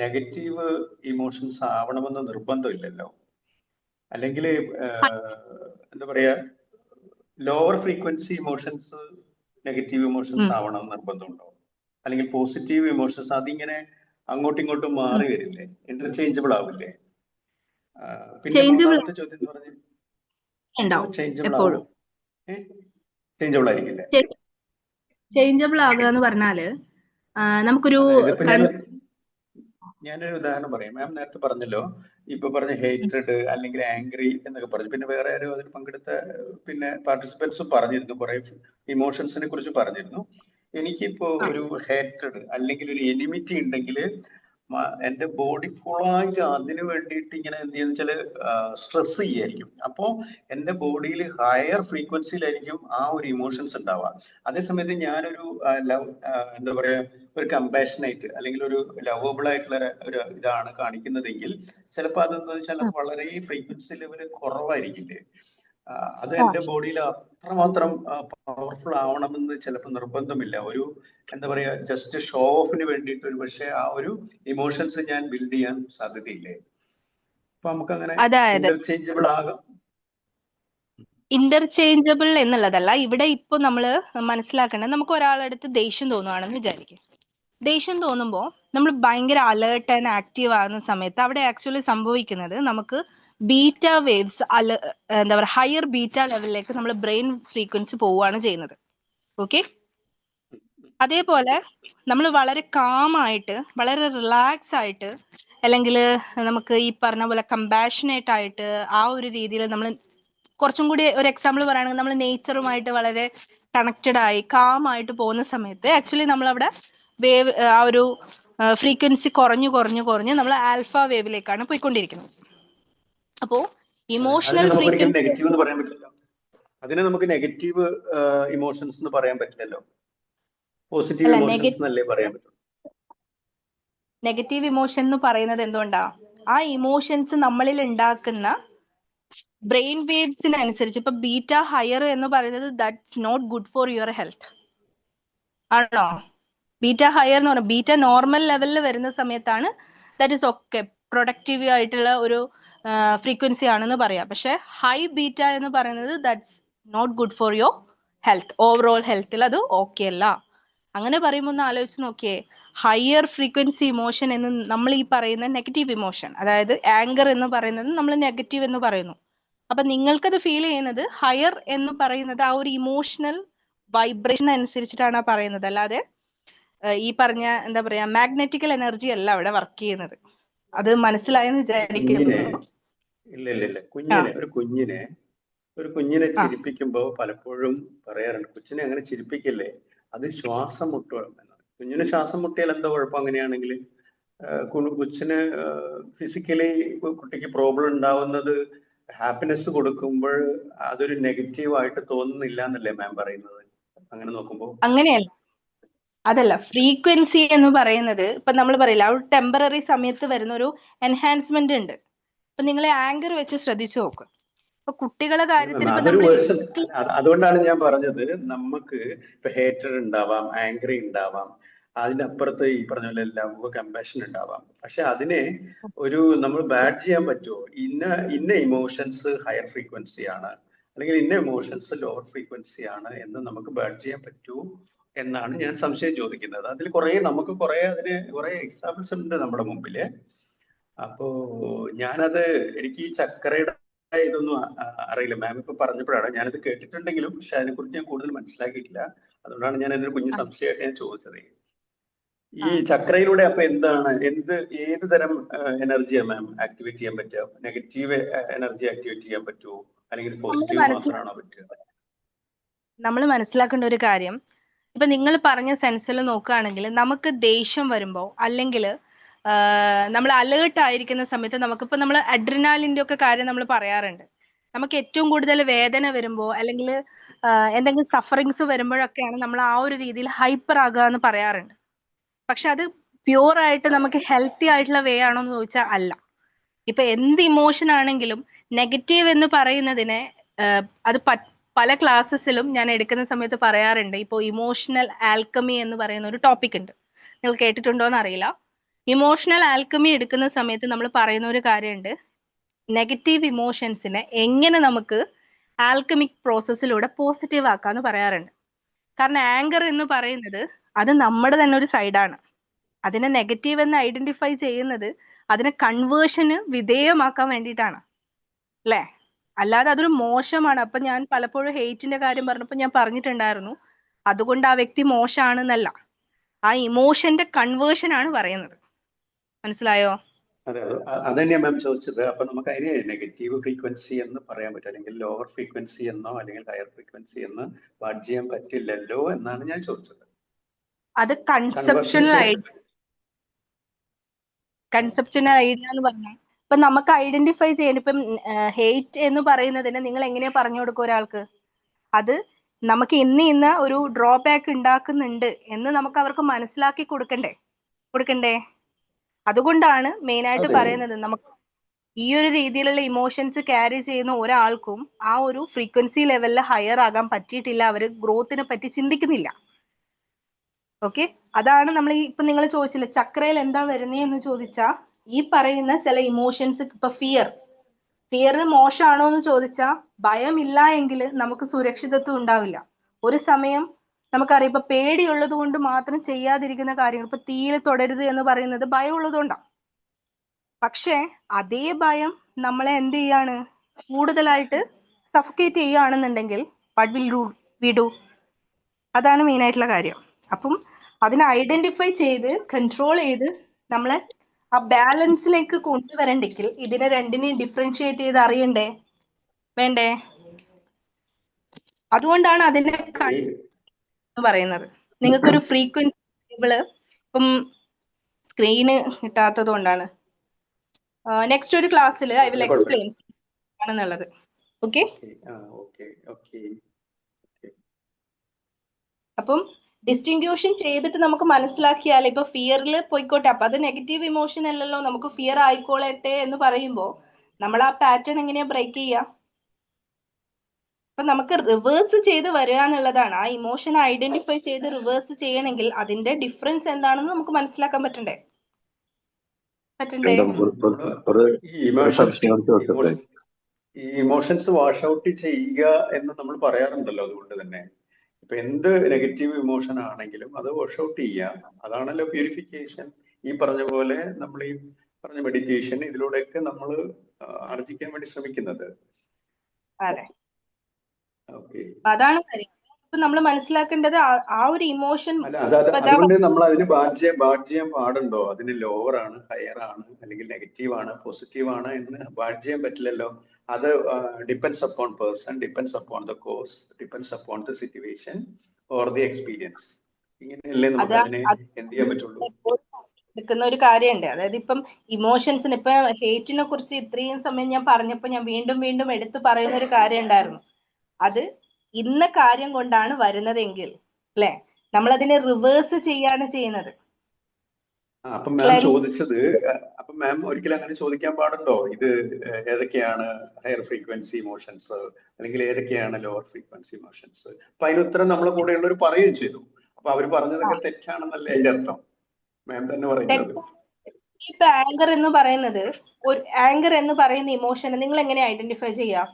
നെഗറ്റീവ് ഇമോഷൻസ് ആവണമെന്ന് നിർബന്ധമില്ലല്ലോ. അല്ലെങ്കിൽ എന്താ പറയാ, lower frequency emotions negative emotions ആവണം എന്ന് നിർബന്ധമുണ്ടോ? അല്ലെങ്കിൽ പോസിറ്റീവ് ഇമോഷൻസ് അതിങ്ങനെ അങ്ങോട്ടും ഇങ്ങോട്ടും മാറി വരില്ലേ, ഇന്റർചേഞ്ചബിൾ ആവില്ലേ? പിന്നെ മൂന്നാമത്തെ ചോദ്യം എന്ന് പറഞ്ഞാൽ ചേഞ്ചബിൾ ആവും. ചേഞ്ചബിൾ ആയിരിക്കില്ലേ? ചേഞ്ചബിൾ ആകുക എന്ന് പറഞ്ഞാല് നമുക്കൊരു ഞാനൊരു ഉദാഹരണം പറയാം. മാം നേരത്തെ പറഞ്ഞല്ലോ, ഇപ്പൊ പറഞ്ഞ ഹേറ്റഡ് അല്ലെങ്കിൽ ആംഗ്രി എന്നൊക്കെ പറഞ്ഞു. പിന്നെ വേറെ ആരും അതിൽ പങ്കെടുത്ത പിന്നെ പാർട്ടിസിപ്പൻസ് പറഞ്ഞിരുന്നു, കുറെ ഇമോഷൻസിനെ കുറിച്ച് പറഞ്ഞിരുന്നു. എനിക്കിപ്പോ ഒരു ഹേറ്റഡ് അല്ലെങ്കിൽ ഒരു എനിമിറ്റി ഉണ്ടെങ്കിൽ എന്റെ ബോഡി ഫുള്ളായിട്ട് അതിന് വേണ്ടിയിട്ട് ഇങ്ങനെ എന്ത് ചെയ്യുന്ന വെച്ചാല് സ്ട്രെസ് ചെയ്യായിരിക്കും. അപ്പോ എന്റെ ബോഡിയിൽ ഹയർ ഫ്രീക്വൻസിയിലായിരിക്കും ആ ഒരു ഇമോഷൻസ് ഉണ്ടാവുക. അതേസമയത്ത് ഞാനൊരു എന്താ പറയാ, ഒരു കമ്പാഷനായിട്ട് അല്ലെങ്കിൽ ഒരു ലവബിൾ ആയിട്ടുള്ള ഒരു ഇതാണ് കാണിക്കുന്നതെങ്കിൽ ചിലപ്പോൾ അതെന്താ വെച്ചാൽ അത് വളരെ ഫ്രീക്വൻസി ലെവല് കുറവായിരിക്കില്ലേ. അത് എന്റെ ബോഡിയിൽ അത്രമാത്രം പവർഫുൾ ആവണമെന്ന് ചിലപ്പോൾ നിർബന്ധമില്ല. ഒരു എന്താ പറയാ, ജസ്റ്റ് ഷോ ഓഫിന് വേണ്ടിയിട്ട് ഒരു പക്ഷേ ആ ഒരു ഇമോഷൻസ് ഞാൻ ബിൽഡ് ചെയ്യാൻ സാധ്യതയില്ലേ? അപ്പൊ നമുക്ക് അങ്ങനെ ഇന്റർചേഞ്ചബിൾ ആകാം. ഇന്റർചേഞ്ചബിൾ എന്നുള്ളതല്ല ഇവിടെ ഇപ്പൊ നമ്മള് മനസ്സിലാക്കേണ്ടത്, നമുക്ക് ഒരാളടുത്ത് ദേഷ്യം തോന്നുവാണെന്ന് വിചാരിക്കും. ദേഷ്യം തോന്നുമ്പോൾ നമ്മൾ ഭയങ്കര അലേർട്ട് ആൻഡ് ആക്റ്റീവ് ആകുന്ന സമയത്ത് അവിടെ ആക്ച്വലി സംഭവിക്കുന്നത് നമുക്ക് ബീറ്റ വേവ്സ് എന്താ പറയുക, ഹയർ ബീറ്റ ലെവലിലേക്ക് നമ്മൾ ബ്രെയിൻ ഫ്രീക്വൻസി പോവുകയാണ് ചെയ്യുന്നത്. ഓക്കെ, അതേപോലെ നമ്മൾ വളരെ കാമായിട്ട് വളരെ റിലാക്സ് ആയിട്ട് അല്ലെങ്കിൽ നമുക്ക് ഈ പറഞ്ഞ പോലെ കമ്പാഷനേറ്റ് ആയിട്ട് ആ ഒരു രീതിയിൽ നമ്മൾ കുറച്ചും കൂടി ഒരു എക്സാമ്പിൾ പറയുകയാണെങ്കിൽ നമ്മൾ നേച്ചറുമായിട്ട് വളരെ കണക്റ്റഡ് ആയി കാമായിട്ട് പോകുന്ന സമയത്ത് ആക്ച്വലി നമ്മളവിടെ വേവ് ആ ഒരു ഫ്രീക്വൻസി കുറഞ്ഞ് നമ്മൾ ആൽഫ വേവിലേക്കാണ് പോയിക്കൊണ്ടിരിക്കുന്നത്. അപ്പോ ഇമോഷണൽ ഫ്രീക്വൻസി നെഗറ്റീവ് എന്ന് പറയാൻ പറ്റില്ലല്ലോ. അതിനെ നമുക്ക് നെഗറ്റീവ് ഇമോഷൻസ് എന്ന് പറയാൻ പറ്റില്ലല്ലോ. പോസിറ്റീവ് ഇമോഷൻസ് എന്നല്ലേ പറയാൻ പറ്റും. നെഗറ്റീവ് ഇമോഷൻ എന്ന് പറയുന്നത് എന്തുകൊണ്ടാ, ആ ഇമോഷൻസ് നമ്മളിൽ ഉണ്ടാക്കുന്ന ബ്രെയിൻ വേവ്സിനനുസരിച്ച് ഇപ്പൊ ബീറ്റ ഹയർ എന്ന് പറയുന്നത് that's not good for your health ആണോ? ബീറ്റ ഹയർ എന്ന് പറഞ്ഞാൽ ബീറ്റ നോർമൽ ലെവലിൽ വരുന്ന സമയത്താണ് ദാറ്റ് ഇസ് ഓക്കെ, പ്രൊഡക്റ്റീവ് ആയിട്ടുള്ള ഒരു ഫ്രീക്വൻസി ആണെന്ന് പറയാം. പക്ഷെ ഹൈ ബീറ്റ എന്ന് പറയുന്നത് that's not good for your health, overall ഹെൽത്തിൽ അത് ഓക്കെ അല്ല. അങ്ങനെ പറയുമ്പോൾ ഒന്ന് ആലോചിച്ച് നോക്കിയേ, ഹയർ ഫ്രീക്വൻസി ഇമോഷൻ എന്ന് നമ്മൾ ഈ പറയുന്ന നെഗറ്റീവ് ഇമോഷൻ, അതായത് ആങ്കർ എന്ന് പറയുന്നത് നമ്മൾ നെഗറ്റീവ് എന്ന് പറയുന്നു. അപ്പൊ നിങ്ങൾക്കത് ഫീൽ ചെയ്യുന്നത് ഹയർ എന്ന് പറയുന്നത് ആ ഒരു ഇമോഷണൽ വൈബ്രേഷൻ അനുസരിച്ചിട്ടാണ് പറയുന്നത്, അല്ലാതെ ഈ പറഞ്ഞ എന്താ പറയാ മാഗ്നറ്റിക്കൽ എനർജി അല്ല അവിടെ വർക്ക് ചെയ്യുന്നത്. അത് മനസ്സിലായെന്ന് വിചാരിക്കുന്നു. ഇല്ല ഒരു കുഞ്ഞിനെ ചിരിപ്പിക്കുമ്പോൾ പലപ്പോഴും പറയാറുണ്ട്, കൊച്ചിനെ അങ്ങനെ ചിരിപ്പിക്കല്ലേ, അത് ശ്വാസം മുട്ടും എന്നാണ്. കുഞ്ഞിന് ശ്വാസം മുട്ടിയാൽ എന്താ കുഴപ്പം അങ്ങനെയാണെങ്കിൽ? കൊച്ചിന് ഫിസിക്കലി കുട്ടിക്ക് പ്രോബ്ലം ഉണ്ടാവുന്നത് ഹാപ്പിനെസ് കൊടുക്കുമ്പോൾ അതൊരു നെഗറ്റീവായിട്ട് തോന്നുന്നില്ല എന്നല്ലേ മാം പറയുന്നത്? അങ്ങനെ നോക്കുമ്പോൾ അങ്ങനെയല്ല, അതല്ല. ഫ്രീക്വൻസി എന്ന് പറയുന്നത് ഇപ്പൊ നമ്മൾ പറയില്ല, ആ ഒരു ടെമ്പററി സമയത്ത് വരുന്ന ഒരു എൻഹാൻസ്മെന്റ് ഉണ്ട്. ഇപ്പൊ നിങ്ങൾ ആങ്കർ വെച്ച് ശ്രദ്ധിച്ചു നോക്ക്. ഇപ്പൊ കുട്ടികളെ കാര്യത്തിൽ ഇപ്പൊ അതൊരു നമ്മൾ വേർഷൻ. അതുകൊണ്ടാണ് ഞാൻ പറഞ്ഞത്, നമുക്ക് ഇപ്പൊ ഹേറ്റർ ഉണ്ടാവാം, ആംഗ്രി ഉണ്ടാവാം, അതിനപ്പുറത്ത് ഈ പറഞ്ഞ പോലെ ലവ്, കമ്പാഷൻ ഉണ്ടാവാം. പക്ഷെ അതിനെ നമ്മൾ ബാഡ് ചെയ്യാൻ പറ്റുമോ? ഇന്ന ഇമോഷൻസ് ഹയർ ഫ്രീക്വൻസി ആണ്, അല്ലെങ്കിൽ ഇന്ന ഇമോഷൻസ് ലോവർ ഫ്രീക്വൻസി ആണ് എന്ന് നമുക്ക് ബാഡ് ചെയ്യാൻ പറ്റുമോ എന്നാണ് ഞാൻ സംശയം ചോദിക്കുന്നത്. അതിൽ നമുക്ക് കുറെ എക്സാമ്പിൾസ് ഉണ്ട് നമ്മുടെ മുമ്പില്. അപ്പോ എനിക്ക് ഈ ചക്കരയുടെ ഇതൊന്നും അറിയില്ല. മാം ഇപ്പൊ പറഞ്ഞപ്പോഴാണ് ഞാനത് കേട്ടിട്ടുണ്ടെങ്കിലും, പക്ഷെ അതിനെക്കുറിച്ച് ഞാൻ കൂടുതൽ മനസ്സിലാക്കിയിട്ടില്ല. അതുകൊണ്ടാണ് ഞാൻ അതിനൊരു കുഞ്ഞു സംശയമായിട്ട് ഞാൻ ചോദിച്ചത്. ഈ ചക്രയിലൂടെ അപ്പൊ ഏത് തരം എനർജിയാ മാം ആക്ടിവേറ്റ് ചെയ്യാൻ പറ്റുക? നെഗറ്റീവ് എനർജി ആക്ടിവേറ്റ് ചെയ്യാൻ പറ്റുമോ, അല്ലെങ്കിൽ പോസിറ്റീവ് മാത്രമാണോ പറ്റുക? നമ്മൾ മനസ്സിലാക്കേണ്ട ഒരു കാര്യം, ഇപ്പൊ നിങ്ങൾ പറഞ്ഞ സെൻസിൽ നോക്കുകയാണെങ്കിൽ, നമുക്ക് ദേഷ്യം വരുമ്പോൾ അല്ലെങ്കിൽ നമ്മൾ അലേർട്ട് ആയിരിക്കുന്ന സമയത്ത് നമുക്കിപ്പോൾ നമ്മൾ അഡ്രിനാലിൻ്റെ ഒക്കെ കാര്യം നമ്മൾ പറയാറുണ്ട്. നമുക്ക് ഏറ്റവും കൂടുതൽ വേദന വരുമ്പോൾ അല്ലെങ്കിൽ എന്തെങ്കിലും സഫറിങ്സ് വരുമ്പോഴൊക്കെയാണ് നമ്മൾ ആ ഒരു രീതിയിൽ ഹൈപ്പർ ആകുക എന്ന് പറയാറുണ്ട്. പക്ഷെ അത് പ്യൂർ ആയിട്ട് നമുക്ക് ഹെൽത്തി ആയിട്ടുള്ള വേ ആണോ എന്ന് ചോദിച്ചാൽ അല്ല. ഇപ്പൊ എന്ത് ഇമോഷൻ ആണെങ്കിലും നെഗറ്റീവ് എന്ന് പറയുന്നതിനെ അത് പല ക്ലാസ്സസിലും ഞാൻ എടുക്കുന്ന സമയത്ത് പറയാറുണ്ട്. ഇപ്പോൾ ഇമോഷണൽ ആൽക്കമി എന്ന് പറയുന്ന ഒരു ടോപ്പിക് ഉണ്ട്, നിങ്ങൾ കേട്ടിട്ടുണ്ടോ എന്ന് അറിയില്ല. ഇമോഷണൽ ആൽക്കമി എടുക്കുന്ന സമയത്ത് നമ്മൾ പറയുന്ന ഒരു കാര്യമുണ്ട്, നെഗറ്റീവ് ഇമോഷൻസിനെ എങ്ങനെ നമുക്ക് ആൽക്കമിക് പ്രോസസ്സിലൂടെ പോസിറ്റീവ് ആക്കാന്ന് പറയാറുണ്ട്. കാരണം ആങ്കർ എന്ന് പറയുന്നത് അത് നമ്മുടെ തന്നെ ഒരു സൈഡാണ്. അതിനെ നെഗറ്റീവ് എന്ന് ഐഡന്റിഫൈ ചെയ്യുന്നത് അതിനെ കൺവേർഷന് വിധേയമാക്കാൻ വേണ്ടിയിട്ടാണ്, അല്ലേ? അല്ലാതെ അതൊരു മോശമാണ്. അപ്പൊ ഞാൻ പലപ്പോഴും ഹെയ്റ്റിന്റെ കാര്യം പറഞ്ഞപ്പോൾ ഞാൻ പറഞ്ഞിട്ടുണ്ടായിരുന്നു, അതുകൊണ്ട് ആ വ്യക്തി മോശമാണെന്നല്ല, ആ ഇമോഷന്റെ കൺവേർഷൻ ആണ് പറയുന്നത്. മനസ്സിലായോ? അതെ, അത് തന്നെയാണ് മാം ചോദിച്ചത്. അപ്പൊ നമുക്ക് അതിനെ നെഗറ്റീവ് ഫ്രീക്വൻസി എന്ന് പറയാൻ പറ്റും, അല്ലെങ്കിൽ ലോവർ ഫ്രീക്വൻസി എന്നോ അല്ലെങ്കിൽ ഹയർ ഫ്രീക്വൻസി എന്ന് ബാഡ് ചെയ്യാൻ പറ്റില്ലല്ലോ എന്നാണ് ഞാൻ ചോദിച്ചത്. അത് കൺസെപ്ഷണൽ ഐഡിയ എന്ന് പറഞ്ഞാൽ ഇപ്പൊ നമുക്ക് ഐഡന്റിഫൈ ചെയ്യാൻ, ഇപ്പം ഹെയ്റ്റ് എന്ന് പറയുന്നതിന് നിങ്ങൾ എങ്ങനെയാ പറഞ്ഞു കൊടുക്കുക ഒരാൾക്ക്? അത് നമുക്ക് ഇന്ന ഒരു ഡ്രോബാക്ക് ഉണ്ടാക്കുന്നുണ്ട് എന്ന് നമുക്ക് അവർക്ക് മനസ്സിലാക്കി കൊടുക്കണ്ടേ? അതുകൊണ്ടാണ് മെയിൻ ആയിട്ട് പറയുന്നത്, നമുക്ക് ഈ ഒരു രീതിയിലുള്ള ഇമോഷൻസ് ക്യാരി ചെയ്യുന്ന ഒരാൾക്കും ആ ഒരു ഫ്രീക്വൻസി ലെവലിൽ ഹയർ ആകാൻ പറ്റിയിട്ടില്ല. അവർ ഗ്രോത്തിനെ പറ്റി ചിന്തിക്കുന്നില്ല. ഓക്കെ, അതാണ് നമ്മൾ ഇപ്പൊ നിങ്ങൾ ചോദിച്ചില്ല ചക്രയിൽ എന്താ വരുന്നതെന്ന് ചോദിച്ചാൽ, ഈ പറയുന്ന ചില ഇമോഷൻസ്, ഇപ്പൊ ഫിയർ മോശമാണോ എന്ന് ചോദിച്ചാൽ, ഭയമില്ല എങ്കിൽ നമുക്ക് സുരക്ഷിതത്വം ഉണ്ടാവില്ല. ഒരു സമയം നമുക്കറിയാം, ഇപ്പൊ പേടിയുള്ളത് കൊണ്ട് മാത്രം ചെയ്യാതിരിക്കുന്ന കാര്യങ്ങൾ, ഇപ്പൊ തീയിൽ തൊടരുത് എന്ന് പറയുന്നത് ഭയം ഉള്ളതുകൊണ്ടാണ്. പക്ഷെ അതേ ഭയം നമ്മളെ എന്ത് ചെയ്യാണ്, കൂടുതലായിട്ട് സഫക്കേറ്റ് ചെയ്യുകയാണെന്നുണ്ടെങ്കിൽ വാട്ട് വിൽ വി ഡു? അതാണ് മെയിൻ ആയിട്ടുള്ള കാര്യം. അപ്പം അതിനെ ഐഡന്റിഫൈ ചെയ്ത് കൺട്രോൾ ചെയ്ത് നമ്മളെ ആ ബാലൻസിലേക്ക് കൊണ്ടുവരണ്ടെങ്കിൽ ഇതിനെ രണ്ടിനെയും ഡിഫറൻഷിയേറ്റ് ചെയ്ത് അറിയണ്ടേ, വേണ്ടേ? അതുകൊണ്ടാണ് അതിനെ പറയുന്നത്. നിങ്ങൾക്കൊരു ഫ്രീക്വൻസി ടേബിള് ഇപ്പം സ്ക്രീന് കിട്ടാത്തത് കൊണ്ടാണ്. നെക്സ്റ്റ് ഒരു ക്ലാസ്സിൽ ഐ വിൽ എക്സ്പ്ലെയിൻ ആണെന്നുള്ളത്. ഓക്കെ, അപ്പം ഡിസ്റ്റിങ്ക്യൂഷൻ ചെയ്തിട്ട് നമുക്ക് മനസ്സിലാക്കിയാൽ, ഇപ്പൊ ഫിയറിൽ പോയിക്കോട്ടെ, അപ്പൊ അത് നെഗറ്റീവ് ഇമോഷൻ അല്ലല്ലോ, നമുക്ക് ഫിയർ ആയിക്കോളട്ടെ എന്ന് പറയുമ്പോൾ നമ്മൾ ആ പാറ്റേൺ എങ്ങനെയാ ബ്രേക്ക് ചെയ്യുക? അപ്പൊ നമുക്ക് റിവേഴ്സ് ചെയ്ത് വരിക എന്നുള്ളതാണ്. ആ ഇമോഷൻ ഐഡന്റിഫൈ ചെയ്ത് റിവേഴ്സ് ചെയ്യണമെങ്കിൽ അതിന്റെ ഡിഫറൻസ് എന്താണെന്ന് നമുക്ക് മനസ്സിലാക്കാൻ പറ്റണ്ടേ? ഈ ഇമോഷൻസ് വാഷ് ഔട്ട് ചെയ്യുക എന്ന് നമ്മൾ പറയാറുണ്ടല്ലോ. അതുകൊണ്ട് തന്നെ ഇപ്പൊ എന്ത് നെഗറ്റീവ് ഇമോഷൻ ആണെങ്കിലും അത് വാഷ് ഔട്ട് ചെയ്യുക, അതാണല്ലോ പ്യൂരിഫിക്കേഷൻ. ഈ പറഞ്ഞ പോലെ നമ്മൾ ഈ പറഞ്ഞ മെഡിറ്റേഷൻ, ഇതിലൂടെയൊക്കെ നമ്മൾ ആർജിക്കാൻ വേണ്ടി ശ്രമിക്കുന്നത്. അതെ, അതാണ് കാര്യം. നമ്മൾ മനസ്സിലാക്കേണ്ടത് ആ ഒരു ഇമോഷൻ. അതുകൊണ്ട് നമ്മൾ അതിന് ബാഡ് ചെയ്യാൻ പാടുണ്ടോ? അതിന് ലോവർ ആണ്, ഹയർ ആണ്, അല്ലെങ്കിൽ നെഗറ്റീവ് ആണ്, പോസിറ്റീവ് ആണ് എന്ന് ബാഡ് ചെയ്യാൻ പറ്റില്ലല്ലോ. അത് depends upon person, depends upon the cause, depends upon the situation or the experience. ഇങ്ങനെയല്ലേ നമുക്ക് അത് അതിനെ എന്ത് ചെയ്യാൻ പറ്റുള്ളൂ? നിൽക്കുന്ന ഒരു കാര്യമുണ്ട്. അതായത് ഇപ്പം ഇമോഷൻസിന് ഇപ്പൊ ഹേറ്റിനെ കുറിച്ച് ഇത്രയും സമയം ഞാൻ പറഞ്ഞപ്പോൾ ഞാൻ വീണ്ടും വീണ്ടും എടുത്തു പറയുന്ന ഒരു കാര്യം ഉണ്ടായിരുന്നു. അത് ഇന്ന കാര്യം കൊണ്ടാണ് വരുന്നതെങ്കിൽ അല്ലെ, നമ്മളതിനെ റിവേഴ്സ് ചെയ്യാണ് ചെയ്യുന്നത്. അപ്പം മാം ചോദിച്ചത്, അപ്പം മാം ഒരിക്കലും അങ്ങനെ ചോദിക്കാൻ പാടുണ്ടോ? ഇത് ഏതൊക്കെയാണ് ഹയർ ഫ്രീക്വൻസി ഇമോഷൻസ് അല്ലെങ്കിൽ ഏതൊക്കെയാണ് ലോവർ ഫ്രീക്വൻസി ഇമോഷൻസ്? അപ്പൊ അതിന് ഉത്തരം നമ്മളെ കൂടെയുള്ളവർ പറയുകയും ചെയ്തു. അപ്പൊ അവർ പറഞ്ഞതൊക്കെ തെറ്റാണെന്നല്ലേ അതിന്റെ അർത്ഥം? മാം തന്നെ പറയുന്നത്. ഇപ്പൊ ആങ്കർ എന്ന് പറയുന്നത്, ഒരു ആങ്കർ എന്ന് പറയുന്ന ഇമോഷനെ നിങ്ങൾ എങ്ങനെ ഐഡന്റിഫൈ ചെയ്യാം?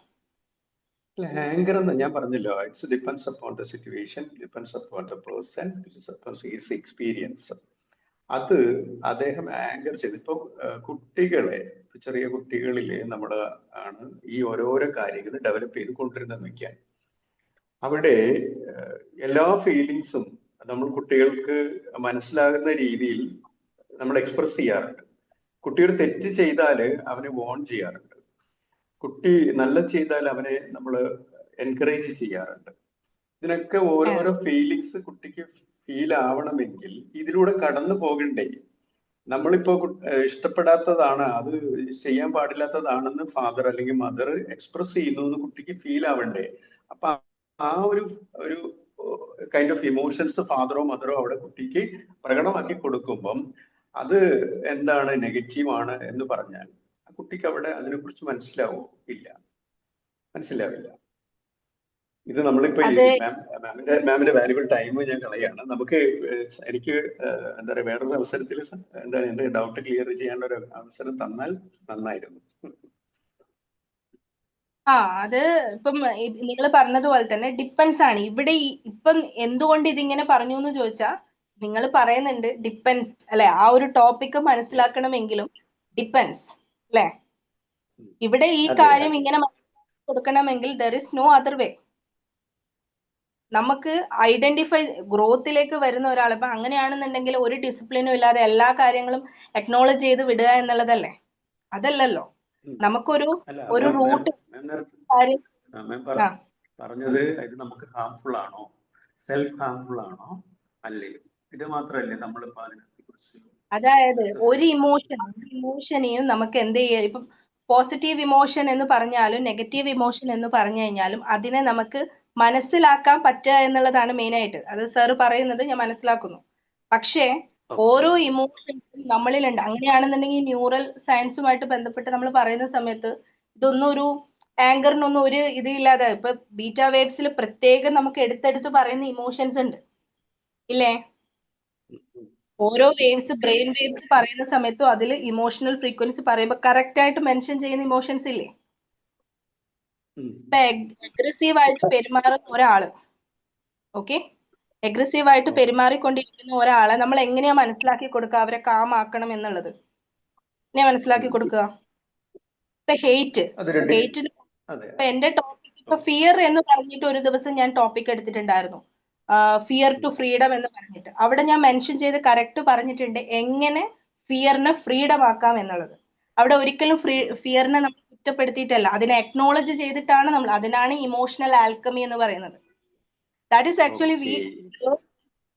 ആങ്കർ എന്ന് ഞാൻ പറഞ്ഞല്ലോ, it's depends upon the situation, depends upon the person, his experience. അത് അദ്ദേഹം ആങ്കർ ചെയ്ത് ഇപ്പൊ കുട്ടികളെ, ചെറിയ കുട്ടികളിലെ നമ്മുടെ ആണ് ഈ ഓരോരോ കാര്യങ്ങൾ ഡെവലപ്പ് ചെയ്ത് കൊണ്ടിരുന്നെന്ന് വെക്കാൻ. അവിടെ എല്ലാ ഫീലിങ്സും നമ്മൾ കുട്ടികൾക്ക് മനസ്സിലാകുന്ന രീതിയിൽ നമ്മൾ എക്സ്പ്രസ് ചെയ്യാറുണ്ട്. കുട്ടികൾ തെറ്റ് ചെയ്താൽ അവനെ വോൺ ചെയ്യാറുണ്ട്. കുട്ടി നല്ല ചെയ്താൽ അവനെ നമ്മൾ എൻകറേജ് ചെയ്യാറുണ്ട്. ഇതിനൊക്കെ ഓരോരോ ഫീലിങ്സ് കുട്ടിക്ക് ഫീൽ ആവണമെങ്കിൽ ഇതിലൂടെ കടന്നു പോകണ്ടേ? നമ്മളിപ്പോ ഇഷ്ടപ്പെടാത്തതാണ്, അത് ചെയ്യാൻ പാടില്ലാത്തതാണെന്ന് ഫാദർ അല്ലെങ്കിൽ മദർ എക്സ്പ്രസ് ചെയ്യുന്നു എന്ന് കുട്ടിക്ക് ഫീൽ ആവണ്ടേ? അപ്പൊ ആ ഒരു കൈൻഡ് ഓഫ് ഇമോഷൻസ് ഫാദറോ മദറോ അവിടെ കുട്ടിക്ക് പ്രകടമാക്കി കൊടുക്കുമ്പം അത് എന്താണ് നെഗറ്റീവ് ആണ് എന്ന് പറഞ്ഞാൽ ആ കുട്ടിക്ക് അവിടെ അതിനെക്കുറിച്ച് മനസ്സിലാവോ? ഇല്ല, മനസ്സിലാവില്ല. ഇത് നമ്മളിപ്പോ മാമിന്റെ വാല്യുബിൾ ടൈം ഞാൻ കളയാണ്. നമുക്ക് എനിക്ക് എന്താ പറയാ വേറൊരു അവസരത്തിൽ എന്താ എന്റെ ഡൗട്ട് ക്ലിയർ ചെയ്യാനുള്ള ഒരു അവസരം തന്നാൽ നന്നായിരുന്നു. അത് ഇപ്പം നിങ്ങൾ പറഞ്ഞതുപോലെ തന്നെ ഡിപ്പെൻസ് ആണ്. ഇവിടെ ഇപ്പം എന്തുകൊണ്ട് ഇതിങ്ങനെ പറഞ്ഞു എന്ന് ചോദിച്ചാൽ നിങ്ങൾ പറയുന്നുണ്ട് ഡിപ്പെൻസ് അല്ലെ, ആ ഒരു ടോപ്പിക്ക് മനസ്സിലാക്കണമെങ്കിലും ഡിപ്പെൻസ് അല്ലെ. ഇവിടെ ഈ കാര്യം ഇങ്ങനെ കൊടുക്കണമെങ്കിൽ there is no other way. നമുക്ക് ഐഡന്റിഫൈ ഗ്രോത്തിലേക്ക് വരുന്ന ഒരാൾ ഇപ്പൊ അങ്ങനെയാണെന്നുണ്ടെങ്കിൽ ഒരു ഡിസിപ്ലിനും ഇല്ലാതെ എല്ലാ കാര്യങ്ങളും അക്നോളജ് ചെയ്ത് വിടുക എന്നുള്ളതല്ലേ? അതല്ലല്ലോ. നമുക്കൊരു റൂട്ട് പറഞ്ഞത്. ഇത് നമുക്ക് ഹാർംഫുൾ ആണോ, സെൽഫ് ഹാർംഫുൾ ആണോ, അല്ലേ? ഇത് മാത്രമല്ലേ നമ്മളിപ്പോ അതിനെ കുറിച്ച്. അതായത് ഒരു ഇമോഷനെയും നമുക്ക് എന്ത് ചെയ്യാം, ഇപ്പം പോസിറ്റീവ് ഇമോഷൻ എന്ന് പറഞ്ഞാലും നെഗറ്റീവ് ഇമോഷൻ എന്ന് പറഞ്ഞു കഴിഞ്ഞാലും അതിനെ നമുക്ക് മനസ്സിലാക്കാൻ പറ്റുക എന്നുള്ളതാണ് മെയിൻ ആയിട്ട്. അത് സാറ് പറയുന്നത് ഞാൻ മനസ്സിലാക്കുന്നു. പക്ഷേ ഓരോ ഇമോഷൻസും നമ്മളിലുണ്ട്. അങ്ങനെയാണെന്നുണ്ടെങ്കിൽ ന്യൂറൽ സയൻസുമായിട്ട് ബന്ധപ്പെട്ട് നമ്മൾ പറയുന്ന സമയത്ത് ഇതൊന്നും ഒരു ആങ്കറിനൊന്നും ഒരു ഇത് ഇല്ലാതെ, ഇപ്പൊ ബീറ്റാ വേവ്സിൽ പ്രത്യേകം നമുക്ക് എടുത്തെടുത്ത് പറയുന്ന ഇമോഷൻസ് ഉണ്ട് ഇല്ലേ? ഓരോ വേവ്സ്, ബ്രെയിൻ വേവ്സ് പറയുന്ന സമയത്തും അതിൽ ഇമോഷണൽ ഫ്രീക്വൻസി പറയുമ്പോൾ കറക്റ്റ് ആയിട്ട് മെൻഷൻ ചെയ്യുന്ന ഇമോഷൻസ് ഇല്ലേ? ഇപ്പൊ അഗ്രസീവ് ആയിട്ട് പെരുമാറുന്ന ഒരാള്, ഓക്കെ, അഗ്രസീവ് ആയിട്ട് പെരുമാറിക്കൊണ്ടിരിക്കുന്ന ഒരാളെ നമ്മൾ എങ്ങനെയാ മനസ്സിലാക്കി കൊടുക്കുക അവരെ കാമാക്കണം എന്നുള്ളത്? എങ്ങനെയാ മനസ്സിലാക്കി കൊടുക്കുക? ഇപ്പൊ ഹെയ്റ്റിന് ഇപ്പൊ എന്റെ ടോപ്പിക് ഇപ്പൊ ഫിയർ എന്ന് പറഞ്ഞിട്ട് ഒരു ദിവസം ഞാൻ ടോപ്പിക് എടുത്തിട്ടുണ്ടായിരുന്നു, ഫിയർ ടു ഫ്രീഡം എന്ന് പറഞ്ഞിട്ട്. അവിടെ ഞാൻ മെൻഷൻ ചെയ്ത് കറക്റ്റ് പറഞ്ഞിട്ടുണ്ട് എങ്ങനെ ഫിയറിനെ ഫ്രീഡം ആക്കാം എന്നുള്ളത്. അവിടെ ഒരിക്കലും ഫിയറിനെ നമ്മൾ കുറ്റപ്പെടുത്തിയിട്ടല്ല, അതിനെ അക്നോളജ് ചെയ്തിട്ടാണ് നമ്മൾ, അതിനാണ് ഇമോഷണൽ ആൽക്കമി എന്ന് പറയുന്നത്. That is actually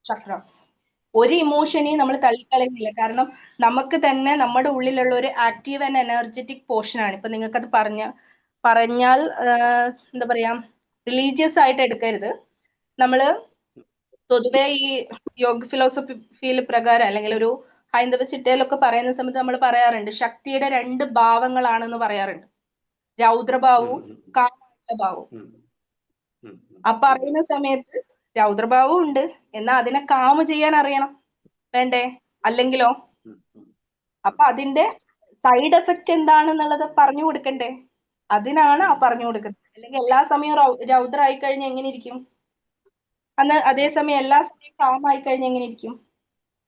chakras. ഒരു ഇമോഷനെയും നമ്മൾ തള്ളിക്കളയുന്നില്ല. കാരണം നമുക്ക് തന്നെ നമ്മുടെ ഉള്ളിലുള്ള ഒരു ആക്റ്റീവ് ആൻഡ് എനർജറ്റിക് പോർഷൻ ആണ്. ഇപ്പൊ നിങ്ങൾക്കത് പറഞ്ഞാൽ എന്താ പറയാ, റിലീജിയസ് ആയിട്ട് എടുക്കരുത്. നമ്മള് പൊതുവെ ഈ യോഗ ഫിലോസഫിയിൽ പ്രകാരം അല്ലെങ്കിൽ ഒരു ഹൈന്ദവ ചിട്ടയിലൊക്കെ പറയുന്ന സമയത്ത് നമ്മൾ പറയാറുണ്ട് ശക്തിയുടെ 2 ഭാവങ്ങളാണെന്ന് പറയാറുണ്ട്, രൗദ്രഭാവവും കാമഭാവവും. ആ പറയുന്ന സമയത്ത് രൗദ്രഭാവവും ഉണ്ട്, എന്നാൽ അതിനെ കാമ ചെയ്യാൻ അറിയണം, വേണ്ടേ? അല്ലെങ്കിലോ? അപ്പൊ അതിന്റെ സൈഡ് എഫക്റ്റ് എന്താണെന്നുള്ളത് പറഞ്ഞു കൊടുക്കണ്ടേ? അതിനാണ് ആ പറഞ്ഞു കൊടുക്കുന്നത്. അല്ലെങ്കിൽ എല്ലാ സമയവും രൗദ്ര ആയി കഴിഞ്ഞാൽ എങ്ങനെ ഇരിക്കും? അതേസമയം എല്ലാ സമയവും കാമായി കഴിഞ്ഞാൽ എങ്ങനെ ഇരിക്കും?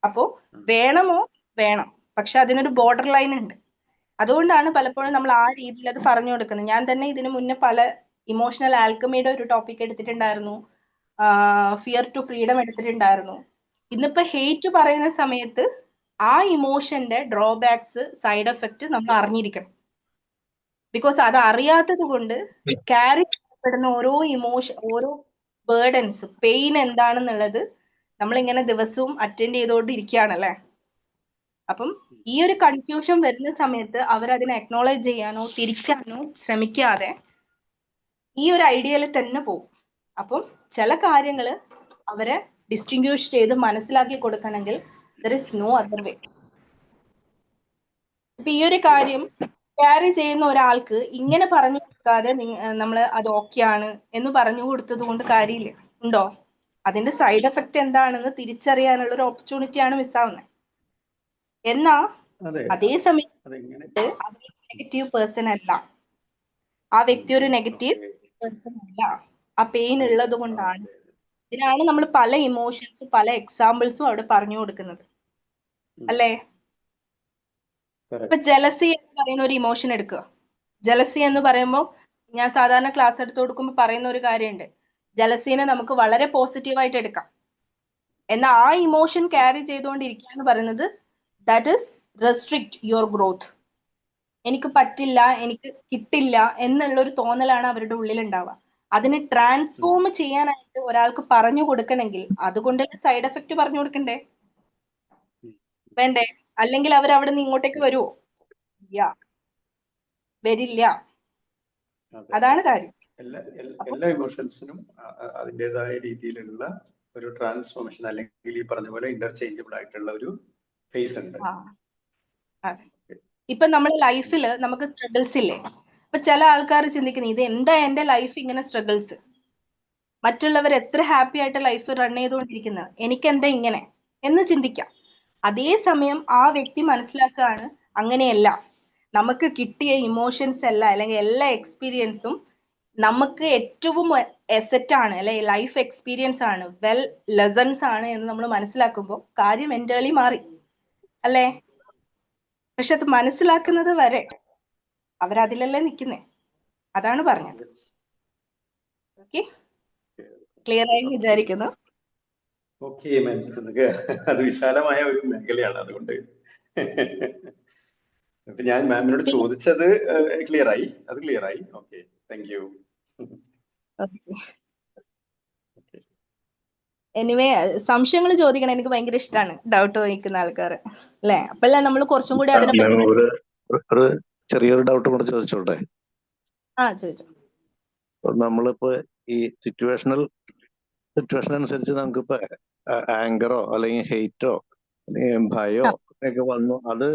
അപ്പോ വേണമോ? വേണം, പക്ഷെ അതിനൊരു ബോർഡർ ലൈൻ ഉണ്ട്. അതുകൊണ്ടാണ് പലപ്പോഴും നമ്മൾ ആ രീതിയിൽ അത് പറഞ്ഞു കൊടുക്കുന്നത്. ഞാൻ തന്നെ ഇതിനു മുന്നേ പല ഇമോഷണൽ ആൽക്കമിയുടെ ഒരു ടോപ്പിക് എടുത്തിട്ടുണ്ടായിരുന്നു, ഫിയർ ടു ഫ്രീഡം എടുത്തിട്ടുണ്ടായിരുന്നു. ഇന്നിപ്പോ ഹെയ്റ്റ് പറയുന്ന സമയത്ത് ആ ഇമോഷന്റെ ഡ്രോബാക്സ്, സൈഡ് എഫക്റ്റ് നമ്മൾ അറിഞ്ഞിരിക്കണം. ബിക്കോസ് അത് അറിയാത്തത് കൊണ്ട് ക്യാരി ചെയ്യപ്പെടുന്ന ഓരോ ഇമോഷൻ, ഓരോ ബേർഡൻസ്, പെയിൻ എന്താണെന്നുള്ളത് നമ്മളിങ്ങനെ ദിവസവും അറ്റൻഡ് ചെയ്തുകൊണ്ടിരിക്കുകയാണല്ലേ. അപ്പം ഈ ഒരു കൺഫ്യൂഷൻ വരുന്ന സമയത്ത് അവരതിനെ അക്നോളജ് ചെയ്യാനോ തിരിക്കാനോ ശ്രമിക്കാതെ ഈ ഒരു ഐഡിയയിൽ തന്നെ പോകും. അപ്പം ചില കാര്യങ്ങൾ അവരെ ഡിസ്റ്റിങ്ക്വിഷ് ചെയ്ത് മനസ്സിലാക്കി കൊടുക്കണമെങ്കിൽ there is no other way. ഇപ്പൊ ഈ ഒരു കാര്യം ക്യാരി ചെയ്യുന്ന ഒരാൾക്ക് ഇങ്ങനെ പറഞ്ഞു കൊടുക്കാതെ നമ്മൾ അത് ഓക്കെയാണ് എന്ന് പറഞ്ഞു കൊടുത്തത് കൊണ്ട് കാര്യമില്ല. ഉണ്ടോ? അതിന്റെ സൈഡ് എഫക്റ്റ് എന്താണെന്ന് തിരിച്ചറിയാനുള്ള ഒരു ഓപ്പർച്യൂണിറ്റിയാണ് മിസ്സാവുന്നത്. എന്നാ അതെ അതേ സമയത്ത് അതെങ്ങനെ അവർ നെഗറ്റീവ് പേഴ്സൺ അല്ല, ആ വ്യക്തി ഒരു നെഗറ്റീവ് പേഴ്സൺ അല്ല. ആ പെയിൻ ഉള്ളത് കൊണ്ടാണ്. ഇതിനാണ് നമ്മൾ പല ഇമോഷൻസും പല എക്സാമ്പിൾസും അവിടെ പറഞ്ഞു കൊടുക്കുന്നത്, അല്ലേ? ഇപ്പൊ ജലസി എന്ന് പറയുന്ന ഒരു ഇമോഷൻ എടുക്കുക. ജലസി എന്ന് പറയുമ്പോൾ ഞാൻ സാധാരണ ക്ലാസ് എടുത്ത് കൊടുക്കുമ്പോൾ പറയുന്ന ഒരു കാര്യമുണ്ട്, ജലസീനെ നമുക്ക് വളരെ പോസിറ്റീവായിട്ട് എടുക്കാം. എന്നാൽ ആ ഇമോഷൻ ക്യാരി ചെയ്തുകൊണ്ടിരിക്കുക എന്ന് പറയുന്നത് that is restrict your growth. എനിക്ക് പറ്റില്ല, എനിക്ക് കിട്ടില്ല എന്നുള്ളൊരു തോന്നലാണ് അവരുടെ ഉള്ളിൽ ഉണ്ടാവുക. അതിനെ ട്രാൻസ്ഫോം ചെയ്യാനായിട്ട് ഒരാൾക്ക് പറഞ്ഞു കൊടുക്കണമെങ്കിൽ അതുകൊണ്ട് സൈഡ് എഫക്റ്റ് പറഞ്ഞു കൊടുക്കണ്ടേ? വേണ്ടേ? അല്ലെങ്കിൽ അവർ അവിടെ നിന്ന് ഇങ്ങോട്ടേക്ക് വരുമോ? വരില്ല. അതാണ് കാര്യം. എല്ലാ ഇമോഷൻസിനും അതിൻ്റെതായ രീതിയിലുള്ള ഒരു ട്രാൻസ്ഫോർമേഷൻ അല്ലെങ്കിൽ ഈ പറഞ്ഞ പോലെ ഇന്റർചേഞ്ചബിൾ ആയിട്ടുള്ള ഒരു ഫേസ് ഉണ്ട്. ഇപ്പൊ നമ്മുടെ ലൈഫിൽ നമുക്ക് സ്ട്രഗിൾസ് ഇല്ലേ? ഇപ്പൊ ചില ആൾക്കാർ ചിന്തിക്കുന്നത് ഇത് എന്താ എന്റെ ലൈഫ് ഇങ്ങനെ സ്ട്രഗിൾസ്, മറ്റുള്ളവർ എത്ര ഹാപ്പി ആയിട്ട് ലൈഫ് റൺ ചെയ്തുകൊണ്ടിരിക്കുന്നത്, എനിക്കെന്താ ഇങ്ങനെ എന്ന് ചിന്തിക്കാം. അതേസമയം ആ വ്യക്തി മനസ്സിലാക്കുകയാണ് അങ്ങനെയല്ല, നമുക്ക് കിട്ടിയ ഇമോഷൻസ് എല്ലാം അല്ലെങ്കിൽ എല്ലാ എക്സ്പീരിയൻസും നമുക്ക് ഏറ്റവും എസെറ്റ് ആണ്, അല്ലെങ്കിൽ ലൈഫ് എക്സ്പീരിയൻസ് ആണ്, വെൽ ലെസൺസ് ആണ് എന്ന് നമ്മൾ മനസ്സിലാക്കുമ്പോൾ കാര്യം എൻ്റേർലി മാറി, അല്ലേ? പക്ഷെ അത് മനസ്സിലാക്കുന്നത് വരെ അവരതിലല്ലേ നിൽക്കുന്നേ. അതാണ് പറഞ്ഞത്. ഓക്കെ, ക്ലിയർ ആയി വിചാരിക്കുന്നു. ഓക്കെ മാം, അത് വിശാലമായ ഒരു മേഖലയാണ്, അതുകൊണ്ട് ഞാൻ മാമിനോട് ചോദിച്ചത് ക്ലിയർ ആയി. Okay, thank you. എനിവേ സംശയങ്ങൾ ചോദിക്കണം, എനിക്ക് ഭയങ്കര ഇഷ്ടമാണ് ഡൗട്ട് ചോദിക്കുന്ന ആൾക്കാർ, അല്ലേ? അപ്പല്ലേ നമ്മൾ കുറച്ചും കൂടി അതിനെ പറ്റി. ഒരു ചെറിയൊരു ഡൗട്ട് കൂടെ ചോദിച്ചോട്ടെ? ചോദിച്ചോ. നമ്മളിപ്പോ ഈ സിറ്റുവേഷൻ അനുസരിച്ച് നമുക്കിപ്പോ ആങ്കറോ അല്ലെങ്കിൽ ഹെയ്റ്റോ അല്ലെങ്കിൽ ഭയോ ഒക്കെ വന്നു, അത്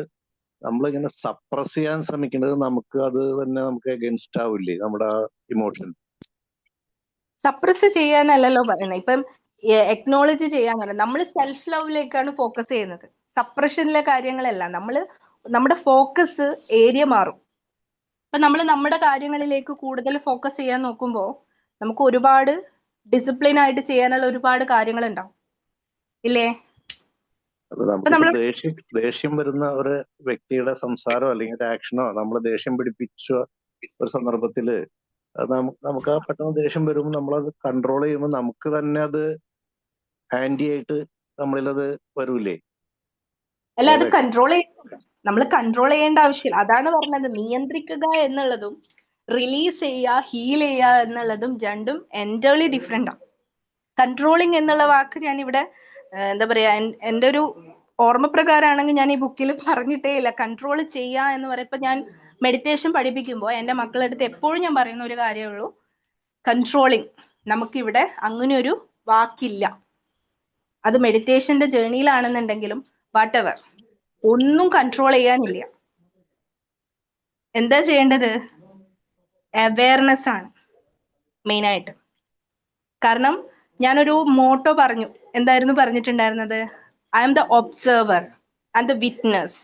നമ്മളിങ്ങനെ സപ്രസ് ചെയ്യാൻ ശ്രമിക്കുന്നത് നമുക്ക് അത് തന്നെ നമുക്ക് അഗൈൻസ്റ്റ് ആവില്ലേ നമ്മുടെ ഇമോഷൻ? സപ്രസ് ചെയ്യാനല്ലല്ലോ പറയുന്നത്, ഇപ്പം എക്നോളജി ചെയ്യാന്നല്ല. നമ്മൾ സെൽഫ് ലവിലേക്കാണ് ഫോക്കസ് ചെയ്യുന്നത്, സപ്രഷനിലെ കാര്യങ്ങളല്ല. നമ്മുടെ ഫോക്കസ് ഏരിയ മാറും. ഇപ്പൊ നമ്മൾ നമ്മുടെ കാര്യങ്ങളിലേക്ക് കൂടുതൽ ഫോക്കസ് ചെയ്യാൻ നോക്കുമ്പോൾ നമുക്ക് ഒരുപാട് ഡിസിപ്ലിൻ ആയിട്ട് ചെയ്യാനുള്ള ഒരുപാട് കാര്യങ്ങൾ ഉണ്ടാവും, ഇല്ലേ? ദേഷ്യം വരുന്ന ഒരു വ്യക്തിയുടെ സംസാരമോ അല്ലെങ്കിൽ ഒരു ആക്ഷനോ നമ്മൾ ദേഷ്യം പിടിപ്പിച്ച ഒരു സന്ദർഭത്തില് നമുക്ക് ആ പെട്ടെന്ന് ദേഷ്യം വരുമ്പോൾ നമ്മളത് കൺട്രോൾ ചെയ്യുമ്പോൾ നമുക്ക് തന്നെ അത് ഹാൻഡി ആയിട്ട് നമ്മളിലത് വരൂലേ? അല്ല, അത് നമ്മൾ കൺട്രോൾ ചെയ്യേണ്ട ആവശ്യമില്ല. അതാണ് പറഞ്ഞത്, നിയന്ത്രിക്കുക എന്നുള്ളതും റിലീസ് ചെയ്യുക ഹീൽ ചെയ്യുക എന്നുള്ളതും രണ്ടും എൻ്റേർലി ഡിഫറെന്റ് ആണ്. കൺട്രോളിങ് എന്നുള്ള വാക്ക് ഞാൻ ഇവിടെ എന്താ പറയാ, എൻ്റെ ഒരു ഓർമ്മപ്രകാരമാണെങ്കിൽ ഞാൻ ഈ ബുക്കിൽ പറഞ്ഞിട്ടേ ഇല്ല. കൺട്രോൾ ചെയ്യുക എന്ന് പറയുമ്പോൾ ഞാൻ മെഡിറ്റേഷൻ പഠിപ്പിക്കുമ്പോൾ എൻ്റെ മക്കളുടെ അടുത്ത് എപ്പോഴും ഞാൻ പറയുന്ന ഒരു കാര്യമേ ഉള്ളൂ, കൺട്രോളിങ്. നമുക്കിവിടെ അങ്ങനെ ഒരു വാക്കില്ല. അത് മെഡിറ്റേഷന്റെ ജേർണിയിലാണെന്നുണ്ടെങ്കിലും വാട്ടെവർ, ഒന്നും കൺട്രോൾ ചെയ്യാനില്ല. എന്താ ചെയ്യേണ്ടത്? അവെയർനെസ് ആണ് മെയിനായിട്ട്. കാരണം ഞാനൊരു മോട്ടോ പറഞ്ഞു. എന്തായിരുന്നു പറഞ്ഞിട്ടുണ്ടായിരുന്നത്? I am the observer and the witness,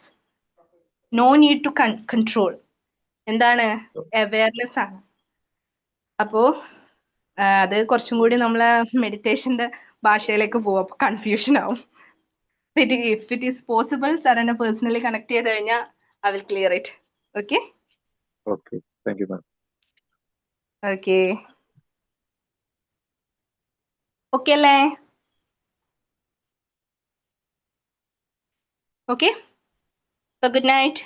no need to control. എന്താണ്? അവെയർനെസ് ആണ്. അപ്പോ അത് കുറച്ചും കൂടി നമ്മളെ മെഡിറ്റേഷന്റെ ഭാഷയിലേക്ക് പോവും, അപ്പൊ കൺഫ്യൂഷൻ ആവും. If it is possible, sir എന്നെ പേഴ്സണലി കണക്ട് ചെയ്ത് കഴിഞ്ഞാൽ I will clear it. Okay? Okay, thank you ma'am. Okay. Okay അല്ലേ? Okay? So good night.